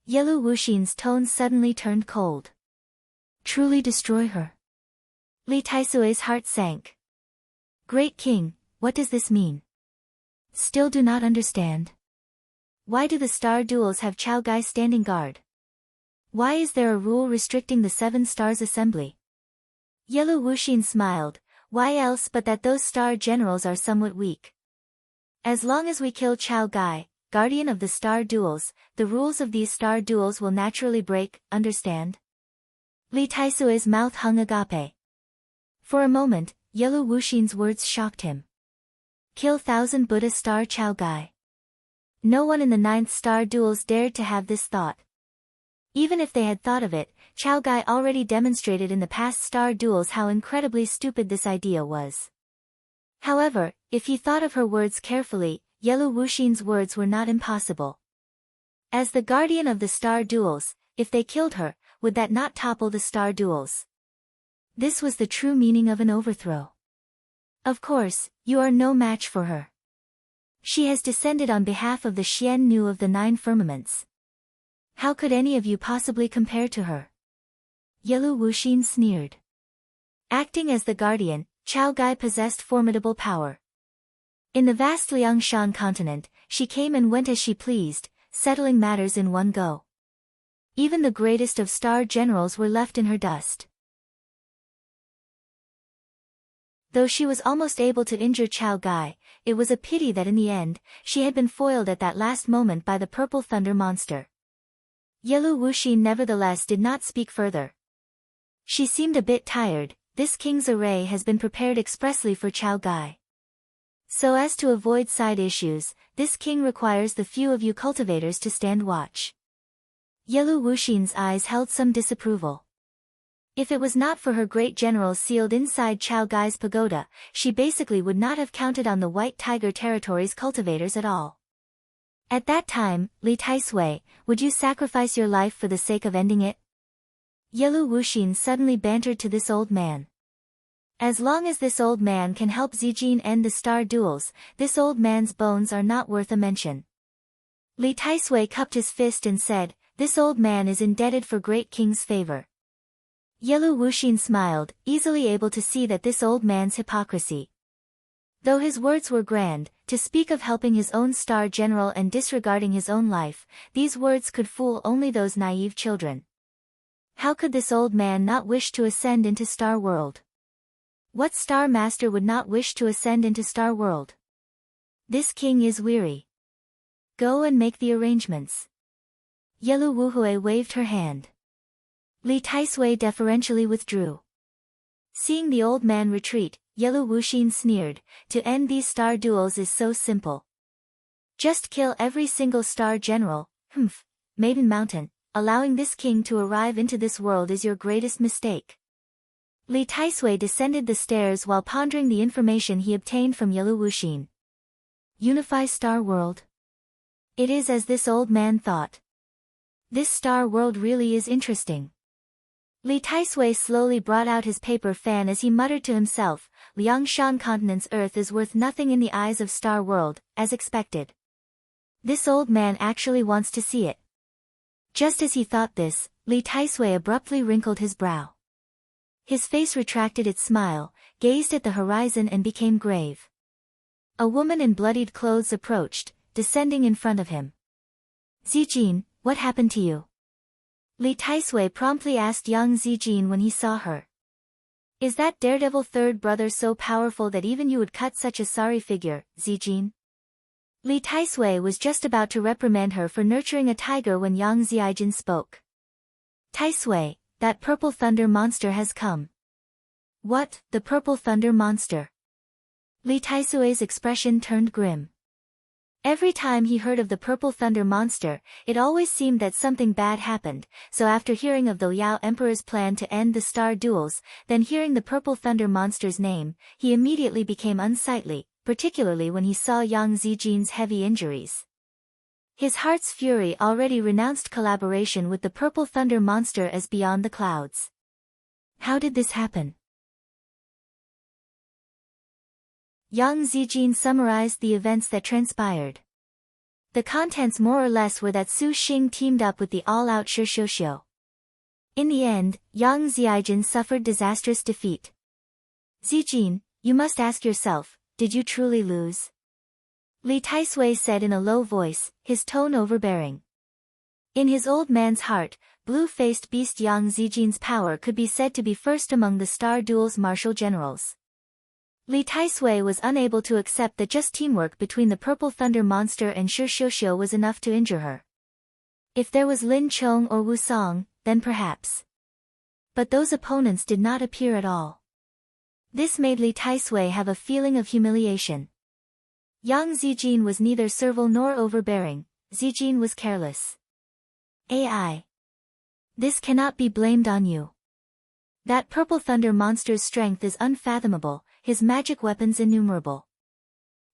Yellow Wuxin's tone suddenly turned cold. Truly destroy her? Li Taisui's heart sank. Great King, what does this mean? Still do not understand. Why do the star duels have Chao Gai standing guard? Why is there a rule restricting the 7 stars assembly? Yellow Wuxin smiled, why else but that those star generals are somewhat weak. As long as we kill Chao Gai, guardian of the star duels, the rules of these star duels will naturally break, understand? Li Taisui's mouth hung agape. For a moment, Yellow Wuxin's words shocked him. Kill 1,000 Buddha star Chao Gai. No one in the 9th star duels dared to have this thought. Even if they had thought of it, Chao Gai already demonstrated in the past star duels how incredibly stupid this idea was. However, if he thought of her words carefully, Yellow Wuxin's words were not impossible. As the guardian of the star duels, if they killed her, would that not topple the star duels? This was the true meaning of an overthrow. Of course, you are no match for her. She has descended on behalf of the Xian Nu of the 9 firmaments. How could any of you possibly compare to her? Yellow Wuxin sneered. Acting as the guardian, Chao Gai possessed formidable power. In the vast Liangshan continent, she came and went as she pleased, settling matters in one go. Even the greatest of star generals were left in her dust. Though she was almost able to injure Chao Gai, it was a pity that in the end, she had been foiled at that last moment by the purple thunder monster. Yellow Wuxin nevertheless did not speak further. She seemed a bit tired. This king's array has been prepared expressly for Chao Gai. So as to avoid side issues, this king requires the few of you cultivators to stand watch. Yellow Wuxin's eyes held some disapproval. If it was not for her great generals sealed inside Chao Gai's pagoda, she basically would not have counted on the White Tiger Territory's cultivators at all. At that time, Li Taisui, would you sacrifice your life for the sake of ending it? Yellow Wuxin suddenly bantered to this old man. As long as this old man can help Jian end the star duels, this old man's bones are not worth a mention. Li Taisui cupped his fist and said, "This old man is indebted for great king's favor." Yelu Wuxin smiled, easily able to see that this old man's hypocrisy. Though his words were grand, to speak of helping his own star general and disregarding his own life, these words could fool only those naive children. How could this old man not wish to ascend into Star World? What Star Master would not wish to ascend into Star World? This king is weary. Go and make the arrangements. Yelu Wuhui waved her hand. Li Taisui deferentially withdrew. Seeing the old man retreat, Yelu Wuxin sneered, "To end these star duels is so simple. Just kill every single star general, Maiden Mountain, allowing this king to arrive into this world is your greatest mistake." Li Taisui descended the stairs while pondering the information he obtained from Yelu Wuxin. Unify Star World? It is as this old man thought. This star world really is interesting. Li Taisui slowly brought out his paper fan as he muttered to himself, Liangshan Continent's Earth is worth nothing in the eyes of Star World, as expected. This old man actually wants to see it. Just as he thought this, Li Taisui abruptly wrinkled his brow. His face retracted its smile, gazed at the horizon and became grave. A woman in bloodied clothes approached, descending in front of him. "Jian, what happened to you?" Li Taisui promptly asked young Jian when he saw her. "Is that daredevil third brother so powerful that even you would cut such a sorry figure, Jian?" Li Taisui was just about to reprimand her for nurturing a tiger when Yang Ziijin spoke. "Taisui, that purple thunder monster has come." "What, the purple thunder monster?" Li Taisui's expression turned grim. Every time he heard of the purple thunder monster, it always seemed that something bad happened, so after hearing of the Liao Emperor's plan to end the star duels, then hearing the purple thunder monster's name, he immediately became unsightly, particularly when he saw Yang Zijian's heavy injuries. His heart's fury already renounced collaboration with the purple thunder monster as beyond the clouds. How did this happen? Yang Zijian summarized the events that transpired. The contents more or less were that Su Xing teamed up with the all-out Shi Xiuxiu. In the end, Yang Ziijin suffered disastrous defeat. "Zijian, you must ask yourself, did you truly lose?" Li Taisui said in a low voice, his tone overbearing. In his old man's heart, blue-faced beast Yang Zijian's power could be said to be first among the Star Duel's martial generals. Li Taisui was unable to accept that just teamwork between the Purple Thunder Monster and Shi Xiuxiu was enough to injure her. If there was Lin Chong or Wu Song, then perhaps. But those opponents did not appear at all. This made Li Taisui have a feeling of humiliation. Yang Zijian was neither servile nor overbearing, Zijian was careless. AI. This cannot be blamed on you. That Purple Thunder Monster's strength is unfathomable, his magic weapons innumerable.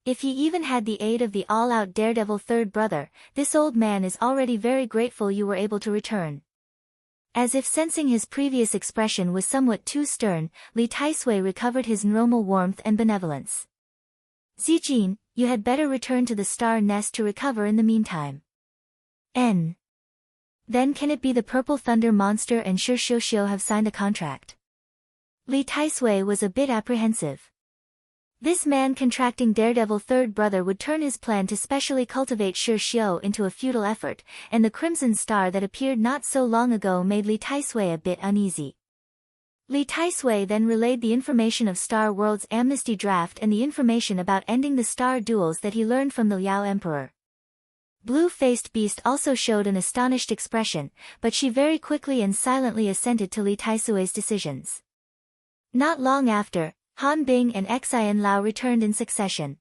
If he even had the aid of the all-out daredevil third brother, this old man is already very grateful you were able to return. As if sensing his previous expression was somewhat too stern, Li Taisui recovered his normal warmth and benevolence. "Zijian, you had better return to the star nest to recover in the meantime." Then can it be the Purple Thunder Monster and Shi Xiuxiu have signed a contract? Li Taisui was a bit apprehensive. This man contracting daredevil third brother would turn his plan to specially cultivate Shi Xiu into a futile effort, and the crimson star that appeared not so long ago made Li Taisui a bit uneasy. Li Taisui then relayed the information of Star World's Amnesty draft and the information about ending the star duels that he learned from the Liao Emperor. Blue-faced Beast also showed an astonished expression, but she very quickly and silently assented to Li Taisui's decisions. Not long after, Han Bing and Xian Lao returned in succession.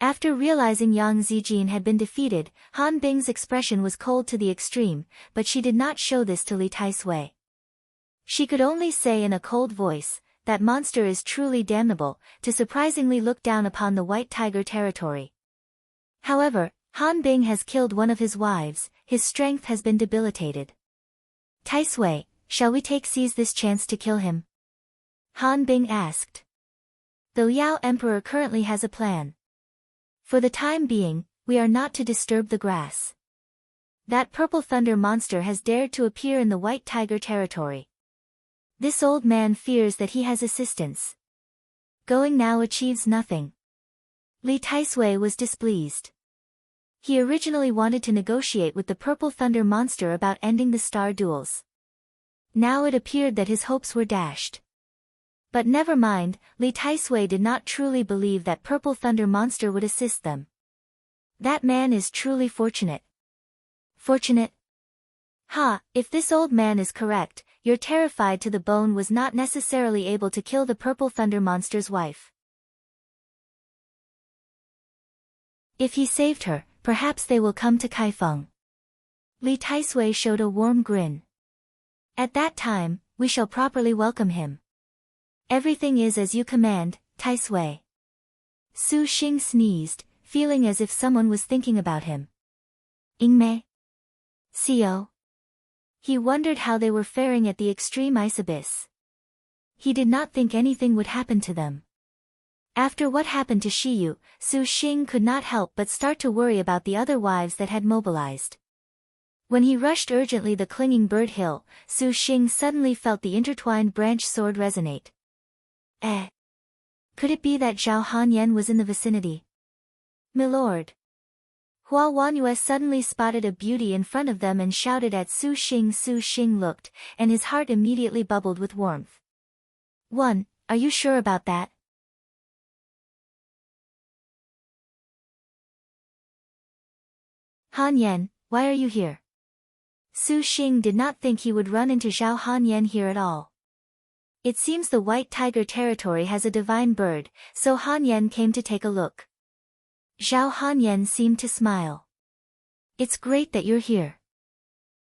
After realizing Yang Zijian had been defeated, Han Bing's expression was cold to the extreme, but she did not show this to Li Taisui. She could only say in a cold voice, "That monster is truly damnable," to surprisingly look down upon the White Tiger territory. However, Han Bing has killed one of his wives, his strength has been debilitated. "Taisui, shall we seize this chance to kill him?" Han Bing asked. The Liao Emperor currently has a plan. For the time being, we are not to disturb the grass. That purple thunder monster has dared to appear in the White Tiger territory. This old man fears that he has assistance. Going now achieves nothing. Li Taisui was displeased. He originally wanted to negotiate with the purple thunder monster about ending the star duels. Now it appeared that his hopes were dashed. But never mind, Li Taisui did not truly believe that purple thunder monster would assist them. That man is truly fortunate. Fortunate? Ha, if this old man is correct, you're terrified to the bone was not necessarily able to kill the purple thunder monster's wife. If he saved her, perhaps they will come to Kaifeng. Li Taisui showed a warm grin. At that time, we shall properly welcome him. Everything is as you command, Taisui. Su Xing sneezed, feeling as if someone was thinking about him. Ingmei? Co. He wondered how they were faring at the extreme ice abyss. He did not think anything would happen to them. After what happened to Shiyu, Su Xing could not help but start to worry about the other wives that had mobilized. When he rushed urgently the clinging bird hill, Su Xing suddenly felt the intertwined branch sword resonate. Could it be that Zhao Hanyan was in the vicinity? Milord. Hua Wanyue suddenly spotted a beauty in front of them and shouted at Su Xing. Su Xing looked, and his heart immediately bubbled with warmth. Are you sure about that? Hanyan, why are you here? Su Xing did not think he would run into Zhao Hanyan here at all. It seems the White Tiger territory has a divine bird, so Hanyan came to take a look. Zhao Hanyan seemed to smile. It's great that you're here.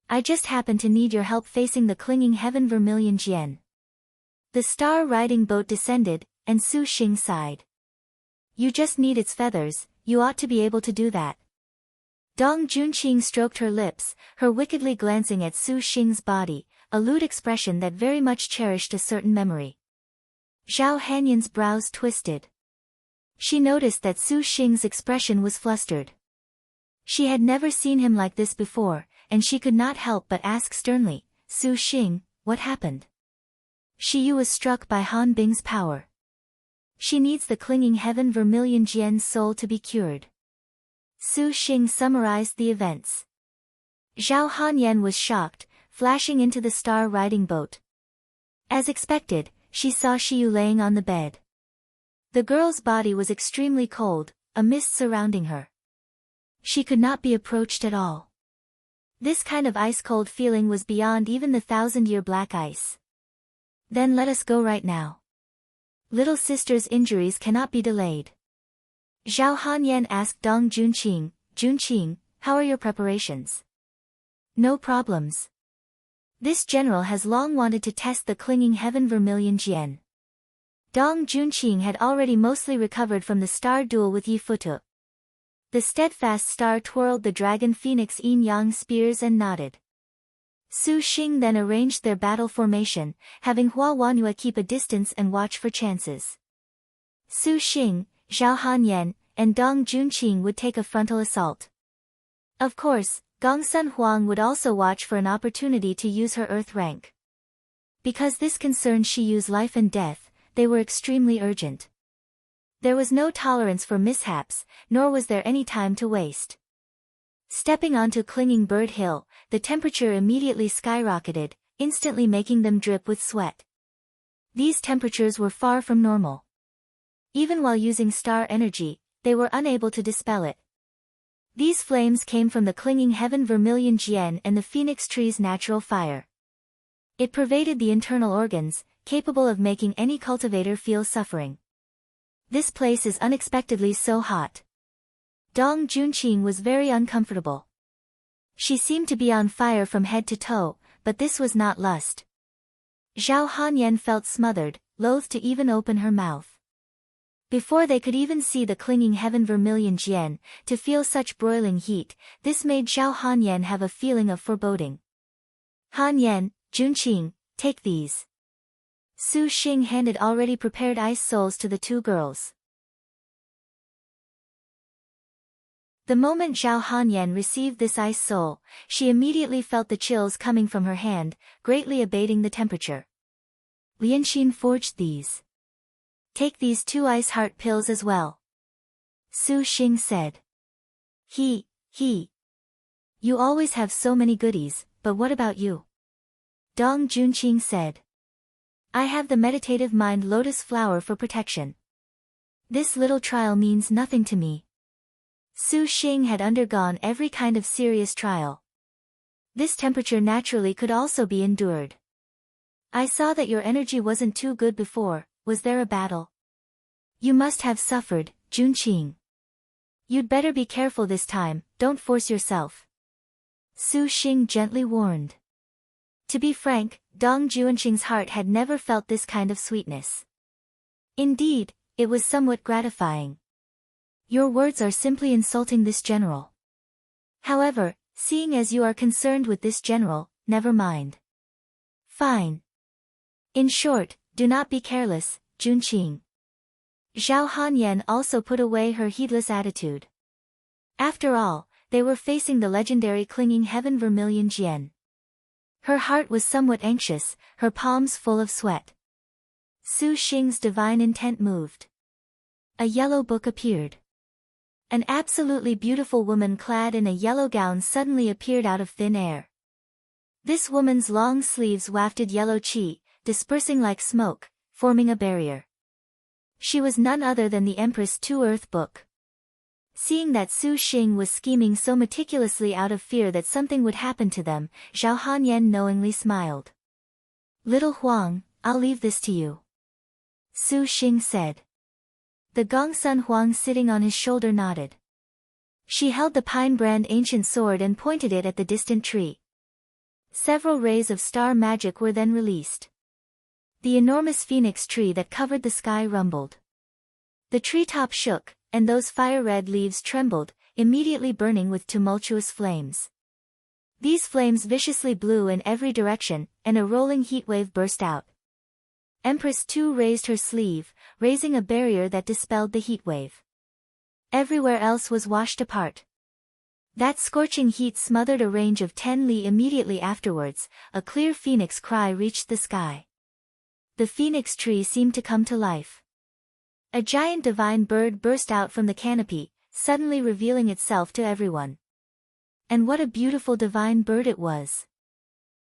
I just happen to need your help facing the clinging heaven Vermilion Jian. The star riding boat descended, and Su Xing sighed. You just need its feathers, you ought to be able to do that. Dong Junqing stroked her lips, her wickedly glancing at Su Xing's body, a lewd expression that very much cherished a certain memory. Zhao Hanyan's brows twisted. She noticed that Su Xing's expression was flustered. She had never seen him like this before, and she could not help but ask sternly, Su Xing, what happened? Shiyu was struck by Han Bing's power. She needs the clinging heaven Vermilion Jian's soul to be cured. Su Xing summarized the events. Zhao Hanyan was shocked, flashing into the star riding boat. As expected, she saw Shiyu laying on the bed. The girl's body was extremely cold, a mist surrounding her. She could not be approached at all. This kind of ice-cold feeling was beyond even the 1,000-year black ice. Then let us go right now. Little sister's injuries cannot be delayed. Zhao Hanyan asked Dong Junqing, Junqing, how are your preparations? No problems. This general has long wanted to test the clinging heaven Vermilion Jian. Dong Junqing had already mostly recovered from the star duel with Yi Futu. The steadfast star twirled the dragon phoenix yin-yang spears and nodded. Su Xing then arranged their battle formation, having Hua Wanyue keep a distance and watch for chances. Su Xing, Zhao Hanyan, and Dong Junqing would take a frontal assault. Of course, Gongsun Huang would also watch for an opportunity to use her earth rank. Because this concerned Shiyu's life and death, they were extremely urgent. There was no tolerance for mishaps, nor was there any time to waste. Stepping onto clinging bird hill, the temperature immediately skyrocketed, instantly making them drip with sweat. These temperatures were far from normal. Even while using star energy, they were unable to dispel it. These flames came from the clinging heaven Vermilion Jian and the phoenix tree's natural fire. It pervaded the internal organs, capable of making any cultivator feel suffering. This place is unexpectedly so hot. Dong Junqing was very uncomfortable. She seemed to be on fire from head to toe, but this was not lust. Zhao Hanyan felt smothered, loath to even open her mouth. Before they could even see the clinging heaven Vermilion Jian, to feel such broiling heat, this made Zhao Hanyan have a feeling of foreboding. Hanyan, Junqing, take these. Su Xing handed already prepared ice souls to the two girls. The moment Zhao Hanyan received this ice soul, she immediately felt the chills coming from her hand, greatly abating the temperature. Lianxin forged these. Take these 2 ice heart pills as well. Su Xing said. He. You always have so many goodies, but what about you? Dong Junqing said. I have the meditative mind lotus flower for protection. This little trial means nothing to me. Su Xing had undergone every kind of serious trial. This temperature naturally could also be endured. I saw that your energy wasn't too good before. Was there a battle? You must have suffered, Junqing. You'd better be careful this time, don't force yourself. Su Xing gently warned. To be frank, Dong Junqing's heart had never felt this kind of sweetness. Indeed, it was somewhat gratifying. Your words are simply insulting this general. However, seeing as you are concerned with this general, never mind. Fine. In short, do not be careless, Junqing. Zhao Hanyan also put away her heedless attitude. After all, they were facing the legendary clinging heaven Vermilion Jian. Her heart was somewhat anxious, her palms full of sweat. Su Xing's divine intent moved. A yellow book appeared. An absolutely beautiful woman clad in a yellow gown suddenly appeared out of thin air. This woman's long sleeves wafted yellow qi, dispersing like smoke, forming a barrier. She was none other than the Empress Tu Earth Book. Seeing that Su Xing was scheming so meticulously out of fear that something would happen to them, Zhao Hanyan knowingly smiled. Little Huang, I'll leave this to you. Su Xing said. The Gongsun Huang sitting on his shoulder nodded. She held the pine brand ancient sword and pointed it at the distant tree. Several rays of star magic were then released. The enormous phoenix tree that covered the sky rumbled. The treetop shook, and those fire-red leaves trembled, immediately burning with tumultuous flames. These flames viciously blew in every direction, and a rolling heatwave burst out. Empress Tu raised her sleeve, raising a barrier that dispelled the heatwave. Everywhere else was washed apart. That scorching heat smothered a range of 10 li immediately afterwards. A clear phoenix cry reached the sky. The phoenix tree seemed to come to life. A giant divine bird burst out from the canopy, suddenly revealing itself to everyone. And what a beautiful divine bird it was!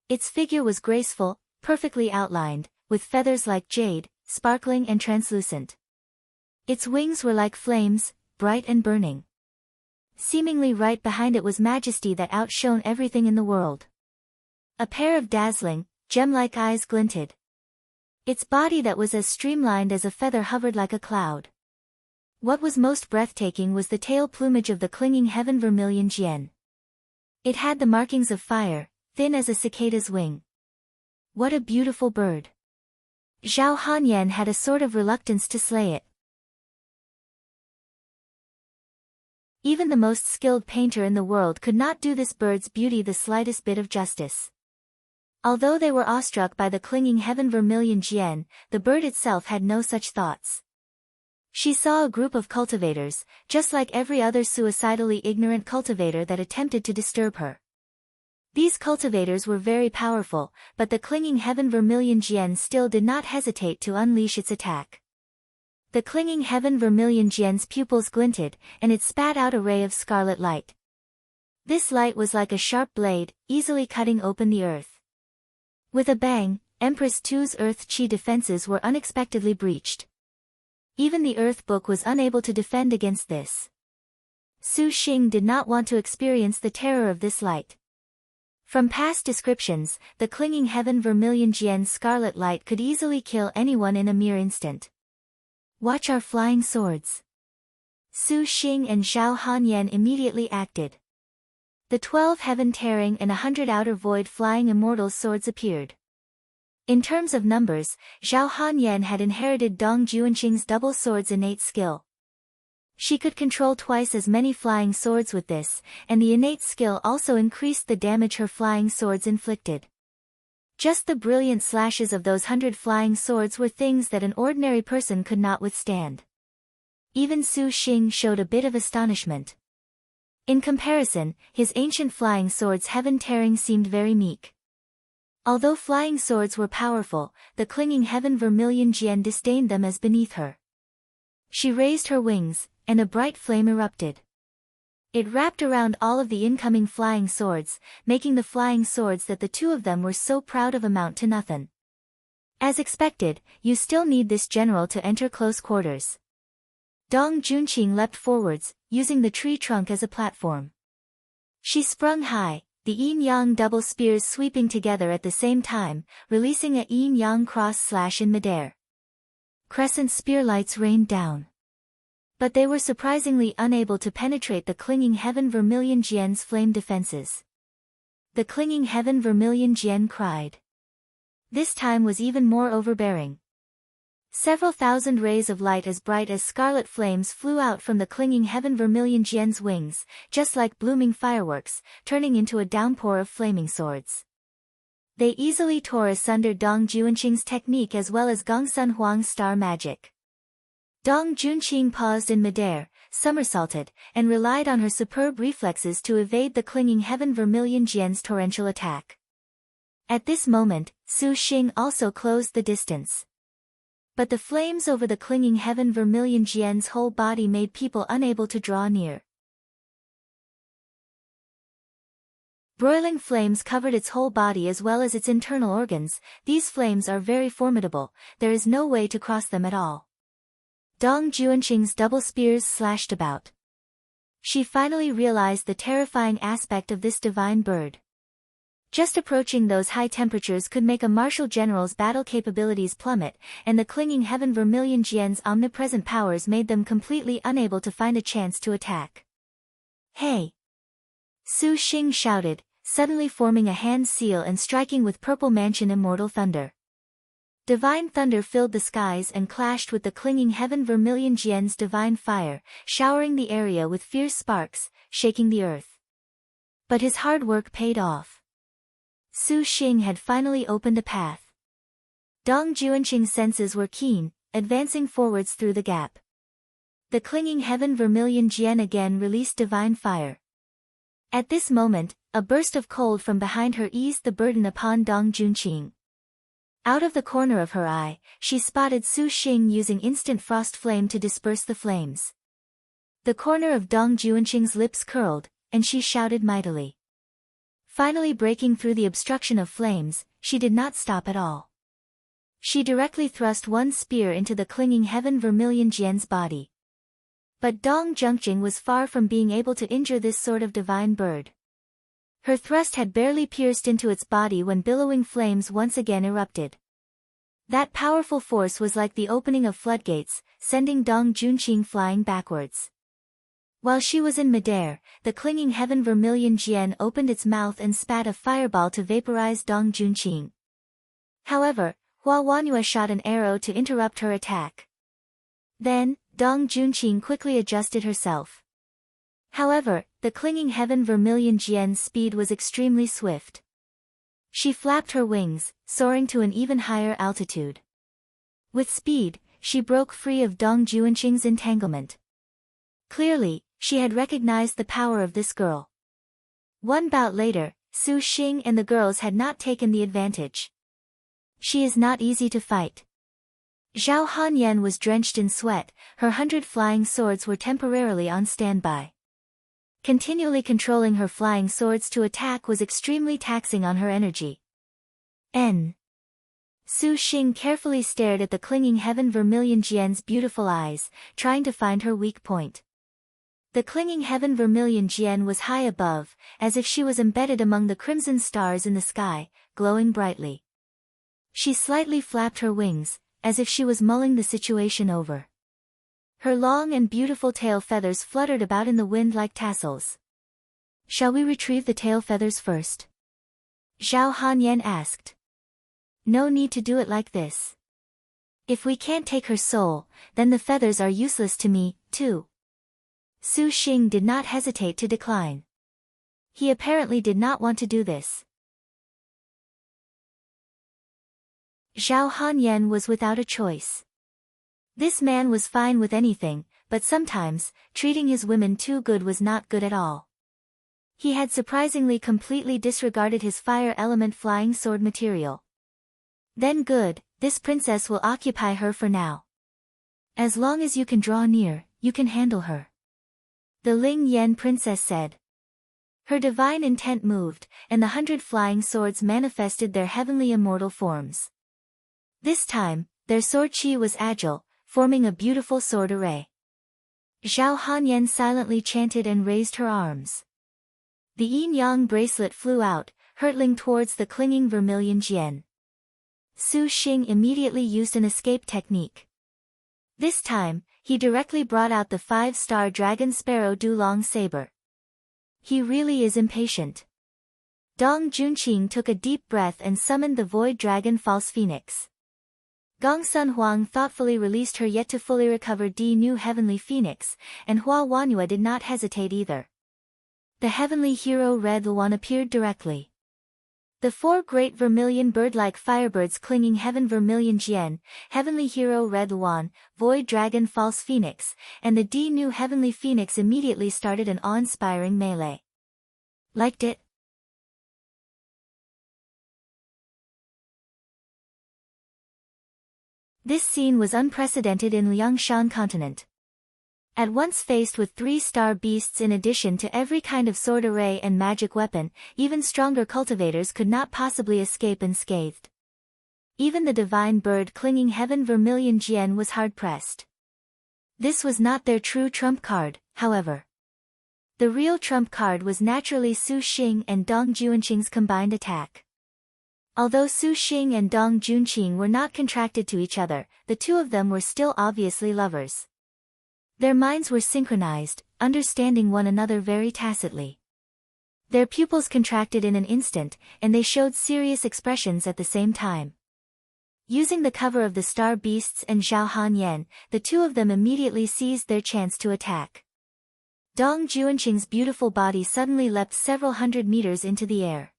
Its figure was graceful, perfectly outlined, with feathers like jade, sparkling and translucent. Its wings were like flames, bright and burning. Seemingly right behind it was majesty that outshone everything in the world. A pair of dazzling, gem-like eyes glinted. Its body that was as streamlined as a feather hovered like a cloud. What was most breathtaking was the tail plumage of the clinging heaven Vermilion Jian. It had the markings of fire, thin as a cicada's wing. What a beautiful bird! Zhao Hanyan had a sort of reluctance to slay it. Even the most skilled painter in the world could not do this bird's beauty the slightest bit of justice. Although they were awestruck by the clinging heaven Vermilion Jian, the bird itself had no such thoughts. She saw a group of cultivators, just like every other suicidally ignorant cultivator that attempted to disturb her. These cultivators were very powerful, but the clinging heaven Vermilion Jian still did not hesitate to unleash its attack. The clinging heaven Vermilion Jian's pupils glinted, and it spat out a ray of scarlet light. This light was like a sharp blade, easily cutting open the earth. With a bang, Empress Tu's earth chi defenses were unexpectedly breached. Even the Earth Book was unable to defend against this. Su Xing did not want to experience the terror of this light. From past descriptions, the clinging heaven Vermilion Jian's scarlet light could easily kill anyone in a mere instant. Watch our flying swords. Su Xing and Zhao Hanyan immediately acted. The 12 heaven-tearing and 100 outer void flying immortals' swords appeared. In terms of numbers, Zhao Hanyan had inherited Dong Junqing's double sword's innate skill. She could control twice as many flying swords with this, and the innate skill also increased the damage her flying swords inflicted. Just the brilliant slashes of those 100 flying swords were things that an ordinary person could not withstand. Even Su Xing showed a bit of astonishment. In comparison, his ancient flying swords heaven-tearing seemed very meek. Although flying swords were powerful, the clinging heaven Vermilion Jian disdained them as beneath her. She raised her wings, and a bright flame erupted. It wrapped around all of the incoming flying swords, making the flying swords that the two of them were so proud of amount to nothing. As expected, you still need this general to enter close quarters. Dong Junqing leapt forwards, using the tree trunk as a platform. She sprung high, the yin-yang double spears sweeping together at the same time, releasing a yin-yang cross slash in midair. Crescent spearlights rained down. But they were surprisingly unable to penetrate the clinging heaven Vermilion Jian's flame defenses. The clinging heaven Vermilion Jian cried. This time was even more overbearing. Several thousand rays of light as bright as scarlet flames flew out from the clinging heaven Vermilion Jian's wings, just like blooming fireworks, turning into a downpour of flaming swords. They easily tore asunder Dong Junqing's technique as well as Gongsun Huang's star magic. Dong Junqing paused in midair, somersaulted, and relied on her superb reflexes to evade the clinging heaven Vermilion Jian's torrential attack. At this moment, Su Xing also closed the distance. But the flames over the clinging heaven Vermilion Jian's whole body made people unable to draw near. Broiling flames covered its whole body as well as its internal organs. These flames are very formidable, there is no way to cross them at all. Dong Junqing's double spears slashed about. She finally realized the terrifying aspect of this divine bird. Just approaching those high temperatures could make a martial general's battle capabilities plummet, and the clinging heaven Vermilion Jian's omnipresent powers made them completely unable to find a chance to attack. Hey! Su Xing shouted, suddenly forming a hand seal and striking with purple mansion immortal thunder. Divine thunder filled the skies and clashed with the clinging heaven Vermilion Jian's divine fire, showering the area with fierce sparks, shaking the earth. But his hard work paid off. Su Xing had finally opened a path. Dong Junqing's senses were keen, advancing forwards through the gap. The clinging heaven Vermilion Jian again released divine fire. At this moment, a burst of cold from behind her eased the burden upon Dong Junqing. Out of the corner of her eye, she spotted Su Xing using instant frost flame to disperse the flames. The corner of Dong Junqing's lips curled, and she shouted mightily. Finally breaking through the obstruction of flames, she did not stop at all. She directly thrust one spear into the clinging heaven Vermilion Jian's body. But Dong Junqing was far from being able to injure this sort of divine bird. Her thrust had barely pierced into its body when billowing flames once again erupted. That powerful force was like the opening of floodgates, sending Dong Junqing flying backwards. While she was in midair, the clinging heaven Vermilion Jian opened its mouth and spat a fireball to vaporize Dong Junqing. However, Hua Wanhua shot an arrow to interrupt her attack. Then, Dong Junqing quickly adjusted herself. However, the clinging heaven Vermilion Jian's speed was extremely swift. She flapped her wings, soaring to an even higher altitude. With speed, she broke free of Dong Junqing's entanglement. Clearly, she had recognized the power of this girl. One bout later, Su Xing and the girls had not taken the advantage. She is not easy to fight. Zhao Hanyan was drenched in sweat, her 100 flying swords were temporarily on standby. Continually controlling her flying swords to attack was extremely taxing on her energy. Su Xing carefully stared at the clinging heaven Vermilion Jian's beautiful eyes, trying to find her weak point. The clinging heaven Vermilion Jian was high above, as if she was embedded among the crimson stars in the sky, glowing brightly. She slightly flapped her wings, as if she was mulling the situation over. Her long and beautiful tail feathers fluttered about in the wind like tassels. Shall we retrieve the tail feathers first? Zhao Hanyan asked. No need to do it like this. If we can't take her soul, then the feathers are useless to me, too. Su Xing did not hesitate to decline. He apparently did not want to do this. Zhao Hanyan was without a choice. This man was fine with anything, but sometimes, treating his women too good was not good at all. He had surprisingly completely disregarded his fire element flying sword material. Then good, this princess will occupy her for now. As long as you can draw near, you can handle her. The Ling Yan princess said. Her divine intent moved, and the 100 flying swords manifested their heavenly immortal forms. This time, their sword chi was agile, forming a beautiful sword array. Zhao Hanyan silently chanted and raised her arms. The yin-yang bracelet flew out, hurtling towards the clinging Vermilion Jian. Su Xing immediately used an escape technique. This time, he directly brought out the 5-star dragon sparrow Duel saber. He really is impatient. Dong Junqing took a deep breath and summoned the void dragon false phoenix. Gong Sun Huang thoughtfully released her yet to fully recover new heavenly phoenix, and Hua Wanhua did not hesitate either. The heavenly hero Red Luan appeared directly. The 4 great vermilion bird-like firebirds clinging heaven Vermilion Jian, heavenly hero Red Luan, void dragon false phoenix, and the new heavenly phoenix immediately started an awe-inspiring melee. Liked it? This scene was unprecedented in Liangshan continent. At once faced with 3-star beasts in addition to every kind of sword array and magic weapon, even stronger cultivators could not possibly escape unscathed. Even the divine bird clinging heaven Vermilion Jian was hard-pressed. This was not their true trump card, however. The real trump card was naturally Su Xing and Dong Junqing's combined attack. Although Su Xing and Dong Junqing were not contracted to each other, the two of them were still obviously lovers. Their minds were synchronized, understanding one another very tacitly. Their pupils contracted in an instant, and they showed serious expressions at the same time. Using the cover of the star beasts and Zhao Hanyan, the two of them immediately seized their chance to attack. Dong Junqing's beautiful body suddenly leapt several hundred meters into the air.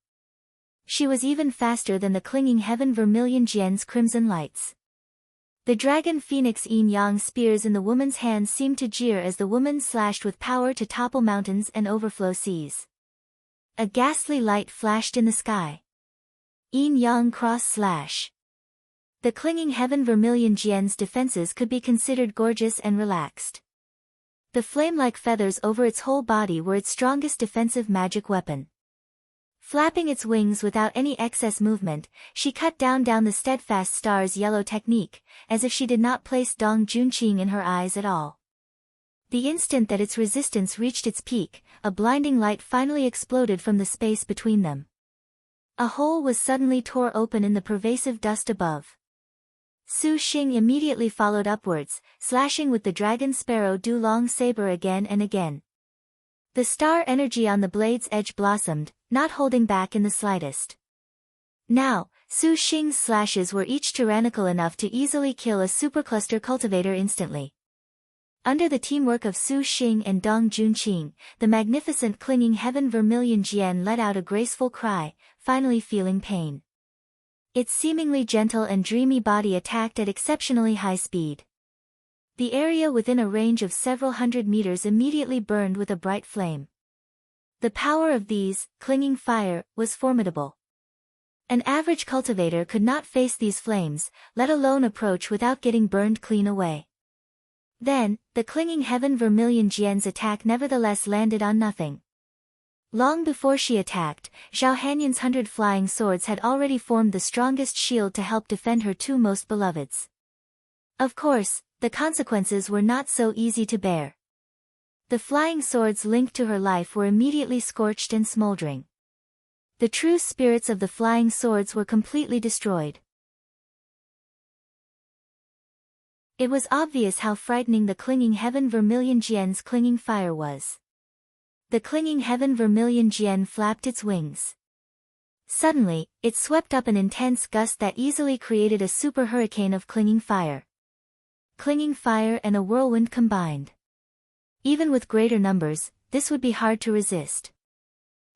She was even faster than the clinging heaven Vermilion Jian's crimson lights. The dragon phoenix yin-yang spears in the woman's hands seemed to jeer as the woman slashed with power to topple mountains and overflow seas. A ghastly light flashed in the sky. Yin-yang cross slash. The clinging heaven Vermilion Jian's defenses could be considered gorgeous and relaxed. The flame-like feathers over its whole body were its strongest defensive magic weapon. Flapping its wings without any excess movement, she cut down the steadfast star's yellow technique, as if she did not place Dong Junqing in her eyes at all. The instant that its resistance reached its peak, a blinding light finally exploded from the space between them. A hole was suddenly tore open in the pervasive dust above. Su Xing immediately followed upwards, slashing with the dragon sparrow Duel saber again and again. The star energy on the blade's edge blossomed, not holding back in the slightest. Now, Su Xing's slashes were each tyrannical enough to easily kill a supercluster cultivator instantly. Under the teamwork of Su Xing and Dong Junqing, the magnificent clinging heaven Vermilion Jian let out a graceful cry, finally feeling pain. Its seemingly gentle and dreamy body attacked at exceptionally high speed. The area within a range of several hundred meters immediately burned with a bright flame. The power of these, clinging fire, was formidable. An average cultivator could not face these flames, let alone approach without getting burned clean away. Then, the clinging heaven Vermilion Jian's attack nevertheless landed on nothing. Long before she attacked, Zhao Hanyan's 100 flying swords had already formed the strongest shield to help defend her two most beloveds. Of course, the consequences were not so easy to bear. The flying swords linked to her life were immediately scorched and smoldering. The true spirits of the flying swords were completely destroyed. It was obvious how frightening the clinging heaven Vermilion Jian's clinging fire was. The clinging heaven Vermilion Jian flapped its wings. Suddenly, it swept up an intense gust that easily created a super hurricane of clinging fire. Clinging fire and a whirlwind combined. Even with greater numbers, this would be hard to resist.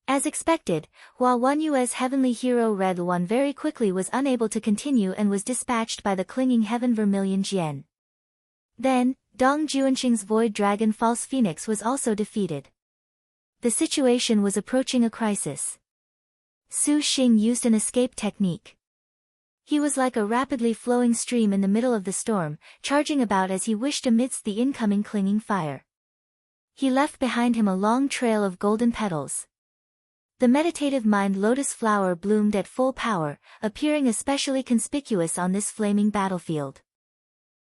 As expected, Hua Wanyue's heavenly hero Red Luan very quickly was unable to continue and was dispatched by the clinging heaven Vermilion Jian. Then, Dong Juanqing's void dragon False Phoenix was also defeated. The situation was approaching a crisis. Su Xing used an escape technique. He was like a rapidly flowing stream in the middle of the storm, charging about as he wished amidst the incoming clinging fire. He left behind him a long trail of golden petals. The meditative mind lotus flower bloomed at full power, appearing especially conspicuous on this flaming battlefield.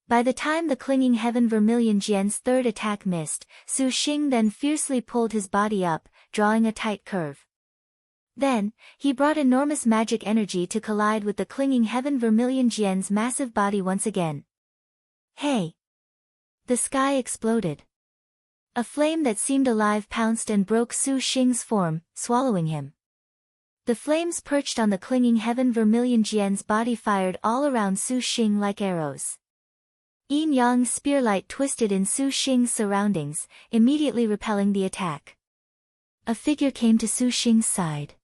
By the time the clinging heaven Vermilion Jian's third attack missed, Su Xing then fiercely pulled his body up, drawing a tight curve. Then, he brought enormous magic energy to collide with the clinging heaven Vermilion Jian's massive body once again. Hey! The sky exploded. A flame that seemed alive pounced and broke Su Xing's form, swallowing him. The flames perched on the clinging heaven Vermilion Jian's body fired all around Su Xing like arrows. Yin-yang spearlight twisted in Su Xing's surroundings, immediately repelling the attack. A figure came to Su Xing's side.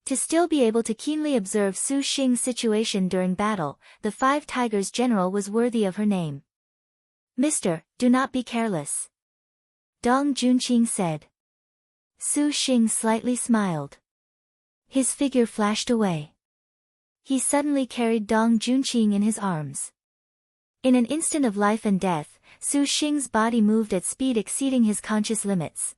To still be able to keenly observe Su Xing's situation during battle, the Five Tigers general was worthy of her name. "Mister, do not be careless," Dong Junqing said. Su Xing slightly smiled. His figure flashed away. He suddenly carried Dong Junqing in his arms. In an instant of life and death, Su Xing's body moved at speed exceeding his conscious limits.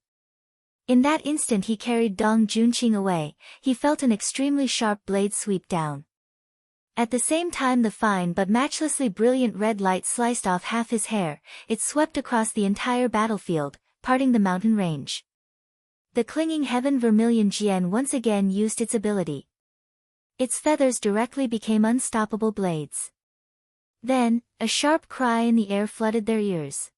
In that instant he carried Dong Junqing away, he felt an extremely sharp blade sweep down. At the same time the fine but matchlessly brilliant red light sliced off half his hair, it swept across the entire battlefield, parting the mountain range. The clinging heaven Vermilion Jian once again used its ability. Its feathers directly became unstoppable blades. Then, a sharp cry in the air flooded their ears.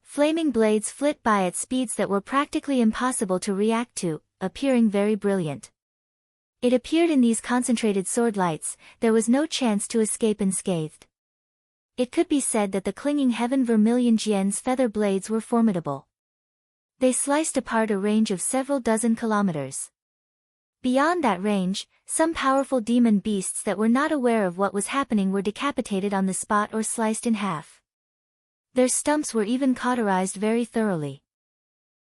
Flaming blades flit by at speeds that were practically impossible to react to, appearing very brilliant. It appeared in these concentrated sword lights, there was no chance to escape unscathed. It could be said that the clinging heaven Vermilion Jian's feather blades were formidable. They sliced apart a range of several dozen kilometers. Beyond that range, some powerful demon beasts that were not aware of what was happening were decapitated on the spot or sliced in half. Their stumps were even cauterized very thoroughly.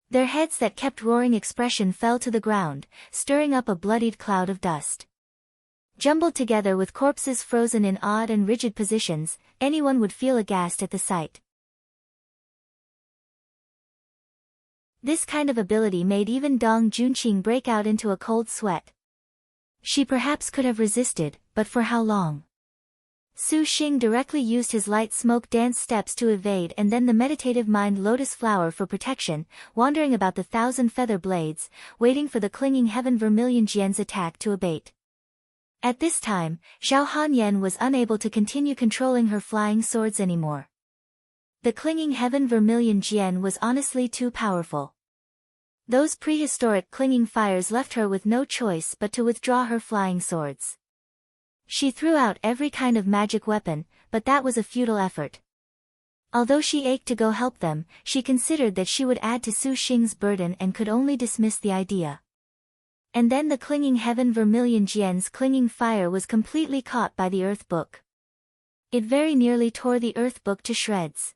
Their heads that kept roaring expression fell to the ground, stirring up a bloodied cloud of dust. Jumbled together with corpses frozen in odd and rigid positions, anyone would feel aghast at the sight. This kind of ability made even Dong Junqing break out into a cold sweat. She perhaps could have resisted, but for how long? Su Xing directly used his light smoke dance steps to evade and then the meditative mind lotus flower for protection, wandering about the 1,000 feather blades, waiting for the clinging heaven Vermilion Jian's attack to abate. At this time, Zhao Hanyan was unable to continue controlling her flying swords anymore. The clinging heaven Vermilion Jian was honestly too powerful. Those prehistoric clinging fires left her with no choice but to withdraw her flying swords. She threw out every kind of magic weapon, but that was a futile effort. Although she ached to go help them, she considered that she would add to Su Xing's burden and could only dismiss the idea. And then the clinging heaven Vermilion Jian's clinging fire was completely caught by the Earth Book. It very nearly tore the Earth Book to shreds.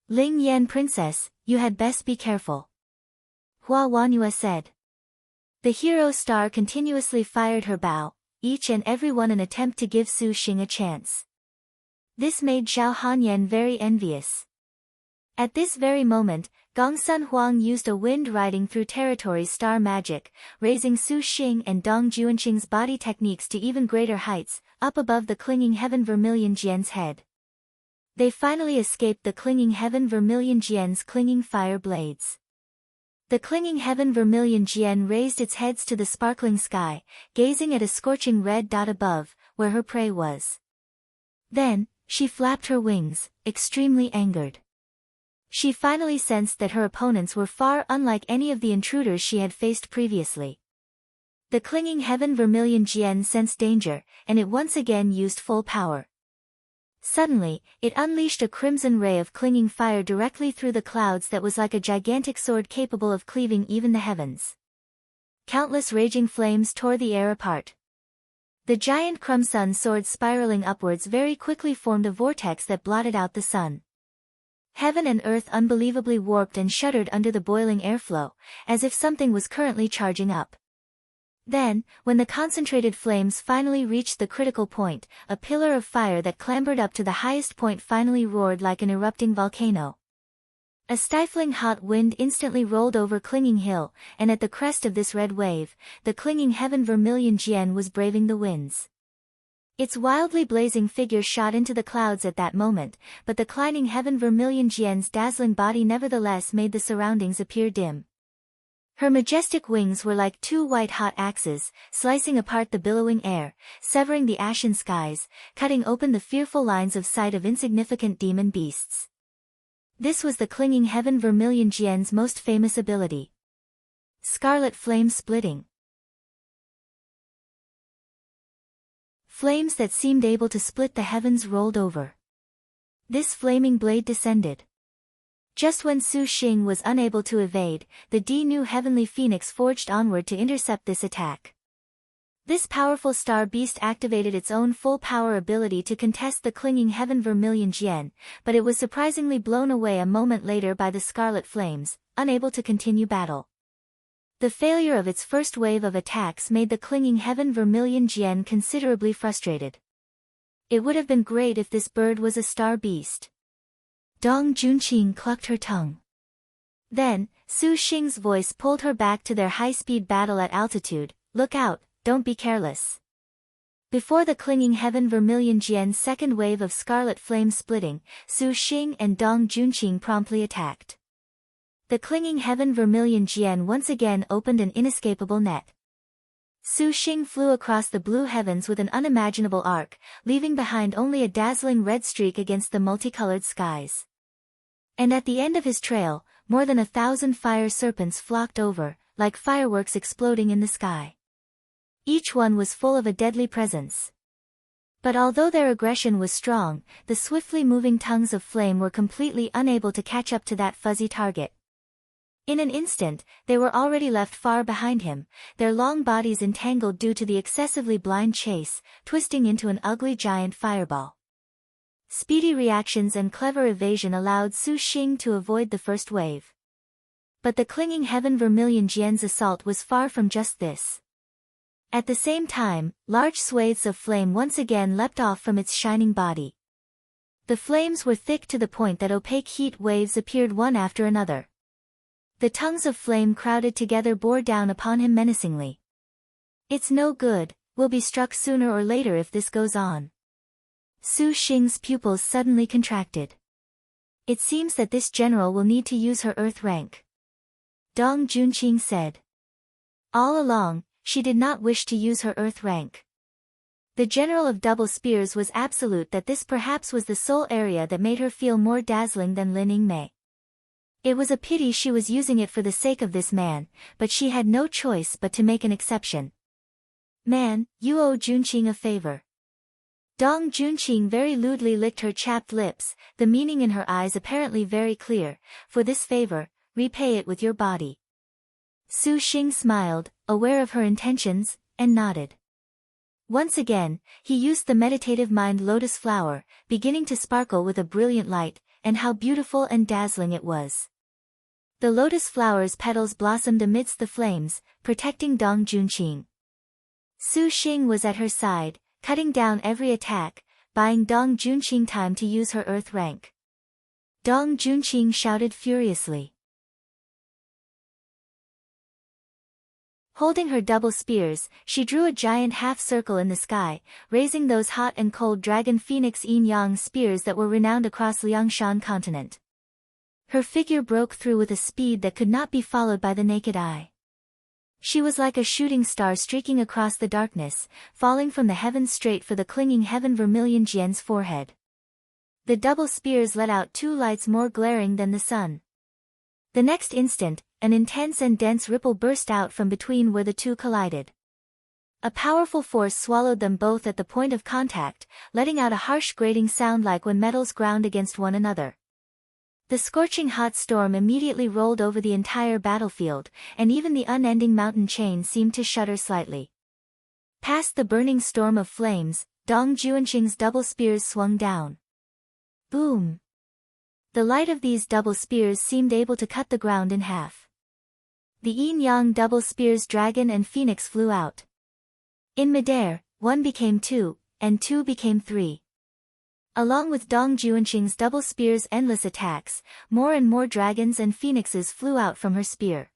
"Ling Yan Princess, you had best be careful," Hua Wanyue said. The hero star continuously fired her bow, each and every one an attempt to give Su Xing a chance. This made Zhao Hanyan very envious. At this very moment, Gongsun Huang used a wind riding through territories star magic, raising Su Xing and Dong Juanqing's body techniques to even greater heights, up above the clinging heaven Vermilion Jian's head. They finally escaped the clinging heaven Vermilion Jian's clinging fire blades. The clinging heaven Vermilion Jian raised its heads to the sparkling sky, gazing at a scorching red dot above, where her prey was. Then, she flapped her wings, extremely angered. She finally sensed that her opponents were far unlike any of the intruders she had faced previously. The clinging heaven Vermilion Jian sensed danger, and it once again used full power. Suddenly, it unleashed a crimson ray of clinging fire directly through the clouds that was like a gigantic sword capable of cleaving even the heavens. countless raging flames tore the air apart. The giant crimson sword spiraling upwards very quickly formed a vortex that blotted out the sun. Heaven and earth unbelievably warped and shuddered under the boiling airflow, as if something was currently charging up. Then, when the concentrated flames finally reached the critical point, a pillar of fire that clambered up to the highest point finally roared like an erupting volcano. A stifling hot wind instantly rolled over Clinging Hill, and at the crest of this red wave, the clinging heaven Vermilion Jian was braving the winds. Its wildly blazing figure shot into the clouds at that moment, but the climbing heaven Vermilion Jian's dazzling body nevertheless made the surroundings appear dim. Her majestic wings were like two white-hot axes, slicing apart the billowing air, severing the ashen skies, cutting open the fearful lines of sight of insignificant demon beasts. This was the clinging heaven Vermilion Jian's most famous ability. Scarlet flame splitting. Flames that seemed able to split the heavens rolled over. This flaming blade descended. Just when Su Xing was unable to evade, the new heavenly phoenix forged onward to intercept this attack. This powerful star beast activated its own full-power ability to contest the clinging heaven Vermilion Jian, but it was surprisingly blown away a moment later by the scarlet flames, unable to continue battle. The failure of its first wave of attacks made the clinging heaven Vermilion Jian considerably frustrated. It would have been great if this bird was a star beast. Dong Junqing clucked her tongue. Then, Su Xing's voice pulled her back to their high-speed battle at altitude. Look out, don't be careless. Before the clinging heaven Vermilion Jian's second wave of scarlet flame splitting, Su Xing and Dong Junqing promptly attacked. The clinging heaven Vermilion Jian once again opened an inescapable net. Su Xing flew across the blue heavens with an unimaginable arc, leaving behind only a dazzling red streak against the multicolored skies. And at the end of his trail, more than 1,000 fire serpents flocked over, like fireworks exploding in the sky. Each one was full of a deadly presence. But although their aggression was strong, the swiftly moving tongues of flame were completely unable to catch up to that fuzzy target. In an instant, they were already left far behind him, their long bodies entangled due to the excessively blind chase, twisting into an ugly giant fireball. Speedy reactions and clever evasion allowed Su Xing to avoid the first wave. But the clinging heaven Vermilion Jian's assault was far from just this. At the same time, large swathes of flame once again leapt off from its shining body. The flames were thick to the point that opaque heat waves appeared one after another. The tongues of flame crowded together bore down upon him menacingly. It's no good, we'll be struck sooner or later if this goes on. Su Xing's pupils suddenly contracted. It seems that this general will need to use her earth rank. Dong Junqing said. All along, she did not wish to use her earth rank. The general of double spears was absolute that this perhaps was the sole area that made her feel more dazzling than Lin Yingmei. It was a pity she was using it for the sake of this man, but she had no choice but to make an exception. Man, you owe Junqing a favor. Dong Junqing very lewdly licked her chapped lips, the meaning in her eyes apparently very clear. For this favor, repay it with your body. Su Xing smiled, aware of her intentions, and nodded. Once again, he used the meditative mind lotus flower, beginning to sparkle with a brilliant light, and how beautiful and dazzling it was. The lotus flower's petals blossomed amidst the flames, protecting Dong Junqing. Su Xing was at her side, cutting down every attack, buying Dong Junqing time to use her earth rank. Dong Junqing shouted furiously. Holding her double spears, she drew a giant half-circle in the sky, raising those hot and cold dragon phoenix yin-yang spears that were renowned across Liangshan continent. Her figure broke through with a speed that could not be followed by the naked eye. She was like a shooting star streaking across the darkness, falling from the heavens straight for the clinging heaven Vermilion Jian's forehead. The double spears let out two lights more glaring than the sun. The next instant, an intense and dense ripple burst out from between where the two collided. A powerful force swallowed them both at the point of contact, letting out a harsh grating sound like when metals ground against one another. The scorching hot storm immediately rolled over the entire battlefield, and even the unending mountain chain seemed to shudder slightly. Past the burning storm of flames, Dong Juanqing's double spears swung down. Boom! The light of these double spears seemed able to cut the ground in half. The yin-yang double spears dragon and phoenix flew out. In midair, 1 became 2, and 2 became 3. Along with Dong Juanqing's double spear's endless attacks, more and more dragons and phoenixes flew out from her spear.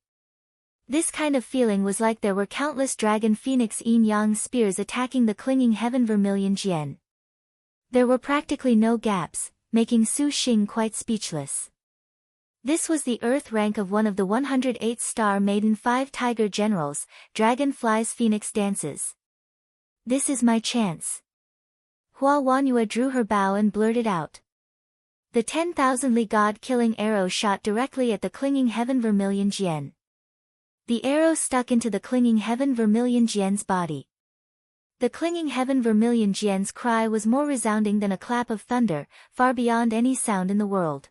This kind of feeling was like there were countless dragon phoenix yin-yang spears attacking the clinging heaven Vermilion Jian. There were practically no gaps, making Su Xing quite speechless. This was the earth rank of one of the 108-star Maiden 5 Tiger Generals, Dragonfly's Phoenix Dances. This is my chance. Hua Wanyue drew her bow and blurted out. The 10,000-li god-killing arrow shot directly at the clinging heaven Vermilion Jian. The arrow stuck into the clinging heaven Vermilion Jian's body. The clinging heaven Vermilion Jian's cry was more resounding than a clap of thunder, far beyond any sound in the world.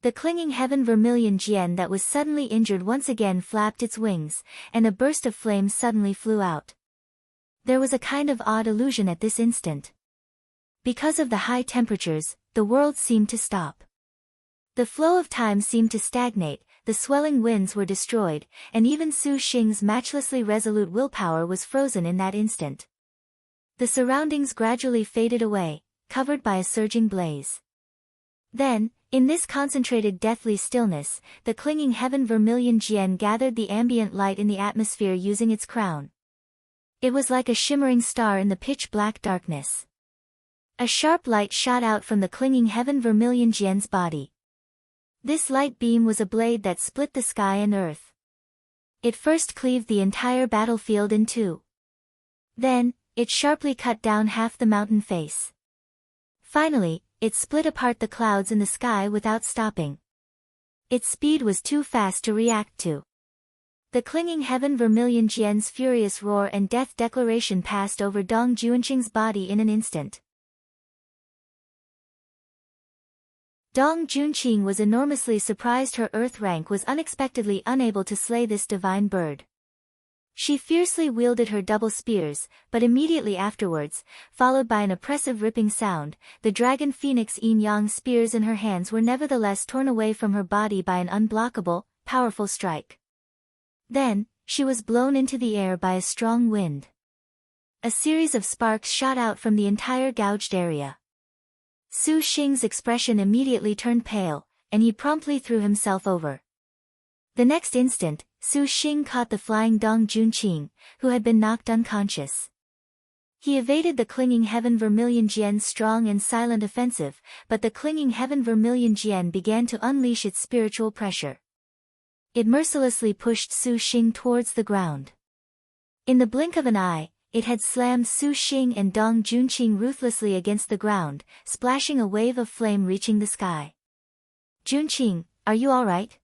The clinging heaven Vermilion Jian that was suddenly injured once again flapped its wings, and a burst of flames suddenly flew out. There was a kind of odd illusion at this instant. Because of the high temperatures, the world seemed to stop. The flow of time seemed to stagnate, the swelling winds were destroyed, and even Su Xing's matchlessly resolute willpower was frozen in that instant. The surroundings gradually faded away, covered by a surging blaze. Then, in this concentrated deathly stillness, the clinging heaven Vermilion Jian gathered the ambient light in the atmosphere using its crown. It was like a shimmering star in the pitch-black darkness. A sharp light shot out from the clinging heaven Vermilion Jian's body. This light beam was a blade that split the sky and earth. It first cleaved the entire battlefield in two. Then, it sharply cut down half the mountain face. Finally, it split apart the clouds in the sky without stopping. Its speed was too fast to react to. The clinging heaven Vermilion Jian's furious roar and death declaration passed over Dong Juanqing's body in an instant. Dong Juanqing was enormously surprised her earth rank was unexpectedly unable to slay this divine bird. She fiercely wielded her double spears, but immediately afterwards, followed by an oppressive ripping sound, the dragon phoenix yin-yang spears in her hands were nevertheless torn away from her body by an unblockable, powerful strike. Then, she was blown into the air by a strong wind. A series of sparks shot out from the entire gouged area. Su Xing's expression immediately turned pale, and he promptly threw himself over. The next instant, Su Xing caught the flying Dong Juanqing, who had been knocked unconscious. He evaded the clinging heaven Vermilion Jian's strong and silent offensive, but the clinging heaven Vermilion Jian began to unleash its spiritual pressure. It mercilessly pushed Su Xing towards the ground. In the blink of an eye, it had slammed Su Xing and Dong Juanqing ruthlessly against the ground, splashing a wave of flame reaching the sky. "Juanqing, are you all right?"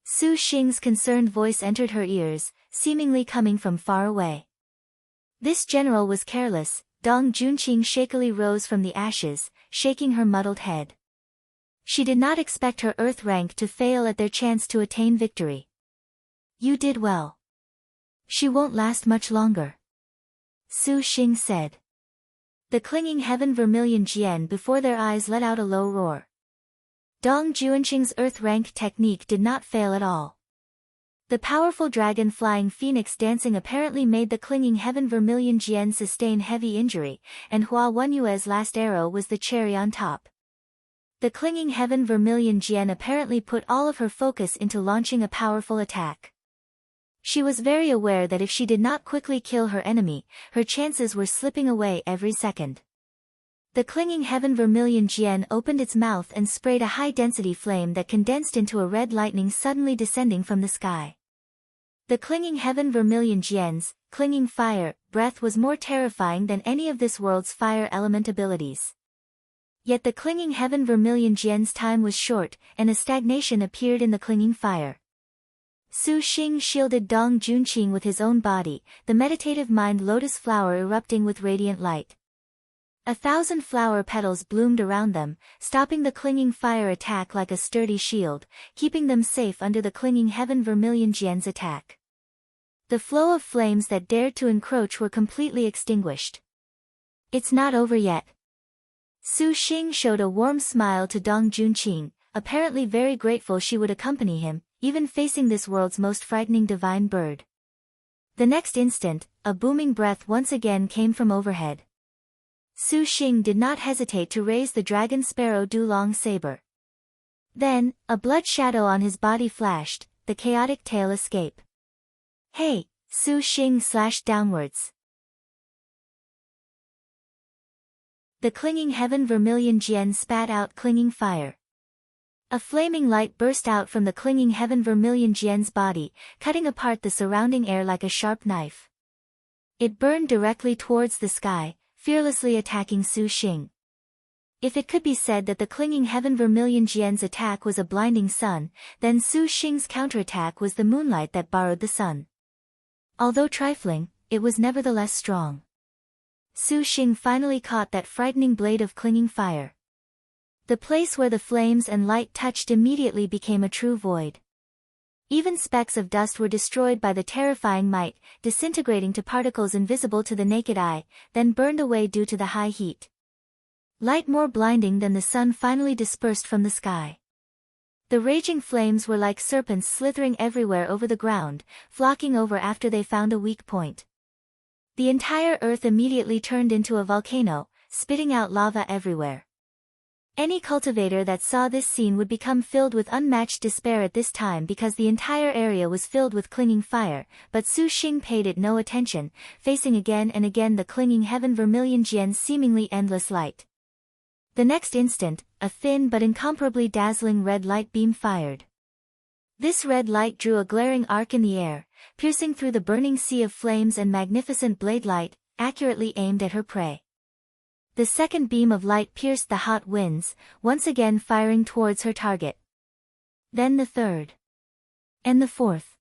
Su Xing's concerned voice entered her ears, seemingly coming from far away. This general was careless. Dong Juanqing shakily rose from the ashes, shaking her muddled head. She did not expect her earth rank to fail at their chance to attain victory. "You did well. She won't last much longer," Su Xing said. The clinging heaven Vermilion Jian before their eyes let out a low roar. Dong Juanqing's earth rank technique did not fail at all. The powerful dragon flying phoenix dancing apparently made the clinging heaven Vermilion Jian sustain heavy injury, and Hua Wenyue's last arrow was the cherry on top. The clinging heaven Vermilion Jian apparently put all of her focus into launching a powerful attack. She was very aware that if she did not quickly kill her enemy, her chances were slipping away every second. The clinging heaven Vermilion Jian opened its mouth and sprayed a high-density flame that condensed into a red lightning suddenly descending from the sky. The clinging heaven Vermilion Jian's clinging fire breath was more terrifying than any of this world's fire element abilities. Yet the clinging heaven Vermilion Jian's time was short, and a stagnation appeared in the clinging fire. Su Xing shielded Dong Juanqing with his own body, the meditative mind lotus flower erupting with radiant light. 1,000 flower petals bloomed around them, stopping the clinging fire attack like a sturdy shield, keeping them safe under the clinging heaven Vermilion Jian's attack. The flow of flames that dared to encroach were completely extinguished. It's not over yet. Su Xing showed a warm smile to Dong Junqing, apparently very grateful she would accompany him, even facing this world's most frightening divine bird. The next instant, a booming breath once again came from overhead. Su Xing did not hesitate to raise the dragon sparrow Dulong saber. Then, a blood shadow on his body flashed, the chaotic tail escape. Hey! Su Xing slashed downwards. The clinging heaven Vermilion Jian spat out clinging fire. A flaming light burst out from the clinging heaven Vermilion Jian's body, cutting apart the surrounding air like a sharp knife. It burned directly towards the sky, fearlessly attacking Su Xing. If it could be said that the clinging heaven Vermilion Jian's attack was a blinding sun, then Su Xing's counterattack was the moonlight that borrowed the sun. Although trifling, it was nevertheless strong. Su Xing finally caught that frightening blade of clinging fire. The place where the flames and light touched immediately became a true void. Even specks of dust were destroyed by the terrifying might, disintegrating to particles invisible to the naked eye, then burned away due to the high heat. Light more blinding than the sun finally dispersed from the sky. The raging flames were like serpents slithering everywhere over the ground, flocking over after they found a weak point. The entire earth immediately turned into a volcano, spitting out lava everywhere. Any cultivator that saw this scene would become filled with unmatched despair at this time because the entire area was filled with clinging fire, but Su Xing paid it no attention, facing again and again the clinging heaven Vermilion Jian's seemingly endless light. The next instant, a thin but incomparably dazzling red light beam fired. This red light drew a glaring arc in the air, piercing through the burning sea of flames and magnificent blade light, accurately aimed at her prey. The second beam of light pierced the hot winds, once again firing towards her target. Then the third. And the fourth.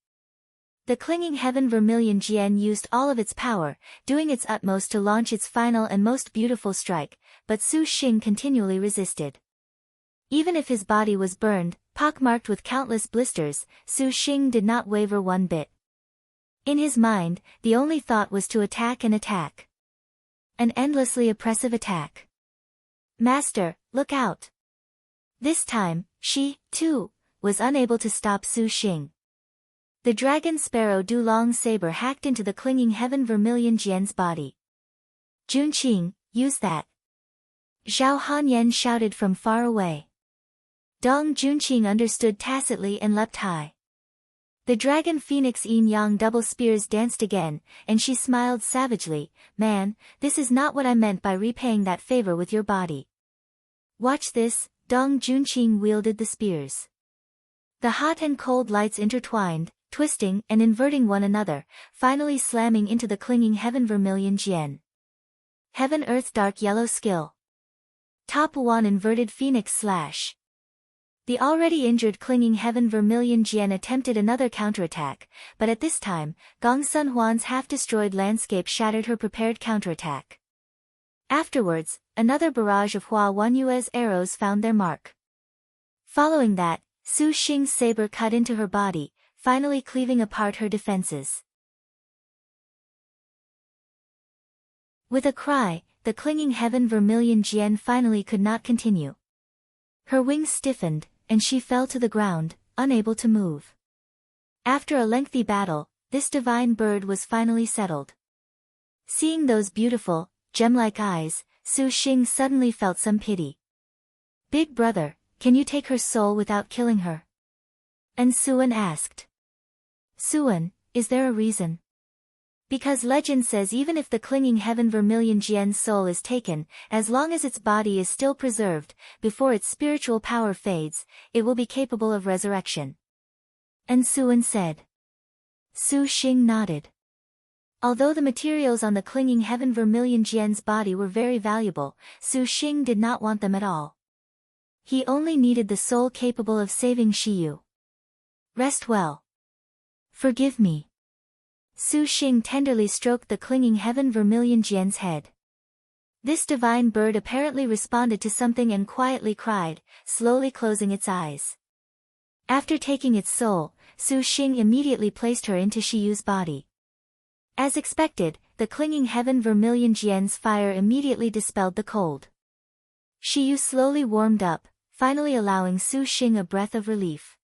The clinging heaven Vermilion Jian used all of its power, doing its utmost to launch its final and most beautiful strike, but Su Xing continually resisted. Even if his body was burned, pockmarked with countless blisters, Su Xing did not waver one bit. In his mind, the only thought was to attack and attack. An endlessly oppressive attack. Master, look out! This time, she, too, was unable to stop Su Xing. The dragon sparrow Dulong saber hacked into the clinging heaven Vermilion Jian's body. Junqing, use that! Zhao Hanyan shouted from far away. Dong Junqing understood tacitly and leapt high. The dragon phoenix yin yang double spears danced again, and she smiled savagely. Man, this is not what I meant by repaying that favor with your body. Watch this. Dong Junqing wielded the spears. The hot and cold lights intertwined, twisting and inverting one another, finally slamming into the clinging heaven Vermilion Jian. Heaven Earth Dark Yellow Skill. Top 1 Inverted Phoenix Slash. The already injured clinging heaven Vermilion Jian attempted another counterattack, but at this time, Gong Sun Huan's half-destroyed landscape shattered her prepared counterattack. Afterwards, another barrage of Hua Wanyue's arrows found their mark. Following that, Su Xing's saber cut into her body, finally cleaving apart her defenses. With a cry, the clinging heaven Vermilion Jian finally could not continue. Her wings stiffened, and she fell to the ground, unable to move. After a lengthy battle, this divine bird was finally settled. Seeing those beautiful, gem-like eyes, Su Xing suddenly felt some pity. Big brother, can you take her soul without killing her? And Suan asked. Suan, is there a reason? Because legend says even if the clinging heaven Vermilion Jian's soul is taken, as long as its body is still preserved, before its spiritual power fades, it will be capable of resurrection. And Suan said. Su Xing nodded. Although the materials on the clinging heaven Vermilion Jian's body were very valuable, Su Xing did not want them at all. He only needed the soul capable of saving Shiyu. Rest well. Forgive me. Su Xing tenderly stroked the clinging heaven Vermilion Jian's head. This divine bird apparently responded to something and quietly cried, slowly closing its eyes. After taking its soul, Su Xing immediately placed her into Shiyu's body. As expected, the clinging heaven Vermilion Jian's fire immediately dispelled the cold. Shiyu slowly warmed up, finally allowing Su Xing a breath of relief.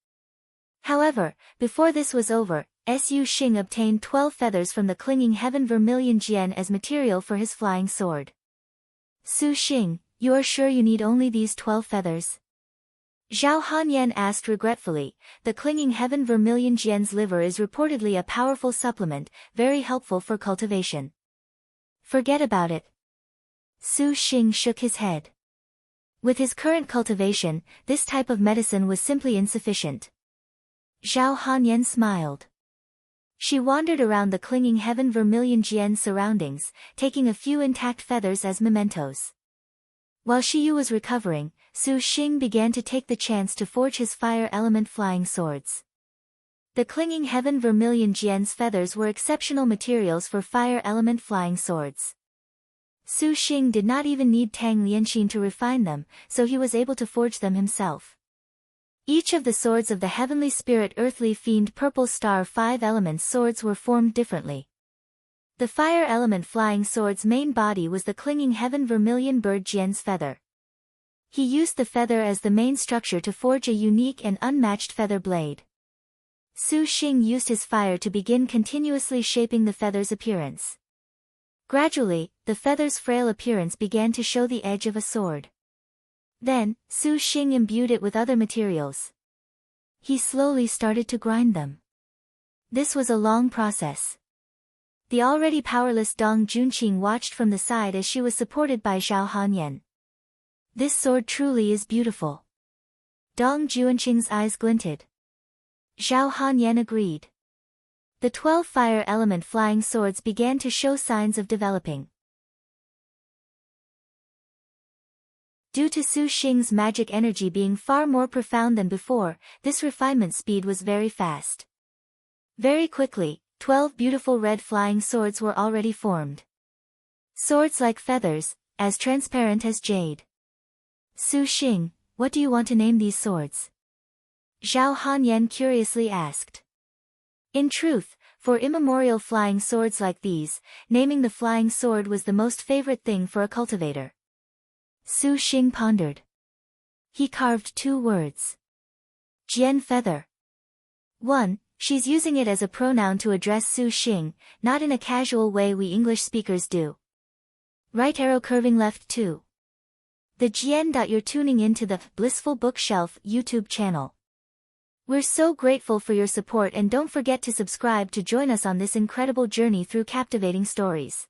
However, before this was over, Su Xing obtained 12 feathers from the clinging heaven Vermilion Jian as material for his flying sword. Su Xing, you are sure you need only these 12 feathers? Zhao Hanyan asked regretfully. The clinging heaven Vermilion Jian's liver is reportedly a powerful supplement, very helpful for cultivation. Forget about it. Su Xing shook his head. With his current cultivation, this type of medicine was simply insufficient. Zhao Hanyan smiled. She wandered around the clinging heaven Vermilion Jian's surroundings, taking a few intact feathers as mementos. While Shiyu was recovering, Su Xing began to take the chance to forge his fire element flying swords. The clinging heaven Vermilion Jian's feathers were exceptional materials for fire element flying swords. Su Xing did not even need Tang Lianxin to refine them, so he was able to forge them himself. Each of the swords of the heavenly spirit earthly fiend purple star 5 elements swords were formed differently. The fire element flying sword's main body was the clinging heaven Vermilion bird Jian's feather. He used the feather as the main structure to forge a unique and unmatched feather blade. Su Xing used his fire to begin continuously shaping the feather's appearance. Gradually, the feather's frail appearance began to show the edge of a sword. Then, Su Xing imbued it with other materials. He slowly started to grind them. This was a long process. The already powerless Dong Junqing watched from the side as she was supported by Zhao Hanyan. This sword truly is beautiful. Dong Junqing's eyes glinted. Zhao Hanyan agreed. The 12 fire element flying swords began to show signs of developing. Due to Su Xing's magic energy being far more profound than before, this refinement speed was very fast. Very quickly, 12 beautiful red flying swords were already formed. Swords like feathers, as transparent as jade. Su Xing, what do you want to name these swords? Zhao Hanyan curiously asked. In truth, for immemorial flying swords like these, naming the flying sword was the most favorite thing for a cultivator. Su Xing pondered. He carved 2 words. Jian feather. 1. She's using it as a pronoun to address Su Xing, not in a casual way we English speakers do. Right arrow curving left 2. The Jian. You're tuning into the Blissful Bookshelf YouTube channel. We're so grateful for your support and don't forget to subscribe to join us on this incredible journey through captivating stories.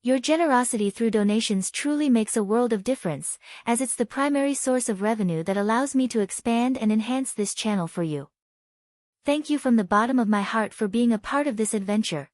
Your generosity through donations truly makes a world of difference, as it's the primary source of revenue that allows me to expand and enhance this channel for you. Thank you from the bottom of my heart for being a part of this adventure.